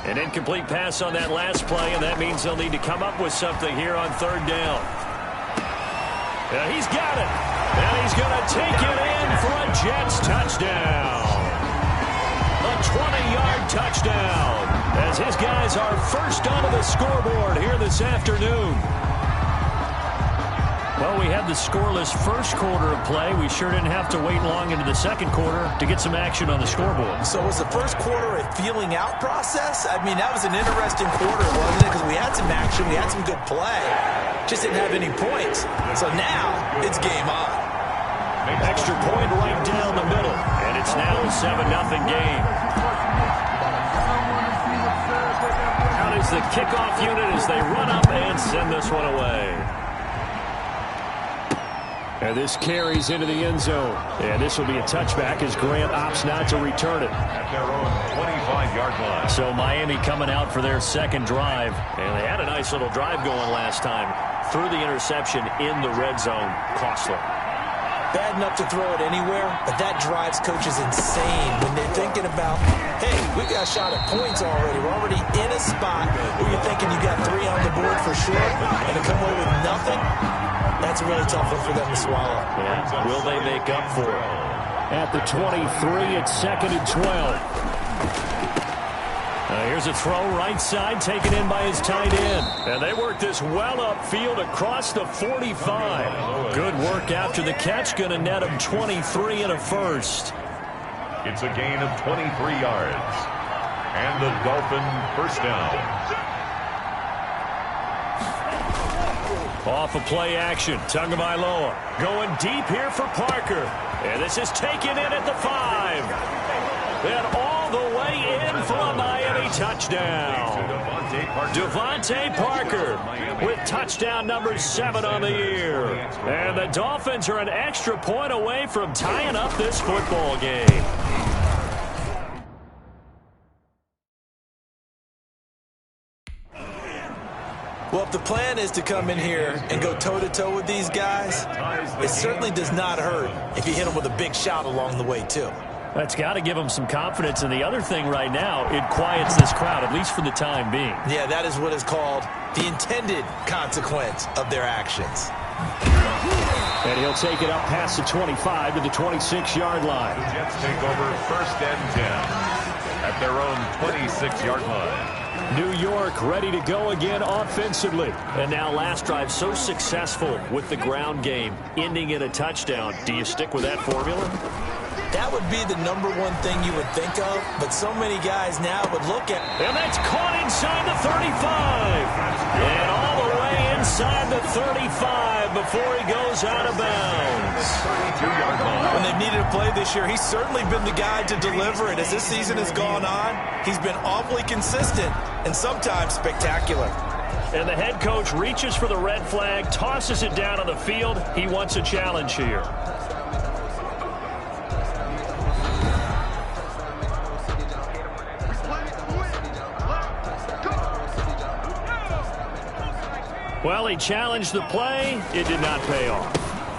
An incomplete pass on that last play, and that means they'll need to come up with something here on third down. He's got it. And he's going to take it in for a Jets touchdown. A 20-yard touchdown as his guys are first onto the scoreboard here this afternoon. Well, we had the scoreless first quarter of play. We sure didn't have to wait long into the second quarter to get some action on the scoreboard. So was the first quarter a feeling out process? I mean, that was an interesting quarter, wasn't it? Because we had some action, we had some good play. Just didn't have any points. So now it's game on. Extra point right down the middle. And it's now a 7-0 game. Out is the kickoff unit as they run up and send this one away. And this carries into the end zone. And this will be a touchback as Grant opts not to return it. At their own 25-yard line. So Miami coming out for their second drive. And they had a nice little drive going last time. Threw the interception in the red zone. Costly. Bad enough to throw it anywhere, but that drives coaches insane when they're thinking about, hey, we got a shot at points already. We're already in a spot where you're thinking you got 3 on the board for sure, and to come away with nothing, that's a really tough one for them to swallow. Yeah. Will they make up for it? At the 23, it's second and 12. Here's a throw right side taken in by his tight end. And they work this well upfield across the 45. Good work after the catch. Going to net him 23 and a first. It's a gain of 23 yards. And the Dolphin first down. Off of play action. Tagovailoa going deep here for Parker. And this is taken in at the 5. And all the way in for a Miami touchdown. Devontae Parker with touchdown number 7 on the year. And the Dolphins are an extra point away from tying up this football game. Well, if the plan is to come in here and go toe-to-toe with these guys, it certainly does not hurt if you hit them with a big shot along the way, too. That's got to give them some confidence. And the other thing right now, it quiets this crowd, at least for the time being. Yeah, that is what is called the intended consequence of their actions. And he'll take it up past the 25 to the 26-yard line. The Jets take over first and 10 at their own 26-yard line. New York ready to go again offensively. And now last drive so successful with the ground game, ending in a touchdown. Do you stick with that formula? That would be the number one thing you would think of, but so many guys now would look at. And that's caught inside the 35. And all the way inside the 35 before he goes out of bounds. When they've needed a play this year, he's certainly been the guy to deliver it. As this season has gone on, he's been awfully consistent and sometimes spectacular. And the head coach reaches for the red flag, tosses it down on the field. He wants a challenge here. Well, he challenged the play. It did not pay off.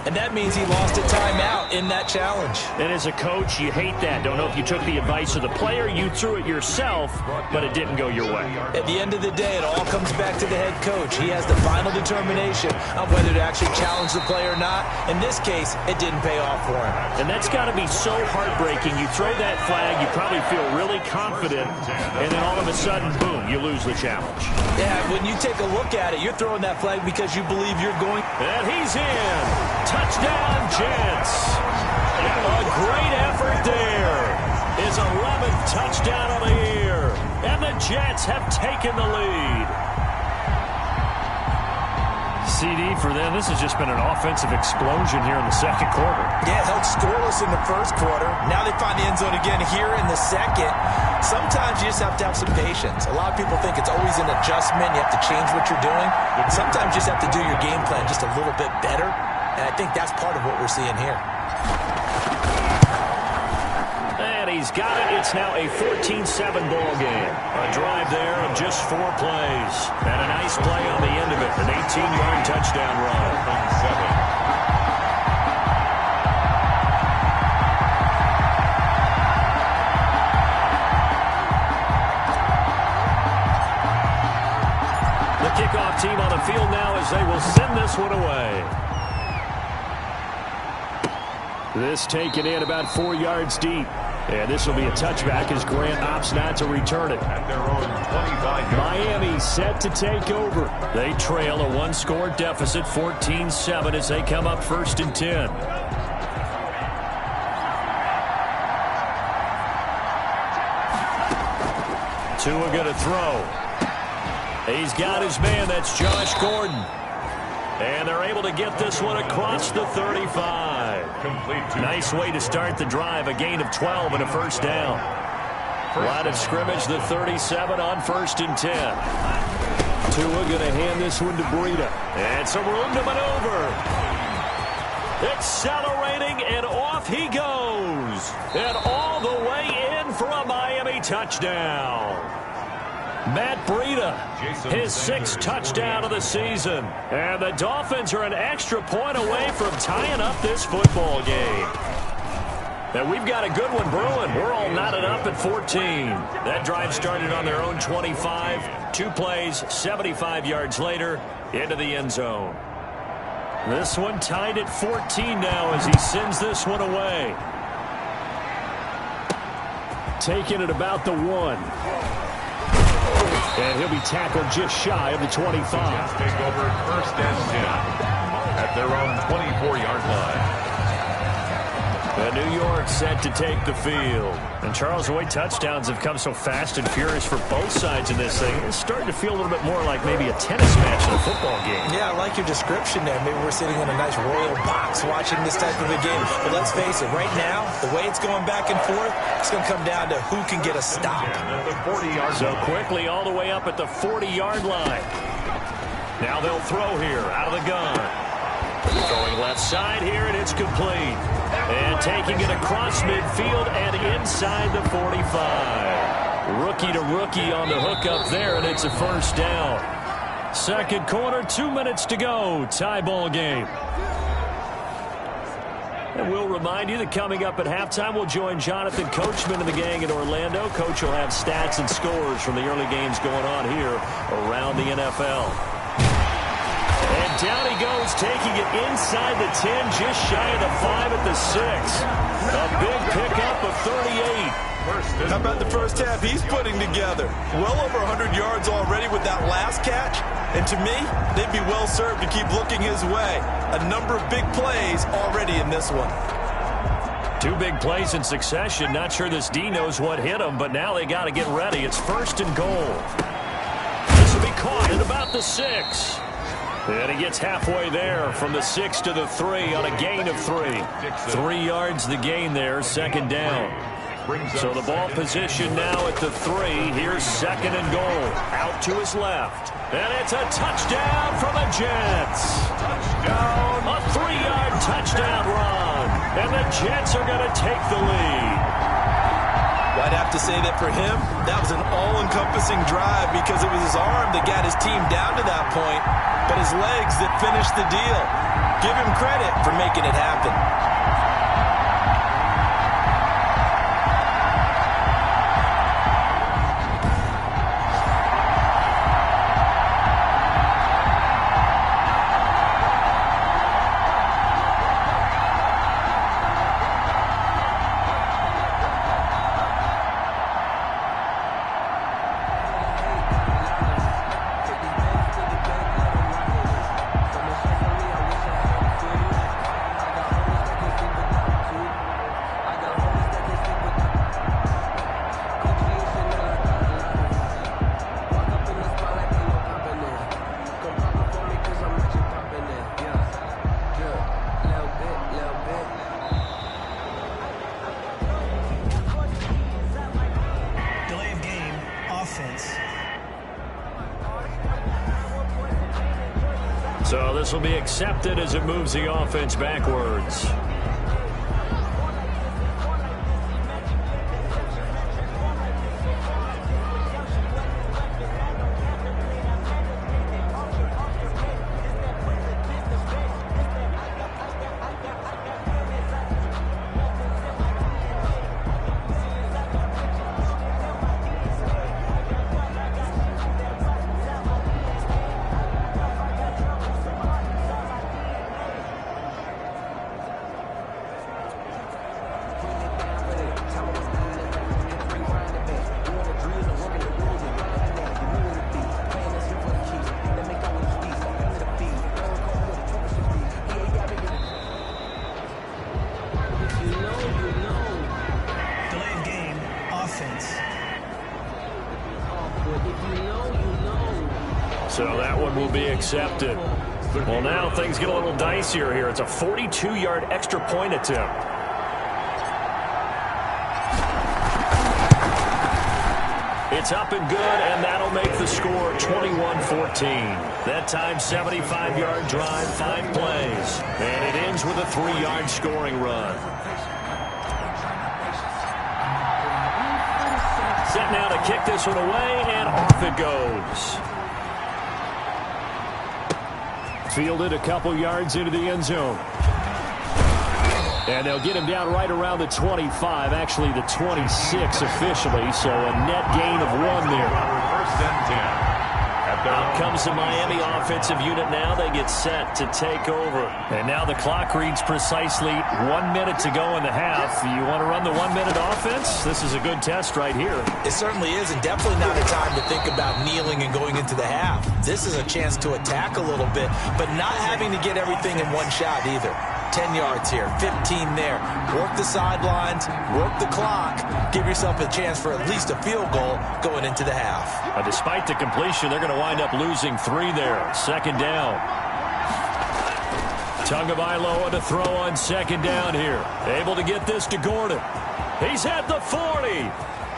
And that means he lost a timeout in that challenge. And as a coach, you hate that. Don't know if you took the advice of the player. You threw it yourself, but it didn't go your way. At the end of the day, it all comes back to the head coach. He has the final determination on whether to actually challenge the play or not. In this case, it didn't pay off for him. And that's got to be so heartbreaking. You throw that flag, you probably feel really confident, and then all of a sudden, boom, you lose the challenge. Yeah, when you take a look at it, you're throwing that flag because you believe you're going. And he's in. Touchdown, Jets. A great effort there. His 11th touchdown of the year. And the Jets have taken the lead. CD for them. This has just been an offensive explosion here in the second quarter. Yeah, held scoreless in the first quarter. Now they find the end zone again here in the second. Sometimes you just have to have some patience. A lot of people think it's always an adjustment. You have to change what you're doing. Sometimes you just have to do your game plan just a little bit better. And I think that's part of what we're seeing here. And he's got it. It's now a 14-7 ball game. A drive there of just 4 plays. And a nice play on the end of it. An 18-yard touchdown run. The kickoff team on the field now as they will send this one away. This taken in about 4 yards deep. And this will be a touchback as Grant opts not to return it. At their own 25. Miami set to take over. They trail a 1-score deficit, 14-7, as they come up 1st and 10. Tua going to throw. He's got his man. That's Josh Gordon. And they're able to get this one across the 35. Nice way to start the drive. A gain of 12 and a first down. Line of scrimmage, the 37 on 1st and 10. Tua going to hand this one to Breida. And some room to maneuver. Accelerating, and off he goes. And all the way in for a Miami touchdown. Matt Breida, his 6th touchdown of the season. And the Dolphins are an extra point away from tying up this football game. And we've got a good one brewing. We're all knotted up at 14. That drive started on their own 25. 2 plays, 75 yards later, into the end zone. This one tied at 14 now as he sends this one away. Taking it about the 1. And he'll be tackled just shy of the 25. Take over 1st and 10 at their own 24-yard line. And New York set to take the field. And Charles, the way touchdowns have come so fast and furious for both sides in this thing, it's starting to feel a little bit more like maybe a tennis match in a football game. Yeah, I like your description there. Maybe we're sitting in a nice royal box watching this type of a game. But let's face it, right now, the way it's going back and forth, it's going to come down to who can get a stop. So quickly all the way up at the 40-yard line. Now they'll throw here out of the gun. Throwing left side here, and it's complete. And taking it across midfield and inside the 45. Rookie to rookie on the hook up there, and it's a first down. Second quarter, 2 minutes to go. Tie ball game. And we'll remind you that coming up at halftime, we'll join Jonathan Coachman and the gang in Orlando. Coach will have stats and scores from the early games going on here around the NFL. And down he goes, taking it inside the 10, just shy of the 5 at the 6. A big pickup of 38. How about the first half he's putting together? Well over 100 yards already with that last catch. And to me, they'd be well served to keep looking his way. A number of big plays already in this one. 2 big plays in succession. Not sure this D knows what hit him, but now they got to get ready. It's 1st and goal. This will be caught at about the 6. And he gets halfway there from the 6 to the 3 on a gain of 3. 3 yards the gain there, second down. So the ball position now at the 3. Here's second and goal. Out to his left. And it's a touchdown for the Jets. Touchdown. A 3-yard touchdown run. And the Jets are going to take the lead. Well, I'd have to say that for him, that was an all-encompassing drive because it was his arm that got his team down to that point, but his legs that finished the deal. Give him credit for making it happen. So this will be accepted as it moves the offense backwards. So that one will be accepted. Well, now things get a little dicier here. It's a 42-yard extra point attempt. It's up and good, and that'll make the score 21-14. That time, 75-yard drive, 5 plays. And it ends with a 3-yard scoring run. Set now to kick this one away, and off it goes. Fielded a couple yards into the end zone. And they'll get him down right around the 25, actually the 26 officially, so a net gain of 1 there. First and 10. Out comes the Miami offensive unit now. They get set to take over. And now the clock reads precisely 1 minute to go in the half. You want to run the 1-minute offense? This is a good test right here. It certainly is, and definitely not a time to think about kneeling and going into the half. This is a chance to attack a little bit, but not having to get everything in one shot either. 10 yards here, 15 there. Work the sidelines, work the clock. Give yourself a chance for at least a field goal going into the half. Despite the completion, they're going to wind up losing 3 there. Second down. Tagovailoa to throw on second down here. Able to get this to Gordon. He's at the 40,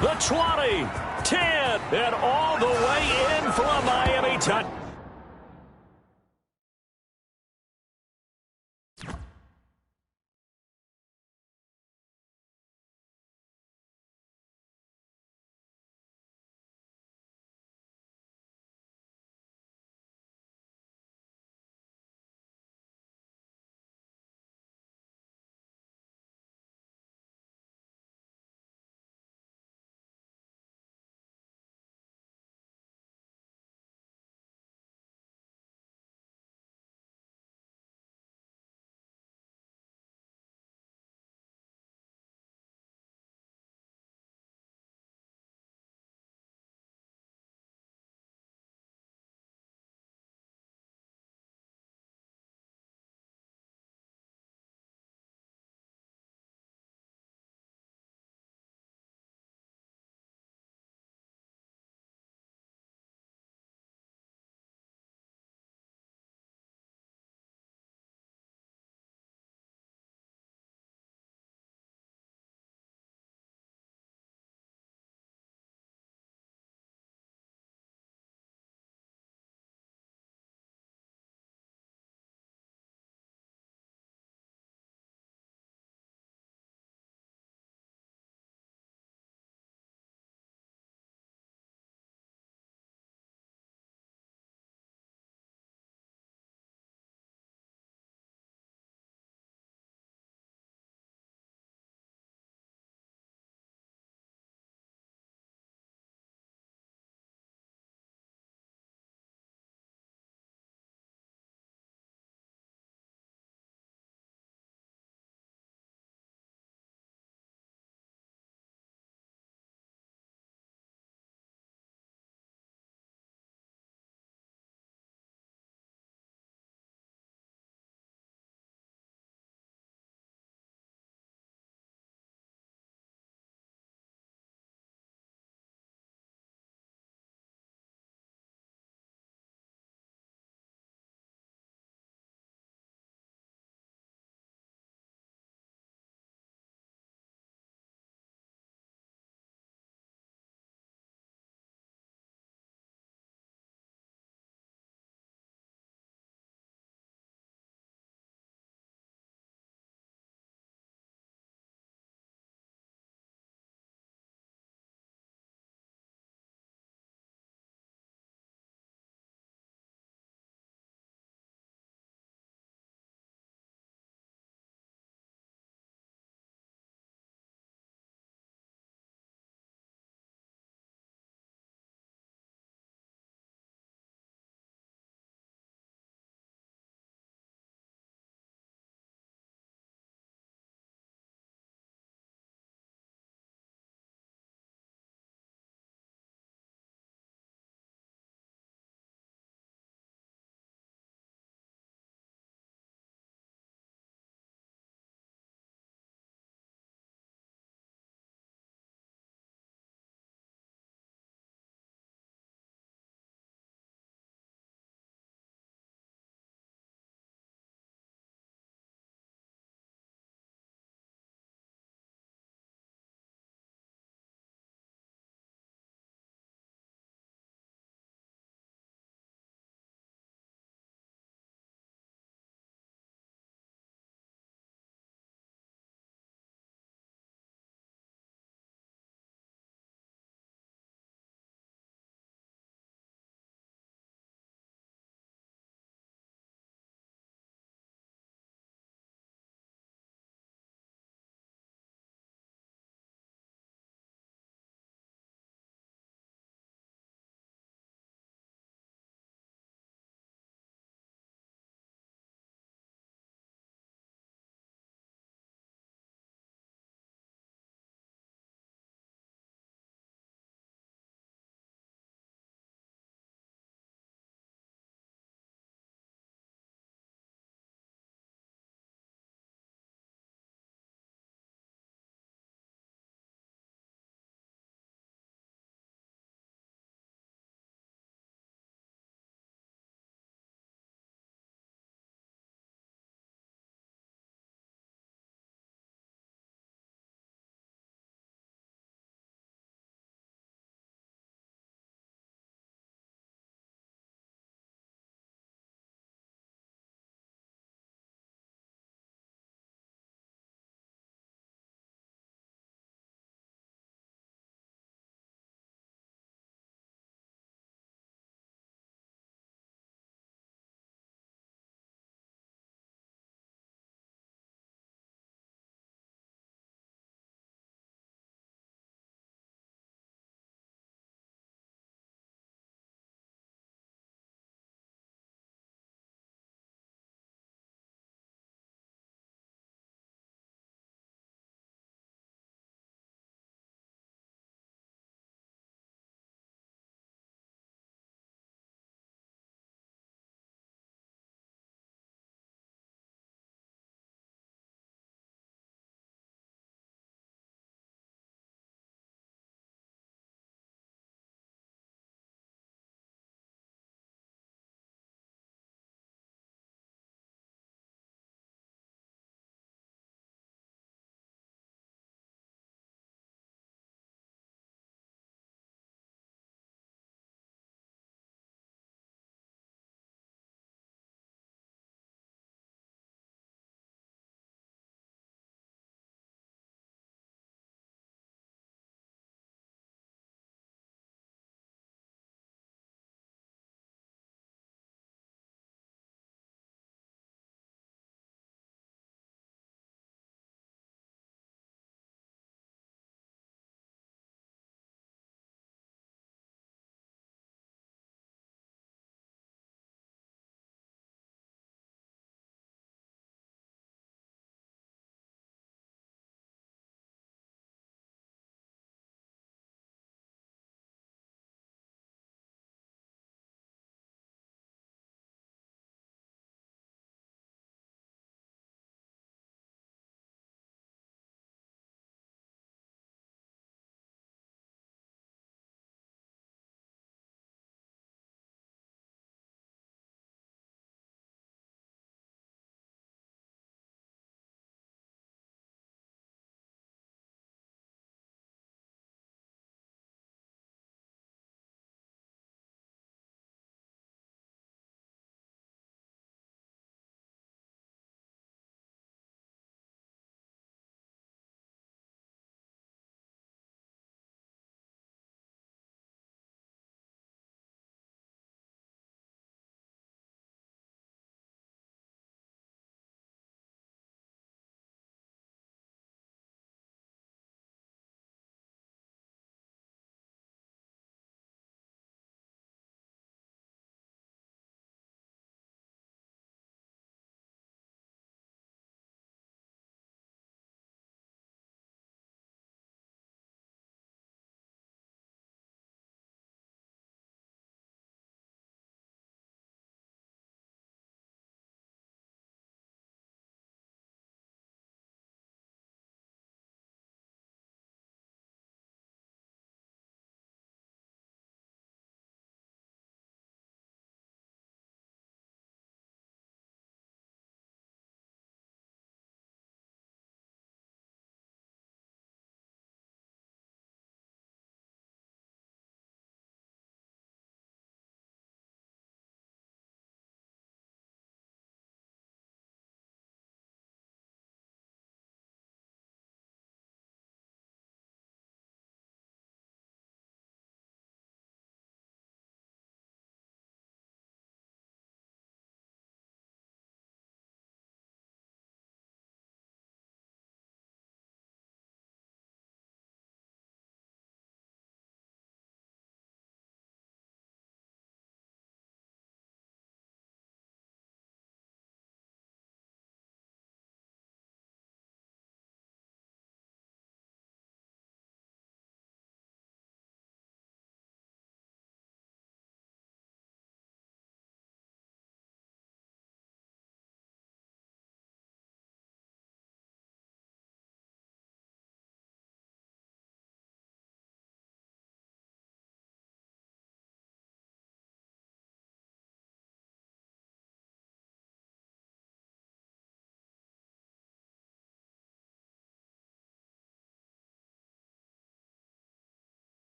the 20, 10, and all the way in for a Miami touchdown.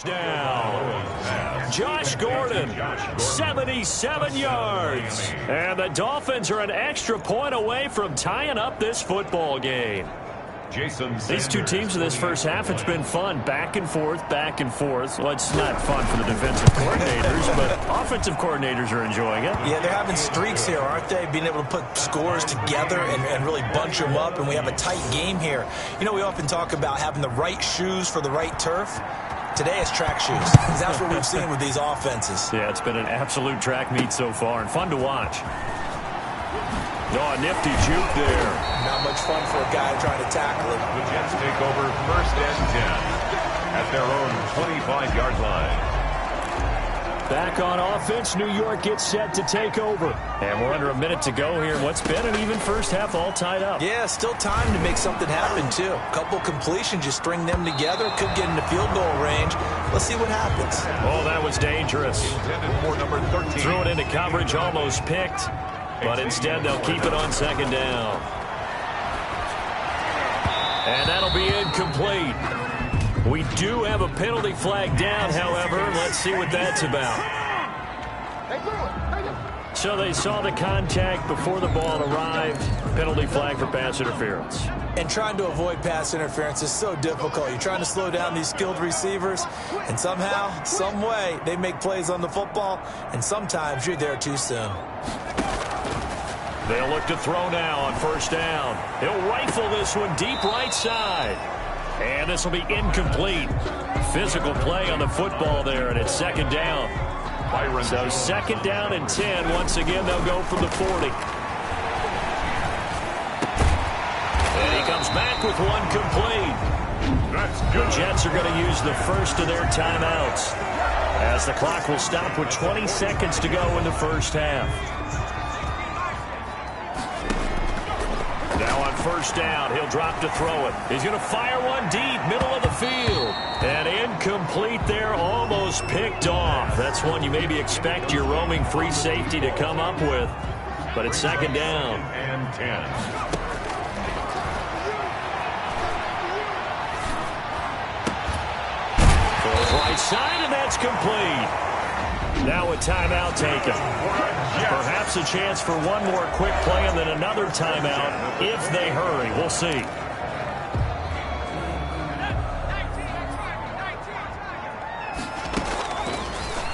Down. Josh Gordon, 77 yards. And the Dolphins are an extra point away from tying up this football game. These two teams in this first half, it's been fun. Back and forth, back and forth. Well, it's not fun for the defensive coordinators, but offensive coordinators are enjoying it. Yeah, they're having streaks here, aren't they? Being able to put scores together and really bunch them up, and we have a tight game here. You know, we often talk about having the right shoes for the right turf. Today it's track shoes, because that's what we've seen with these offenses. Yeah, it's been an absolute track meet so far, and fun to watch. Oh, nifty juke there. Not much fun for a guy trying to tackle it. The Jets take over 1st and 10 at their own 25-yard line. Back on offense, New York gets set to take over. And we're under a minute to go here. What's been an even first half all tied up. Yeah, still time to make something happen, too. A couple completions, just string them together. Could get into field goal range. Let's see what happens. Oh, that was dangerous. Intended for number 13. Threw it into coverage, almost picked. But instead, they'll keep it on 2nd down. And that'll be incomplete. We do have a penalty flag down, however. Let's see what that's about. So they saw the contact before the ball arrived. Penalty flag for pass interference. And trying to avoid pass interference is so difficult. You're trying to slow down these skilled receivers, and somehow, some way, they make plays on the football, and sometimes you're there too soon. They'll look to throw now on 1st down. He'll rifle this one deep right side. And this will be incomplete. Physical play on the football there, and it's 2nd down. So 2nd down and 10. Once again, they'll go from the 40. And he comes back with one complete. That's good. The Jets are going to use the first of their timeouts, as the clock will stop with 20 seconds to go in the first half. Now on 1st down, he'll drop to throw it. He's going to fire one deep, middle of the field. And incomplete there, almost picked off. That's one you maybe expect your roaming free safety to come up with. But it's 2nd down. And 10. Goes right side, and that's complete. Now a timeout taken. Perhaps a chance for one more quick play and then another timeout if they hurry. We'll see.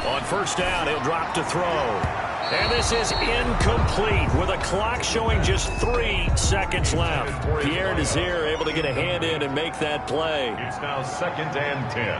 On 1st down, he'll drop to throw. And this is incomplete with a clock showing just 3 seconds left. Pierre Desir able to get a hand in and make that play. It's now 2nd and 10.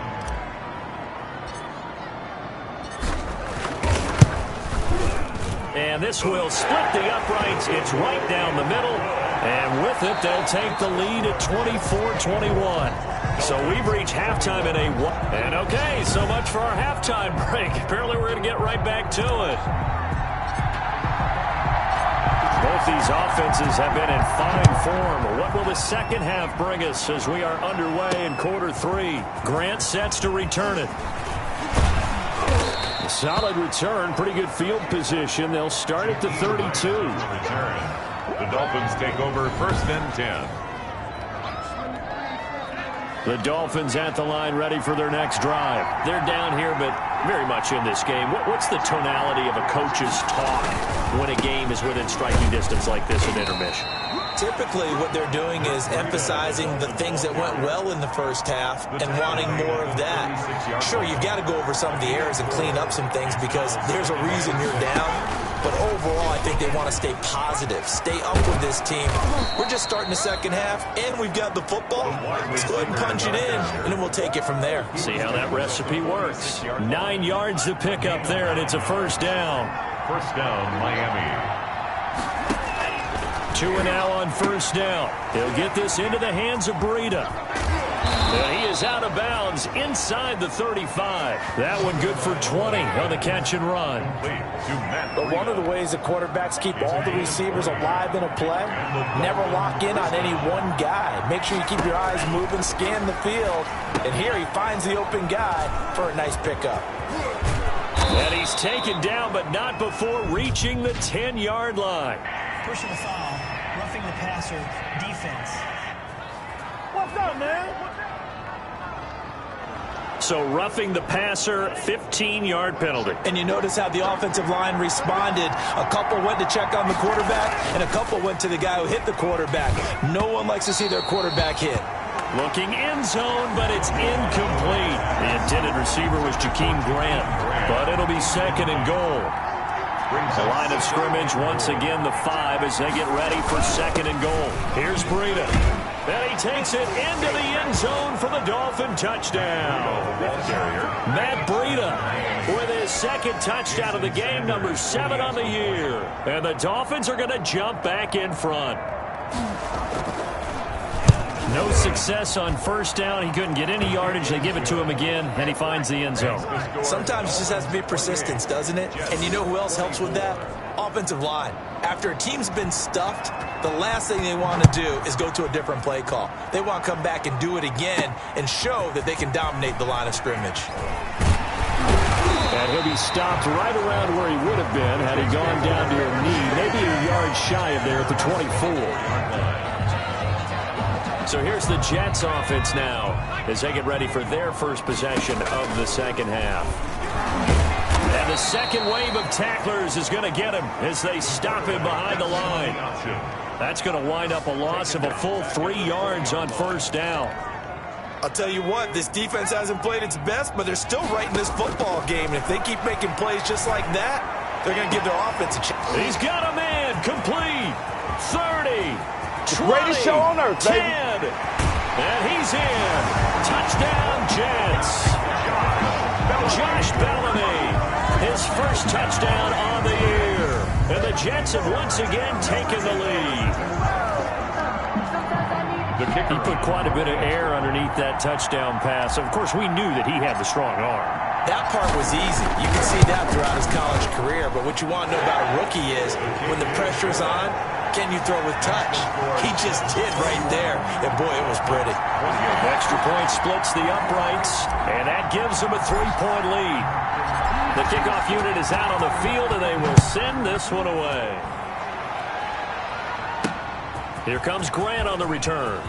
And this will split the uprights. It's right down the middle. And with it, they'll take the lead at 24-21. So we've reached halftime in a... And okay, so much for our halftime break. Apparently we're going to get right back to it. Both these offenses have been in fine form. What will the second half bring us as we are underway in quarter 3? Grant sets to return it. Solid return, pretty good field position. They'll start at the 32. Return. The Dolphins take over 1st and 10. The Dolphins at the line, ready for their next drive. They're down here, but very much in this game. What's the tonality of a coach's talk when a game is within striking distance like this at intermission? Typically, what they're doing is emphasizing the things that went well in the first half and wanting more of that. Sure, you've got to go over some of the errors and clean up some things because there's a reason you're down. But overall, I think they want to stay positive, stay up with this team. We're just starting the second half, and we've got the football. Let's go ahead and punch it in, and then we'll take it from there. See how that recipe works. 9 yards to pick up there, and it's a 1st down. 1st down, Miami. 2 and now on 1st down. He'll get this into the hands of Breida. And he is out of bounds inside the 35. That one good for 20 on the catch and run. But one of the ways the quarterbacks keep all the receivers alive in a play, never lock in on any one guy. Make sure you keep your eyes moving, scan the field. And here he finds the open guy for a nice pickup. And he's taken down, but not before reaching the 10-yard line. Pushing the foul, roughing the passer, defense. What's up, man? So roughing the passer, 15-yard penalty. And you notice how the offensive line responded. A couple went to check on the quarterback, and a couple went to the guy who hit the quarterback. No one likes to see their quarterback hit. Looking end zone, but it's incomplete. The intended receiver was Jakeem Grant, but it'll be second and goal. The line of scrimmage, once again, the 5 as they get ready for second and goal. Here's Breida. And he takes it into the end zone for the Dolphin touchdown. Matt Breida with his second touchdown of the game, number 7 on the year. And the Dolphins are going to jump back in front. No success on first down. He couldn't get any yardage. They give it to him again, and he finds the end zone. Sometimes it just has to be persistence, doesn't it? And you know who else helps with that? Offensive line. After a team's been stuffed, the last thing they want to do is go to a different play call. They want to come back and do it again and show that they can dominate the line of scrimmage. And he'll be stopped right around where he would have been had he gone down to a knee, maybe a yard shy of there at the 24. So here's the Jets offense now as they get ready for their first possession of the second half. And the second wave of tacklers is going to get him as they stop him behind the line. That's going to wind up a loss of a full 3 yards on first down. I'll tell you what, this defense hasn't played its best, but they're still right in this football game. And if they keep making plays just like that, they're going to give their offense a chance. He's got a man complete. 30. 20, greatest show on earth, 10, baby. and he's in. Touchdown, Jets. Josh Bellamy, his first touchdown on the year. And the Jets have once again taken the lead. He put quite a bit of air underneath that touchdown pass. Of course, we knew that he had the strong arm. That part was easy. You can see that throughout his college career. But what you want to know about a rookie is when the pressure's on, can you throw with touch? He just did right there. And, boy, it was pretty. Extra point splits the uprights, and that gives them a 3-point lead. The kickoff unit is out on the field, and they will send this one away. Here comes Grant on the return.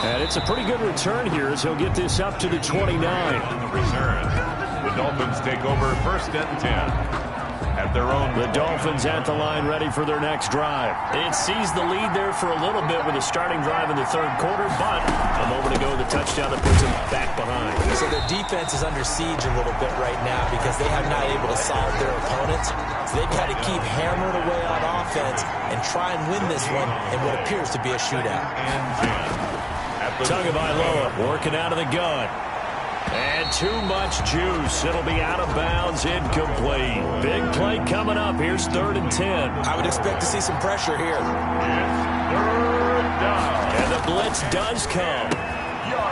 And it's a pretty good return here as he'll get this up to the 29. On the return, the Dolphins take over first and 10. At their own. The Dolphins at the line ready for their next drive. It seized the lead there for a little bit with a starting drive in the third quarter, but a moment ago the touchdown that puts them back behind. So their defense is under siege a little bit right now because they have not able to solve their opponents. So they've got to keep hammering away on offense and try and win this one in what appears to be a shootout. Tagovailoa working out of the gun. And too much juice. It'll be out of bounds, incomplete. Big play coming up. Here's 3rd and 10. I would expect to see some pressure here. And the blitz does come.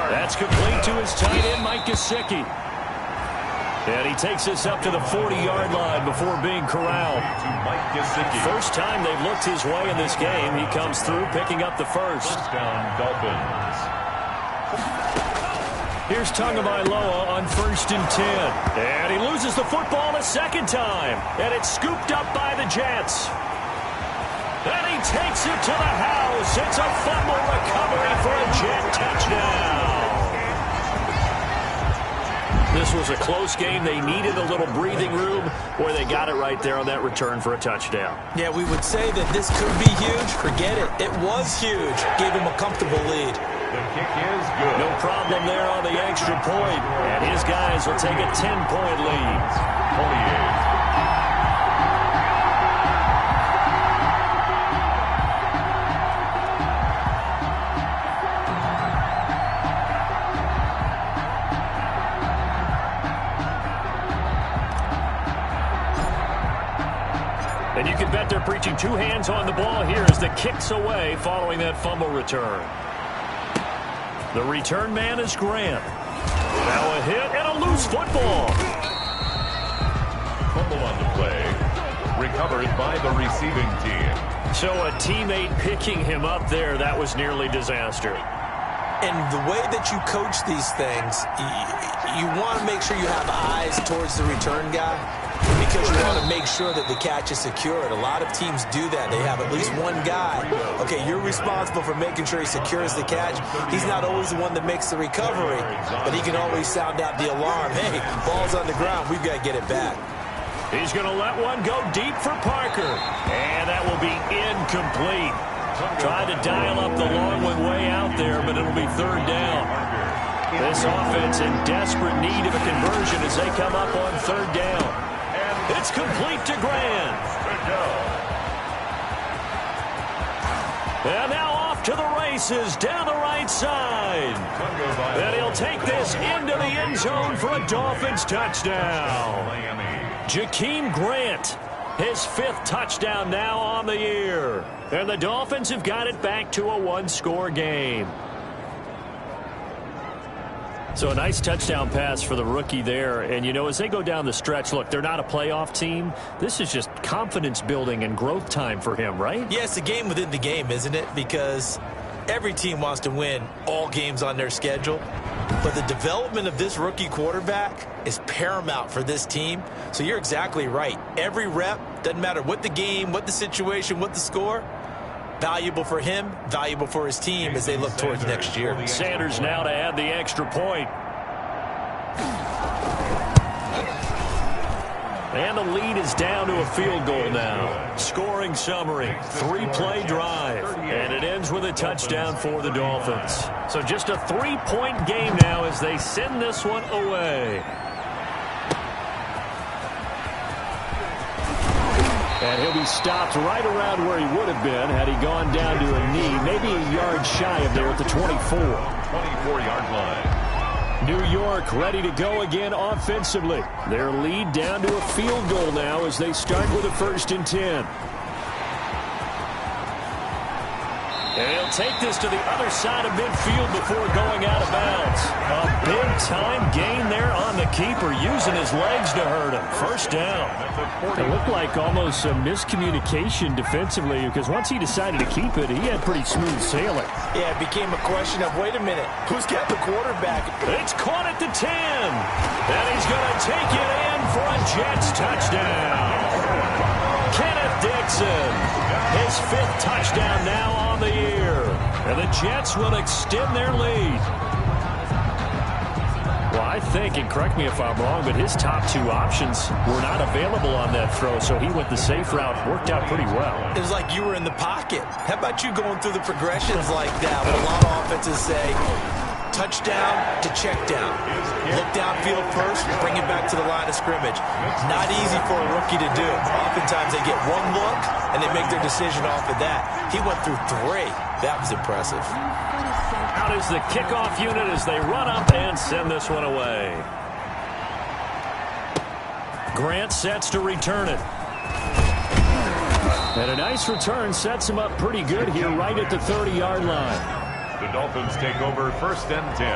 That's complete to his tight end, Mike Gesicki. And he takes this up to the 40-yard line before being corralled. First time they've looked his way in this game. He comes through, picking up the first. First down, Dolphins. Here's Tagovailoa on 1st and 10. And he loses the football a second time. And it's scooped up by the Jets. And he takes it to the house. It's a fumble recovery for a Jet touchdown. This was a close game. They needed a little breathing room where they got it right there on that return for a touchdown. Yeah, we would say that this could be huge. Forget it. It was huge. Gave him a comfortable lead. The kick is good. No problem there on the extra point. And his guys will take a 10-point lead. 28. And you can bet they're preaching 2 hands on the ball here as the kick's away following that fumble return. The return man is Grant. Now a hit and a loose football. Fumble on the play. Recovered by the receiving team. So a teammate picking him up there, that was nearly disaster. And the way that you coach these things, you want to make sure you have eyes towards the return guy. because you want to make sure that the catch is secured. A lot of teams do that. They have at least one guy. Okay, you're responsible for making sure he secures the catch. He's not always the one that makes the recovery, but he can always sound out the alarm. Hey, ball's on the ground. We've got to get it back. He's going to let one go deep for Parker, and that will be incomplete. Tried to dial up the long one way out there, but it'll be third down. This offense in desperate need of a conversion as they come up on third down. It's complete to Grant. And now off to the races down the right side. And he'll take this into the end zone for a Dolphins touchdown. Jakeem Grant, his 5th touchdown now on the year. And the Dolphins have got it back to a one-score game. So a nice touchdown pass for the rookie there. And, you know, as they go down the stretch, look, they're not a playoff team. This is just confidence building and growth time for him, right? Yeah, it's a game within the game, isn't it? Because every team wants to win all games on their schedule. But the development of this rookie quarterback is paramount for this team. So you're exactly right. Every rep, doesn't matter what the game, what the situation, what the score, valuable for him, valuable for his team as they look towards next year. Sanders now to add the extra point. And the lead is down to a field goal now. Scoring summary, 3-play drive. And it ends with a touchdown for the Dolphins. So just a 3-point game now as they send this one away. And he'll be stopped right around where he would have been had he gone down to a knee, maybe a yard shy of there at the 24. 24-yard line. New York ready to go again offensively. Their lead down to a field goal now as they start with a 1st and 10. And he'll take this to the other side of midfield before going out of bounds. A big-time gain there on the keeper, using his legs to hurt him. First down. It looked like almost a miscommunication defensively because once he decided to keep it, he had pretty smooth sailing. Yeah, it became a question of, wait a minute, who's got the quarterback? It's caught at the 10. And he's going to take it in for a Jets touchdown. Kenneth Dixon, his 5th touchdown now on the year. And the Jets will extend their lead. Well, I think, and correct me if I'm wrong, but his top 2 options were not available on that throw, so he went the safe route. Worked out pretty well. It was like you were in the pocket. How about you going through the progressions like that? What a lot of offenses say, touchdown to check down. Look downfield first, bring it back to the line of scrimmage. Not easy for a rookie to do. Oftentimes they get one look and they make their decision off of that. He went through 3. That was impressive. Out is the kickoff unit as they run up and send this one away. Grant sets to return it. And a nice return sets him up pretty good here right at the 30-yard line. The Dolphins take over 1st and 10.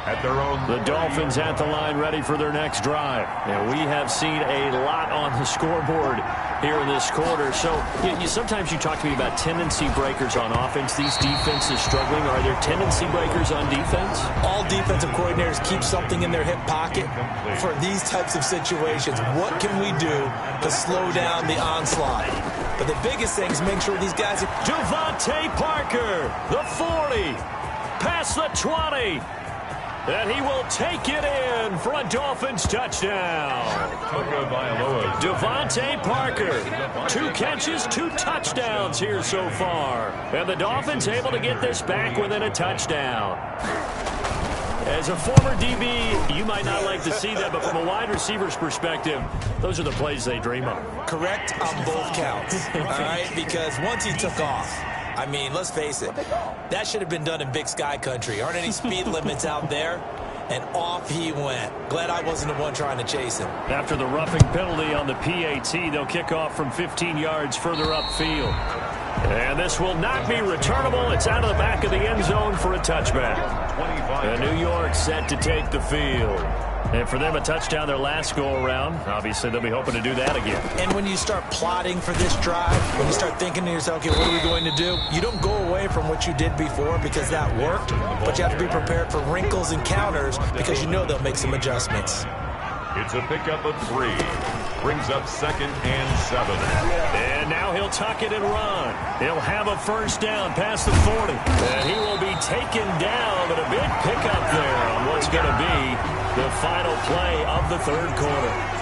At their own. The Dolphins at the line ready for their next drive. And we have seen a lot on the scoreboard here in this quarter. So sometimes you talk to me about tendency breakers on offense. These defenses struggling. Are there tendency breakers on defense? All defensive coordinators keep something in their hip pocket for these types of situations. What can we do to slow down the onslaught? But the biggest thing is make sure these guys are... Devontae Parker, the 40, past the 20. And he will take it in for a Dolphins touchdown. Devontae Parker, 2 catches, 2 touchdowns here so far. And the Dolphins able to get this back within a touchdown. As a former DB, you might not like to see that, but from a wide receiver's perspective, those are the plays they dream of. Correct on both counts, all right? Because once he took off, I mean, let's face it, that should have been done in Big Sky Country. Aren't any speed limits out there? And off he went. Glad I wasn't the one trying to chase him. After the roughing penalty on the PAT, they'll kick off from 15 yards further upfield. And this will not be returnable. It's out of the back of the end zone for a touchback. And New York set to take the field. And for them, a touchdown their last go-around. Obviously, they'll be hoping to do that again. And when you start plotting for this drive, when you start thinking to yourself, okay, what are we going to do? You don't go away from what you did before because that worked, but you have to be prepared for wrinkles and counters because you know they'll make some adjustments. It's a pickup of 3. Brings up 2nd and 7. And now he'll tuck it and run. He'll have a first down past the 40. And he will be taken down, but a big pickup there on what's going to be the final play of the third quarter.